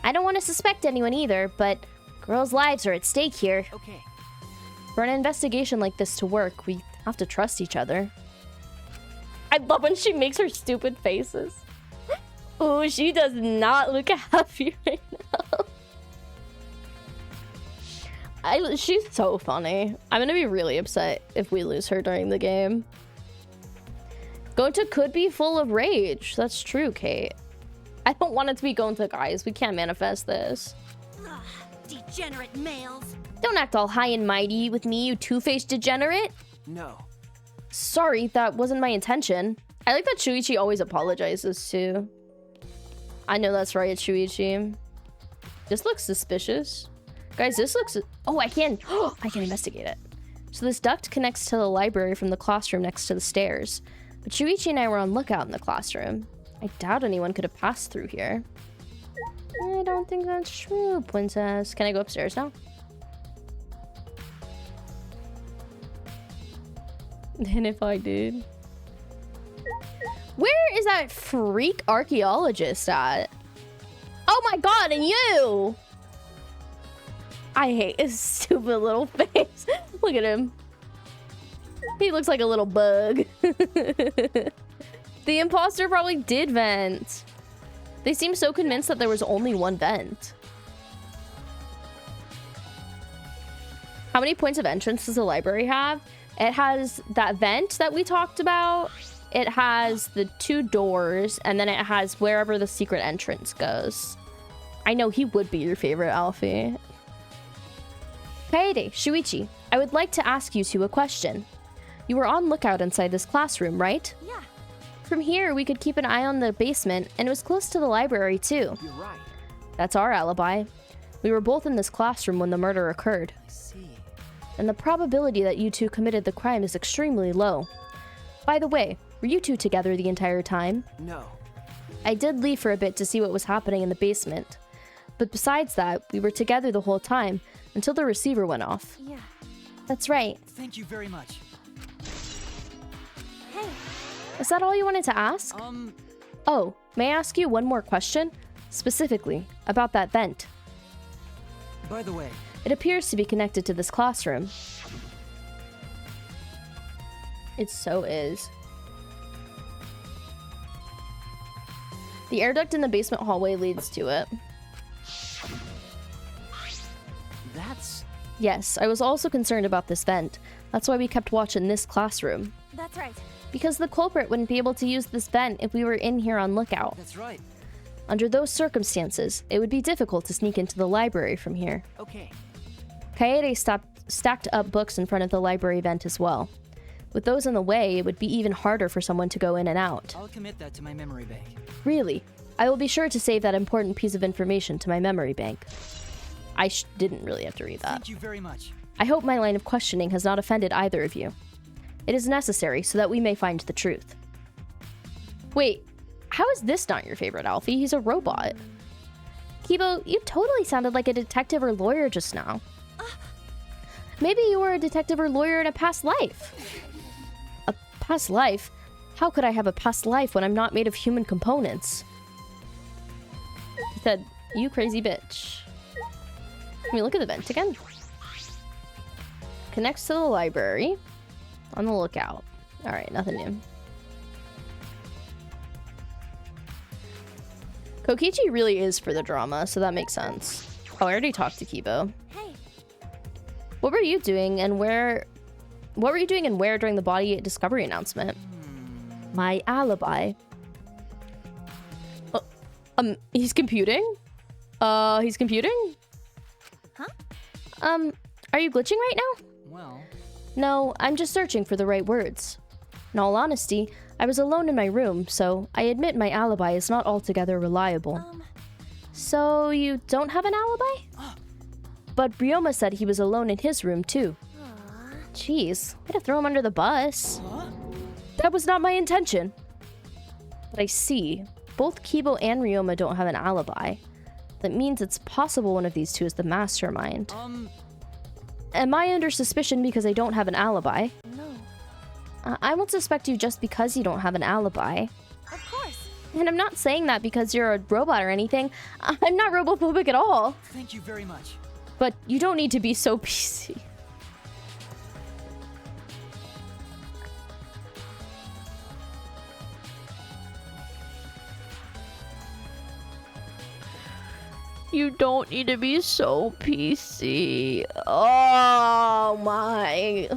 I don't want to suspect anyone either, but girls' lives are at stake here. Okay. For an investigation like this to work, we have to trust each other. I love when she makes her stupid faces. Oh, she does not look happy right now. She's so funny. I'm gonna be really upset if we lose her during the game. Gonta could be full of rage. That's true, Kate. I don't want it to be Gonta, guys. We can't manifest this. Ugh, degenerate males. Don't act all high and mighty with me, you two-faced degenerate. No. Sorry, that wasn't my intention. I like that Shuichi always apologizes, too. I know that's right, Shuichi. This looks suspicious. Guys, this looks... Oh, I can investigate it. So this duct connects to the library from the classroom next to the stairs. But Shuichi and I were on lookout in the classroom. I doubt anyone could have passed through here. I don't think that's true, princess. Can I go upstairs now? And if I did... Where is that freak archaeologist at? Oh my god, and you! I hate his stupid little face. Look at him. He looks like a little bug. The imposter probably did vent. They seem so convinced that there was only one vent. How many points of entrance does the library have? It has that vent that we talked about. It has the 2 doors, and then it has wherever the secret entrance goes. I know he would be your favorite, Alfie. Kaede, Shuichi, I would like to ask you 2 a question. You were on lookout inside this classroom, right? Yeah. From here, we could keep an eye on the basement, and it was close to the library, too. You're right. That's our alibi. We were both in this classroom when the murder occurred. I see. And the probability that you 2 committed the crime is extremely low. By the way, were you 2 together the entire time? No. I did leave for a bit to see what was happening in the basement. But besides that, we were together the whole time, until the receiver went off. Yeah. That's right. Thank you very much. Hey, Is that all you wanted to ask? Oh, may I ask you one more question? Specifically, about that vent. By the way, It appears to be connected to this classroom. It so is. The air duct in the basement hallway leads to it. that's... Yes, I was also concerned about this vent. That's why we kept watch in this classroom. that's right. Because the culprit wouldn't be able to use this vent if we were in here on lookout. That's right. Under those circumstances, it would be difficult to sneak into the library from here. Okay. Kaede stacked up books in front of the library vent as well. With those in the way, it would be even harder for someone to go in and out. I'll commit that to my memory bank. Really? I will be sure to save that important piece of information to my memory bank. I didn't really have to read that. Thank you very much. I hope my line of questioning has not offended either of you. It is necessary so that we may find the truth. Wait, how is this not your favorite Alfie? He's a robot. Kibo, you totally sounded like a detective or lawyer just now. Maybe you were a detective or lawyer in a past life. A past life? How could I have a past life when I'm not made of human components? He said, you crazy bitch. Can we look at the vent again? Connects to the library. On the lookout. Alright, nothing new. Kokichi really is for the drama, so that makes sense. Oh, I already talked to Kibo. Hey, What were you doing and where? What were you doing and where during the body discovery announcement? My alibi. He's computing? He's computing? Huh? Are you glitching right now? Well, No, I'm just searching for the right words. In all honesty, I was alone in my room, so I admit my alibi is not altogether reliable. So you don't have an alibi? But Ryoma said he was alone in his room too. Jeez, way to throw him under the bus. That was not my intention. But I see, both Kibo and Ryoma don't have an alibi. That means it's possible one of these two is the mastermind. Am I under suspicion because I don't have an alibi? no. I won't suspect you just because you don't have an alibi. Of course. And I'm not saying that because you're a robot or anything. I'm not robophobic at all. thank you very much. But you don't need to be so PC. You don't need to be so PC. Oh my.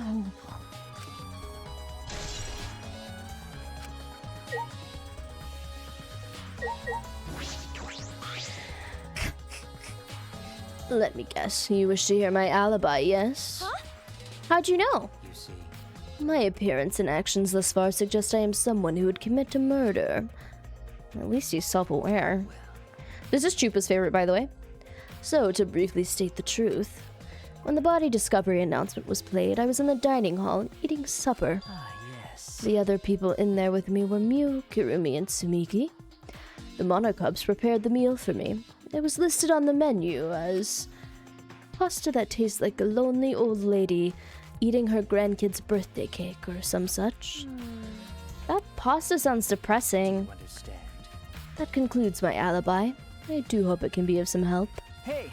Let me guess, you wish to hear my alibi, yes? Huh? How'd you know? You see. My appearance and actions thus far suggest I am someone who would commit a murder. At least he's self-aware. This is Chupa's favorite, by the way. So, to briefly state the truth, when the body discovery announcement was played, I was in the dining hall eating supper. Ah, yes. The other people in there with me were Mew, Kirumi, and Sumiki. The Monocubs prepared the meal for me. It was listed on the menu as pasta that tastes like a lonely old lady eating her grandkid's birthday cake or some such. That pasta sounds depressing. You understand. That concludes my alibi. I do hope it can be of some help. Hey!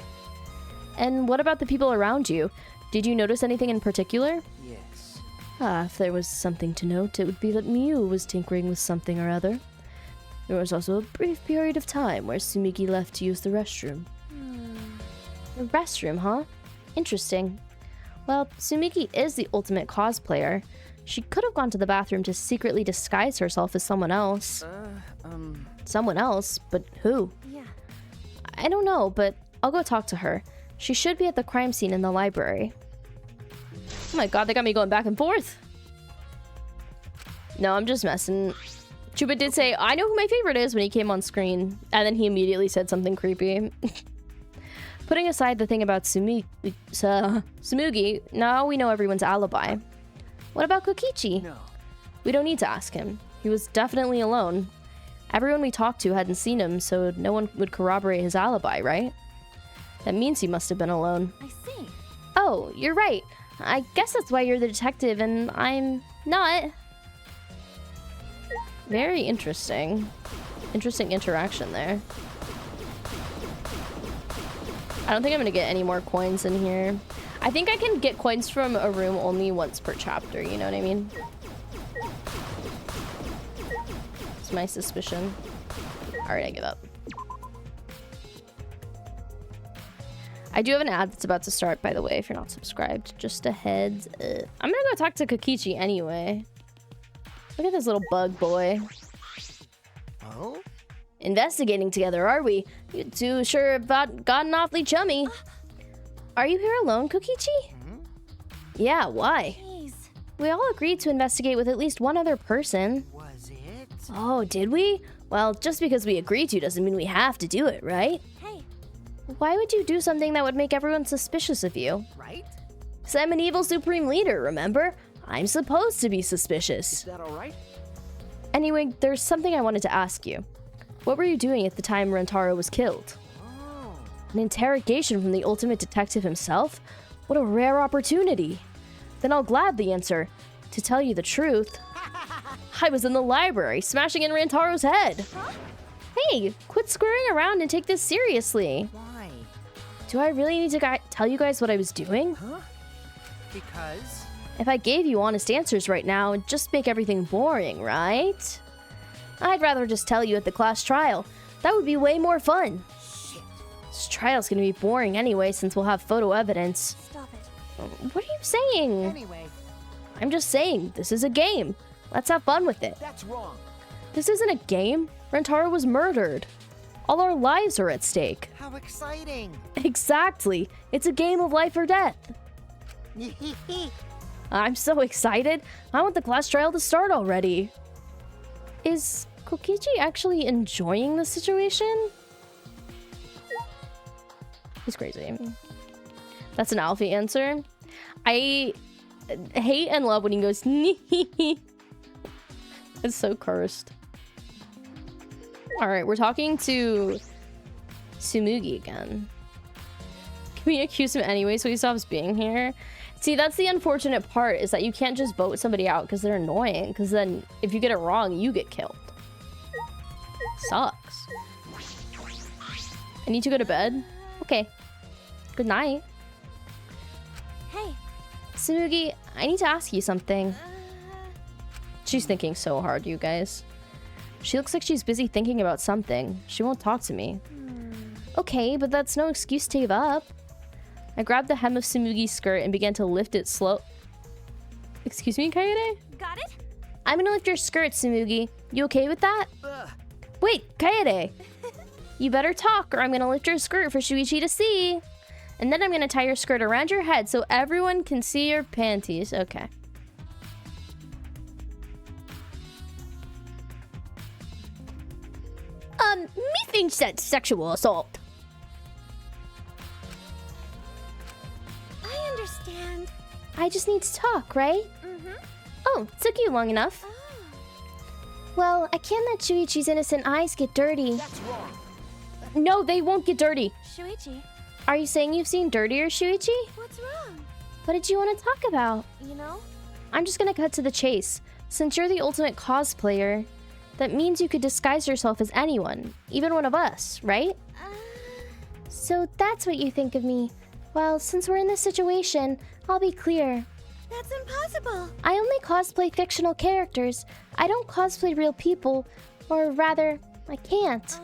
And what about the people around you? Did you notice anything in particular? Yes. If there was something to note, it would be that Mew was tinkering with something or other. There was also a brief period of time where Sumiki left to use the restroom. The restroom, huh? Interesting. Well, Sumiki is the ultimate cosplayer. She could have gone to the bathroom to secretly disguise herself as someone else. Someone else? But who? Yeah. I don't know, but I'll go talk to her. She should be at the crime scene in the library. Oh my god, they got me going back and forth. No, I'm just messing. Chupa did say, I know who my favorite is when he came on screen. And then he immediately said something creepy. Putting aside the thing about Sumugi, now we know everyone's alibi. What about Kokichi? No. We don't need to ask him. He was definitely alone. Everyone we talked to hadn't seen him, so no one would corroborate his alibi, right? That means he must have been alone. I see. Oh, you're right. I guess that's why you're the detective and I'm not. Very interesting. Interesting interaction there. I don't think I'm gonna get any more coins in here. I think I can get coins from a room only once per chapter, you know what I mean? It's my suspicion. Alright, I give up. I do have an ad that's about to start, by the way, if you're not subscribed. Just a heads up. I'm gonna go talk to Kokichi anyway. Look at this little bug boy. Oh? Investigating together, are we? You two sure have gotten awfully chummy. Are you here alone, Kokichi? Yeah, why? Jeez. We all agreed to investigate with at least one other person. Was it? Oh, did we? Well, just because we agreed to doesn't mean we have to do it, right? Hey, Why would you do something that would make everyone suspicious of you? Right? 'Cause I'm an evil supreme leader, remember? I'm supposed to be Is suspicious. that alright? Anyway, there's something I wanted to ask you. What were you doing at the time Rentaro was killed? Oh. An interrogation from the ultimate detective himself? What a rare opportunity. Then I'll gladly answer. To tell you the truth, I was in the library, smashing in Rantaro's head. huh? Hey, quit screwing around and take this seriously. Why? Do I really need to tell you guys what I was doing? Huh? Because? If I gave you honest answers right now, it'd just make everything boring, right? I'd rather just tell you at the class trial. That would be way more fun. Shit. This trial's gonna be boring anyway since we'll have photo evidence. Stop it. What are you saying? Anyway, I'm just saying, this is a game. Let's have fun with it. that's wrong. This isn't a game. Rentaro was murdered. All our lives are at stake. How exciting. Exactly. It's a game of life or death. I'm so excited. I want the class trial to start already. Is Kokichi actually enjoying the situation? He's crazy. That's an Alfie answer. I hate and love when he goes, it's so cursed. All right, we're talking to Tsumugi again. Can we accuse him anyway so he stops being here? See, that's the unfortunate part, is that you can't just vote somebody out because they're annoying, because then if you get it wrong, you get killed. Sucks. I need to go to bed? Okay. Good night. Hey. Tsumugi, I need to ask you something. She's thinking so hard, you guys. She looks like she's busy thinking about something. She won't talk to me. Okay, but that's no excuse to give up. I grabbed the hem of Tsumugi's skirt and began to lift it slow. Excuse me, Kaede? Got it? I'm gonna lift your skirt, Tsumugi. You okay with that? Ugh. Wait, Kaede! You better talk or I'm gonna lift your skirt for Shuichi to see. And then I'm gonna tie your skirt around your head so everyone can see your panties. Okay. Methinks that's sexual assault. I understand. I just need to talk, right? Mm-hmm. Oh, took you long enough. Well, I can't let Shuichi's innocent eyes get dirty. That's wrong. No, they won't get dirty. Shuichi, Are you saying you've seen dirtier, Shuichi? what's wrong? What did you want to talk about? You know? I'm just gonna cut to the chase. Since you're the ultimate cosplayer, that means you could disguise yourself as anyone, even one of us, right? So that's what you think of me. Well, since we're in this situation, I'll be clear. That's impossible. I only cosplay fictional characters. I don't cosplay real people. Or rather, I can't.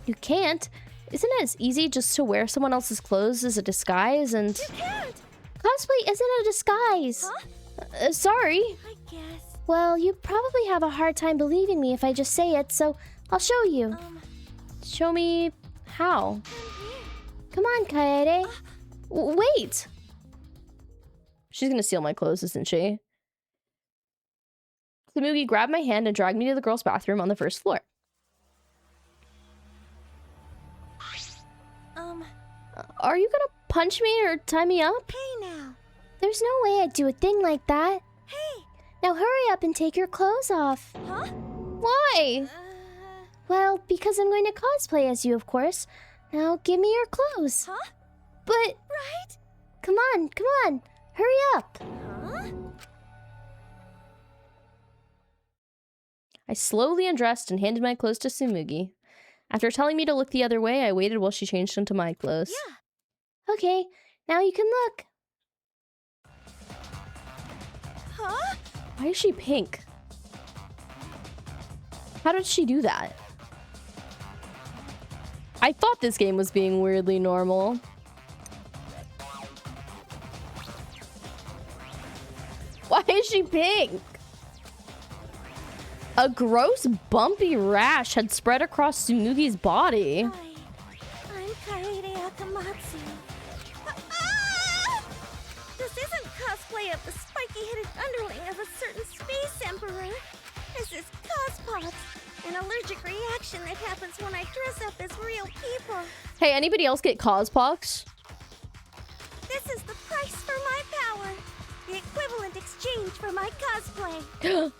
You can't? Isn't it as easy just to wear someone else's clothes as a disguise and... You can't. Cosplay isn't a disguise. Huh? Sorry. I guess. Well, you probably have a hard time believing me if I just say it, so I'll show you. Show me how. Come on, Kaede. Wait! She's gonna steal my clothes, isn't she? Tsumugi grabbed my hand and dragged me to the girls' bathroom on the first floor. Are you gonna punch me or tie me up? Hey now. There's no way I'd do a thing like that. Hey. Now hurry up and take your clothes off. Huh? Why? Well, because I'm going to cosplay as you, of course. Now give me your clothes. Huh? But Right? come on, hurry up. Huh? I slowly undressed and handed my clothes to Tsumugi. After telling me to look the other way, I waited while she changed into my clothes. Yeah. Okay, now you can look. Huh? Why is she pink? How did she do that? I thought this game was being weirdly normal. Why is she pink? A gross bumpy rash had spread across Tsumugi's body. Hi, I'm Kaede Akamatsu. Ah! This isn't cosplay of the spiky-headed underling of a certain space emperor. This is cospox, an allergic reaction that happens when I dress up as real people. Hey, anybody else get cospox? This is the price for my power. The equivalent exchange for my cosplay.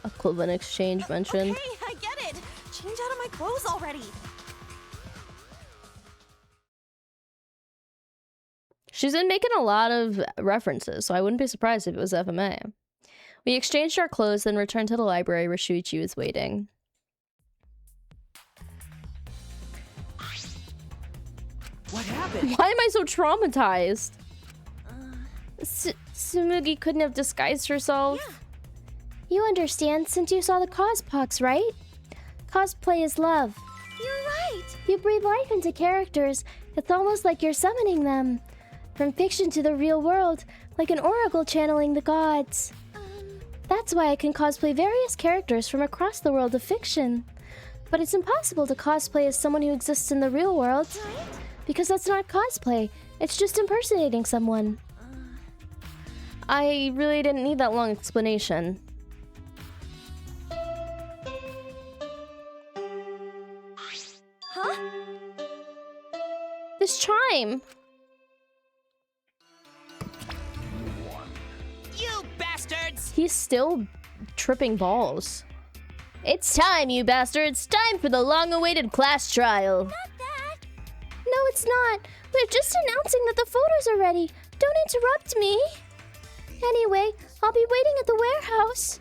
Equivalent exchange mentioned. Okay, I get it. Change out of my clothes already. She's been making a lot of references, so I wouldn't be surprised if it was FMA. We exchanged our clothes, then returned to the library where Shuichi was waiting. What happened? Why am I so traumatized? Tsumugi couldn't have disguised herself. Yeah. You understand since you saw the cospox, right? Cosplay is love. You're right. You breathe life into characters. It's almost like you're summoning them. From fiction to the real world, like an oracle channeling the gods. That's why I can cosplay various characters from across the world of fiction. But it's impossible to cosplay as someone who exists in the real world. Right? Because that's not cosplay. It's just impersonating someone. I really didn't need that long explanation. Huh? This chime! You bastards! He's still tripping balls. It's time, you bastards! Time for the long-awaited class trial! Not that. No, it's not. We're just announcing that the photos are ready. Don't interrupt me. Anyway, I'll be waiting at the warehouse.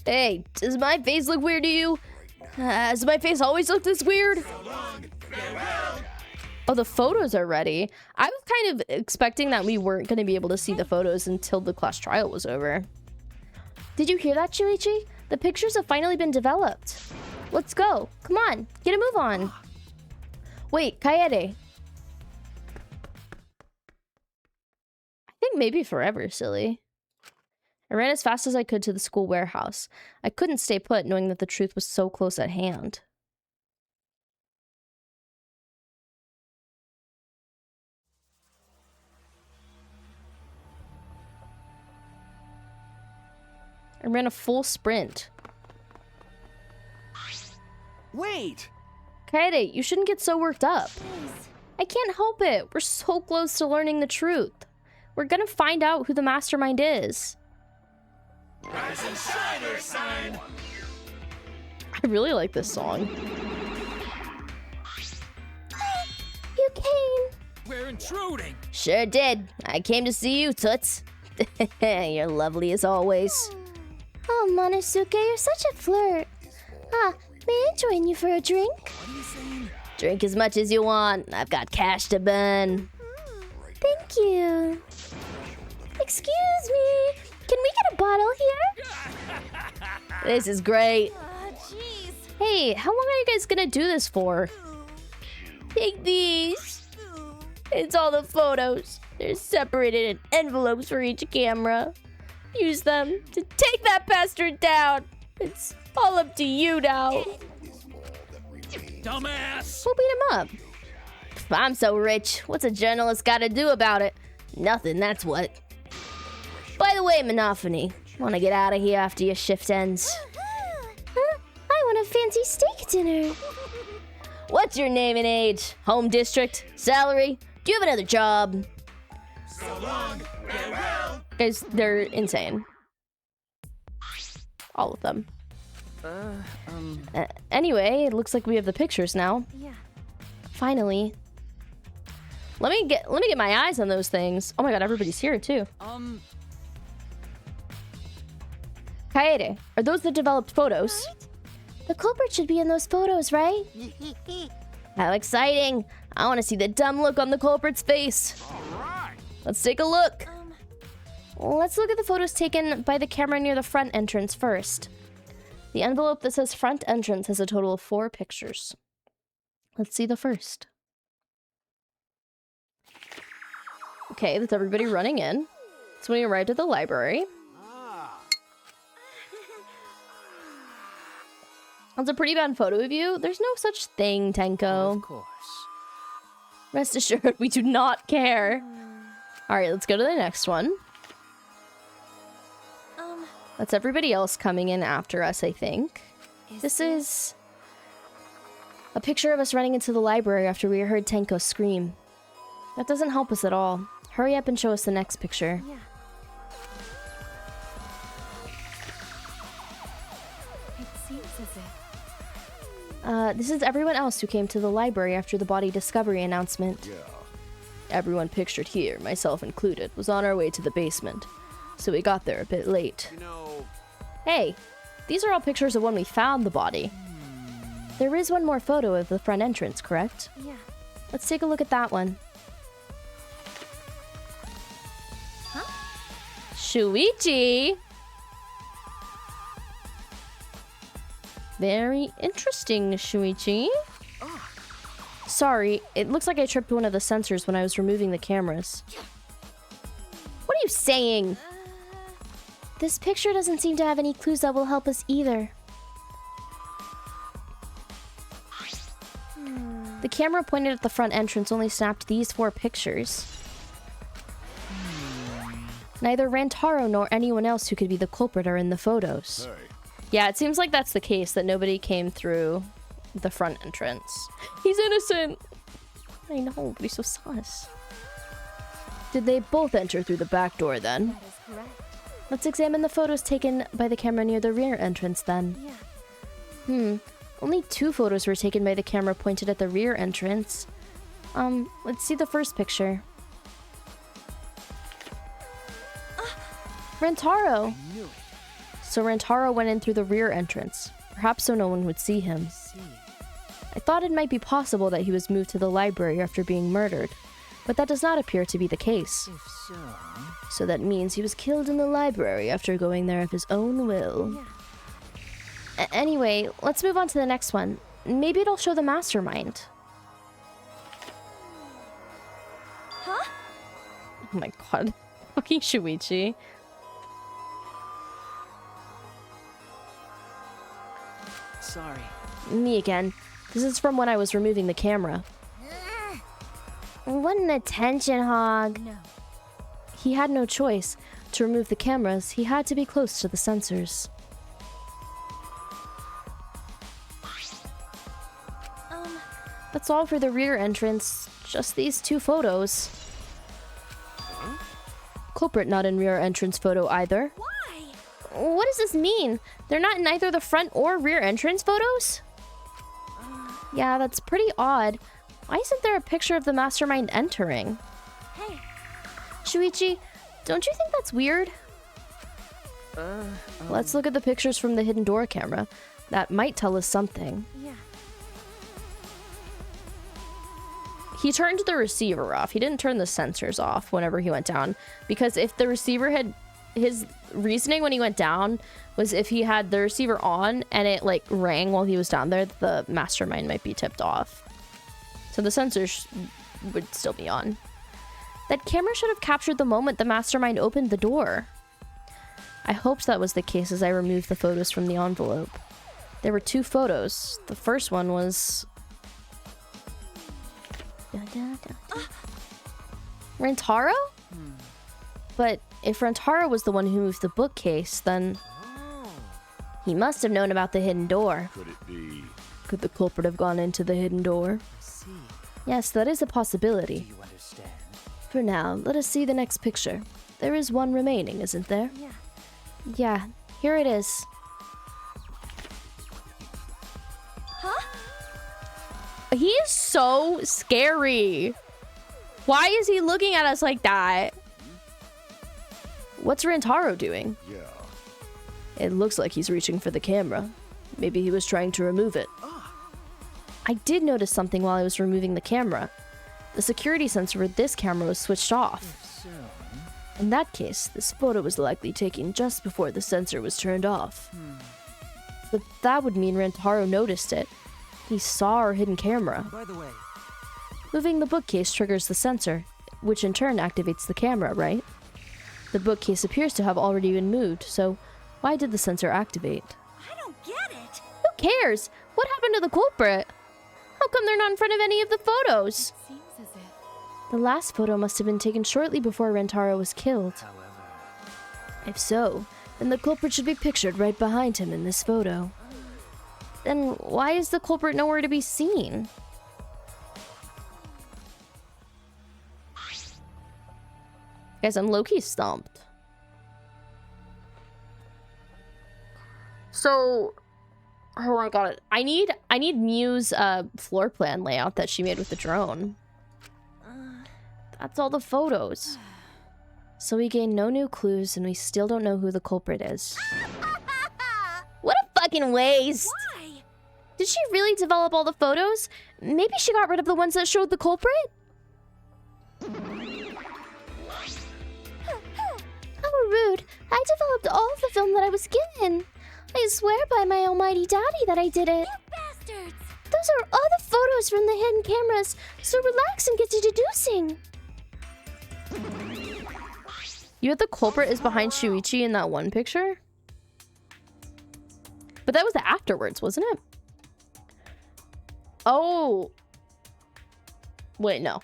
Hey, does my face look weird to you? Has my face always looked this weird? Oh, the photos are ready. I was kind of expecting that we weren't going to be able to see the photos until the class trial was over. Did you hear that, Shuichi? The pictures have finally been developed. Let's go. Come on, get a move on. Wait, Kaede. I think maybe forever, silly. I ran as fast as I could to the school warehouse. I couldn't stay put knowing that the truth was so close at hand. I ran a full sprint. Wait! Kaede, you shouldn't get so worked up. Please. I can't help it. We're so close to learning the truth. We're gonna find out who the mastermind is. Rise and shine, Earthsign! I really like this song. You came. We're intruding! Sure did. I came to see you, Toots. You're lovely as always. Oh, Monosuke, you're such a flirt. May I join you for a drink? What are you saying? Drink as much as you want. I've got cash to burn. Thank you. Excuse me. Can we get a bottle here? This is great. Jeez. Hey, how long are you guys gonna do this for? Take these. It's all the photos. They're separated in envelopes for each camera. Use them to take that bastard down. It's all up to you now. Dumbass! Who beat him up? I'm so rich. What's a journalist got to do about it? Nothing, that's what. By the way, Monophony, want to get out of here after your shift ends? Huh? I want a fancy steak dinner. What's your name and age? Home district? Salary? Do you have another job? So long, farewell! Guys, they're insane. All of them. Anyway, it looks like we have the pictures now. Yeah. Finally. Let me get my eyes on those things. Oh my god, everybody's here too. Kaede, are those the developed photos? The culprit should be in those photos, right? How exciting! I want to see the dumb look on the culprit's face. Let's take a look. Let's look at the photos taken by the camera near the front entrance first. The envelope that says front entrance has a total of 4 pictures. Let's see the first. Okay, that's everybody running in. It's when he arrived at the library. That's a pretty bad photo of you. There's no such thing, Tenko. Of course. Rest assured, we do not care. Alright, let's go to the next one. That's everybody else coming in after us, I think. This is a picture of us running into the library after we heard Tenko scream. That doesn't help us at all. Hurry up and show us the next picture. Yeah. It seems as if... This is everyone else who came to the library after the body discovery announcement. Yeah. Everyone pictured here, myself included, was on our way to the basement. So we got there a bit late. You know, Hey, these are all pictures of when we found the body. There is one more photo of the front entrance, correct? Yeah. Let's take a look at that one. Shuichi! Very interesting, Shuichi. Sorry, it looks like I tripped one of the sensors when I was removing the cameras. What are you saying? This picture doesn't seem to have any clues that will help us either. The camera pointed at the front entrance only snapped these 4 pictures. Neither Rantaro nor anyone else who could be the culprit are in the photos. hey, Yeah, it seems like that's the case, that nobody came through the front entrance. He's innocent! I know, but he's so sus. Did they both enter through the back door then? That is correct. Let's examine the photos taken by the camera near the rear entrance then. Yeah. Only 2 photos were taken by the camera pointed at the rear entrance. Let's see the first picture. Rantaro! Knew it. So Rantaro went in through the rear entrance, perhaps so no one would see him. I thought it might be possible that he was moved to the library after being murdered, but that does not appear to be the case. If so... So that means he was killed in the library after going there of his own will. Yeah. Anyway, let's move on to the next one. Maybe it'll show the mastermind. Huh? Oh my god. Fucking Shuichi. Sorry. Me again. This is from when I was removing the camera. What an attention hog. No. He had no choice. To remove the cameras, he had to be close to the sensors. That's all for the rear entrance. Just these 2 photos. Culprit not in rear entrance photo either. Why? What does this mean? They're not in either the front or rear entrance photos? Yeah, that's pretty odd. Why isn't there a picture of the mastermind entering? Hey. Shuichi, don't you think that's weird? Let's look at the pictures from the hidden door camera. That might tell us something. Yeah. He turned the receiver off. He didn't turn the sensors off whenever he went down. Because if the receiver had... His reasoning when he went down was if he had the receiver on and it like rang while he was down there, the mastermind might be tipped off. So the sensors would still be on. That camera should have captured the moment the mastermind opened the door. I hoped that was the case as I removed the photos from the envelope. There were 2 photos. The first one was... Rantaro? But if Rantaro was the one who moved the bookcase, then... He must have known about the hidden door. could it be? Could the culprit have gone into the hidden door? See. Yes, that is a Do possibility. you understand? For now, let us see the next picture. There is one remaining, isn't there? Yeah. Yeah, here it is. He is so scary. Why is he looking at us like that? What's Rantaro doing? Yeah. It looks like he's reaching for the camera. Maybe he was trying to remove it. I did notice something while I was removing the camera. The security sensor for this camera was switched off. In that case, this photo was likely taken just before the sensor was turned off. But that would mean Rantaro noticed it. He saw our hidden camera. By the way, Moving the bookcase triggers the sensor, which in turn activates the camera, right? The bookcase appears to have already been moved, so why did the sensor activate? I don't get it. Who cares? What happened to the culprit? How come they're not in front of any of the photos? Seems as if... The last photo must have been taken shortly before Rantaro was killed. If so, then the culprit should be pictured right behind him in this photo. Then why is the culprit nowhere to be seen? Guys, I'm low-key stumped. So, oh my god, I need Miu's floor plan layout that she made with the drone. That's all the photos. So we gain no new clues, and we still don't know who the culprit is. What a fucking waste! Why? Did she really develop all the photos? Maybe she got rid of the ones that showed the culprit? How rude. I developed all of the film that I was given. I swear by my almighty daddy that I did it. Bastards! Those are all the photos from the hidden cameras, so relax and get to deducing. You had the culprit is behind Shuichi in that one picture? But that was afterwards, wasn't it? Oh. Wait, no.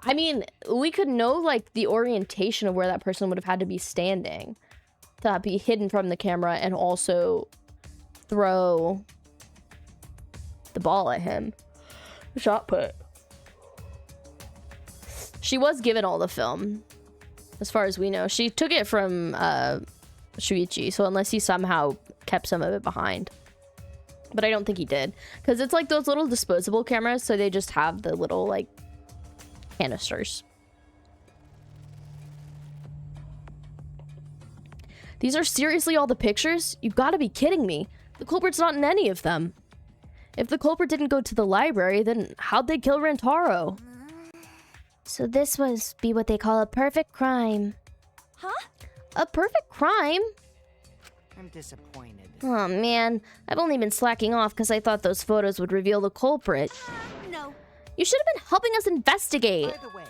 I mean, we could know, like, the orientation of where that person would have had to be standing to be hidden from the camera and also throw the ball at him. Shot put. She was given all the film, as far as we know. She took it from Shuichi, so unless he somehow kept some of it behind. But I don't think he did. Because it's like those little disposable cameras, so they just have the little, like, canisters. These are seriously all the pictures? You gotta be kidding me. The culprit's not in any of them. If the culprit didn't go to the library, then how'd they kill Rantaro? So this was be what they call a perfect crime. Huh? A perfect crime? I'm disappointed. Oh man, I've only been slacking off because I thought those photos would reveal the culprit. No. You should have been helping us investigate. By the way,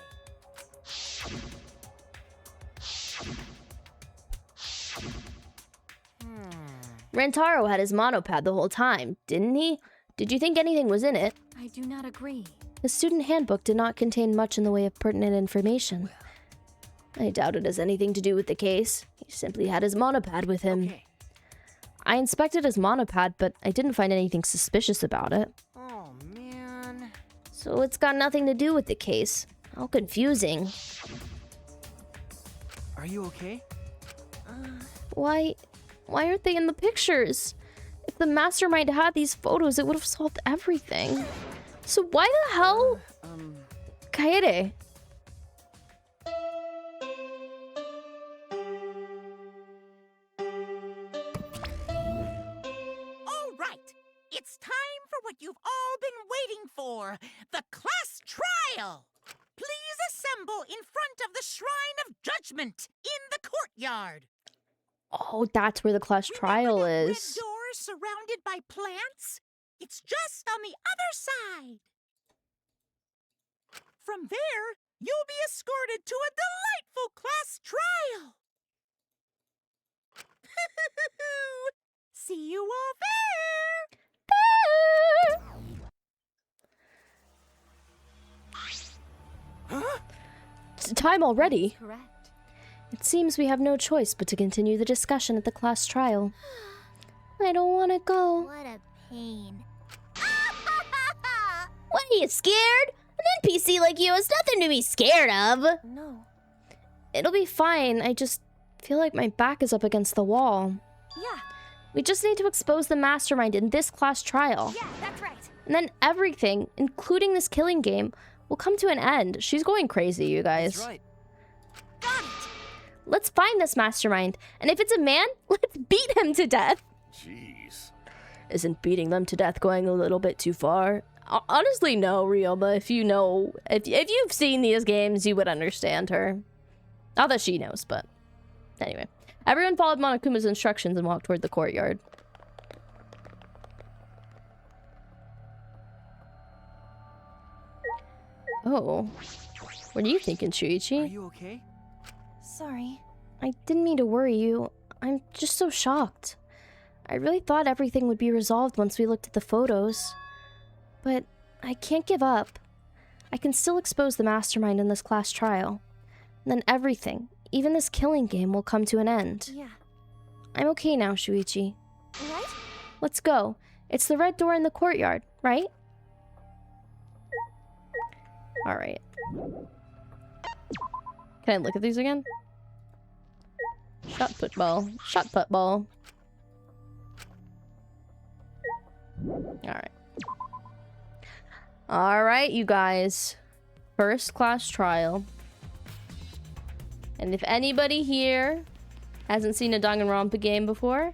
Rantaro had his monopad the whole time, didn't he? Did you think anything was in it? I do not agree. The student handbook did not contain much in the way of pertinent information. I doubt it has anything to do with the case. He simply had his monopad with him. okay. I inspected his monopad, but I didn't find anything suspicious about it. Oh, man. So it's got nothing to do with the case. How confusing. are you okay? Why aren't they in the pictures? If the mastermind had these photos, it would have solved everything. So why the hell? Kaede. All right. It's time for what you've all been waiting for. The class trial. Please assemble in front of the Shrine of Judgment in the courtyard. Oh, that's where the class trial Remember that is. red door surrounded by plants? It's just on the other side. From there, you'll be escorted to a delightful class trial. See you all there. It's time already. Correct. It seems we have no choice but to continue the discussion at the class trial. I don't want to go. What a pain. What, are you scared? An NPC like you is nothing to be scared of. No. It'll be fine. I just feel like my back is up against the wall. Yeah. We just need to expose the mastermind in this class trial. Yeah, that's right. And then everything, including this killing game, will come to an end. She's going crazy, you guys. That's right. Got it! Let's find this mastermind. And if it's a man, let's beat him to death. Jeez. Isn't beating them to death going a little bit too far? Honestly, no, Ryoma. If you know, if you've seen these games, you would understand her. Not that she knows, but anyway. Everyone followed Monokuma's instructions and walked toward the courtyard. Oh. What are you thinking, Are Shuichi? you okay? Sorry. I didn't mean to worry you. I'm just so shocked. I really thought everything would be resolved once we looked at the photos. But I can't give up. I can still expose the mastermind in this class trial. Then everything, even this killing game, will come to an end. Yeah. I'm okay now, Shuichi. Right? Let's go. It's the red door in the courtyard, right? Alright. Can I look at these again? Shot put ball. Shot put ball. Alright. Alright, you guys. First class trial. And if anybody here hasn't seen a Danganronpa game before,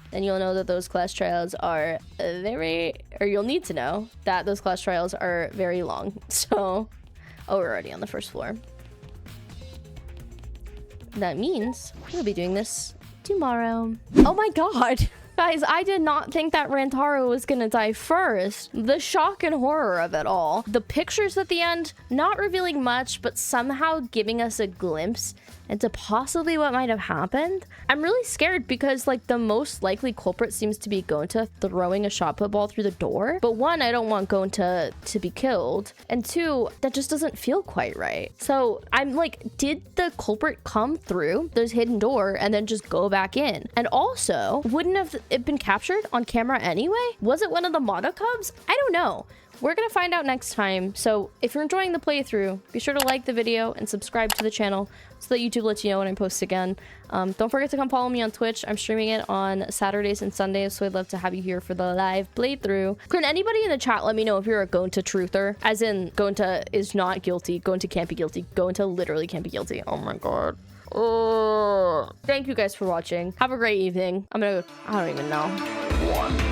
then you'll know that those class trials are you'll need to know that those class trials are very long. So, oh, we're already on the first floor. That means we'll be doing this tomorrow. Oh my god. Guys, I did not think that Rantaro was gonna die first. The shock and horror of it all. The pictures at the end, not revealing much, but somehow giving us a glimpse into possibly what might have happened. I'm really scared because, like, the most likely culprit seems to be Gonta throwing a shot put ball through the door. But one, I don't want Gonta to be killed. And two, that just doesn't feel quite right. So I'm like, did the culprit come through this hidden door and then just go back in? And also, wouldn't have it been captured on camera anyway? Was it one of the Monokubs? I don't know. We're gonna find out next time. So if you're enjoying the playthrough, be sure to like the video and subscribe to the channel so that YouTube lets you know when I post again. Don't forget to come follow me on Twitch. I'm streaming it on Saturdays and Sundays, so I'd love to have you here for the live playthrough. Can anybody in the chat let me know if you're a Gonta truther? As in, Gonta is not guilty. Gonta can't be guilty. Gonta literally can't be guilty. Oh my god. Oh. Thank you guys for watching. Have a great evening. I don't even know.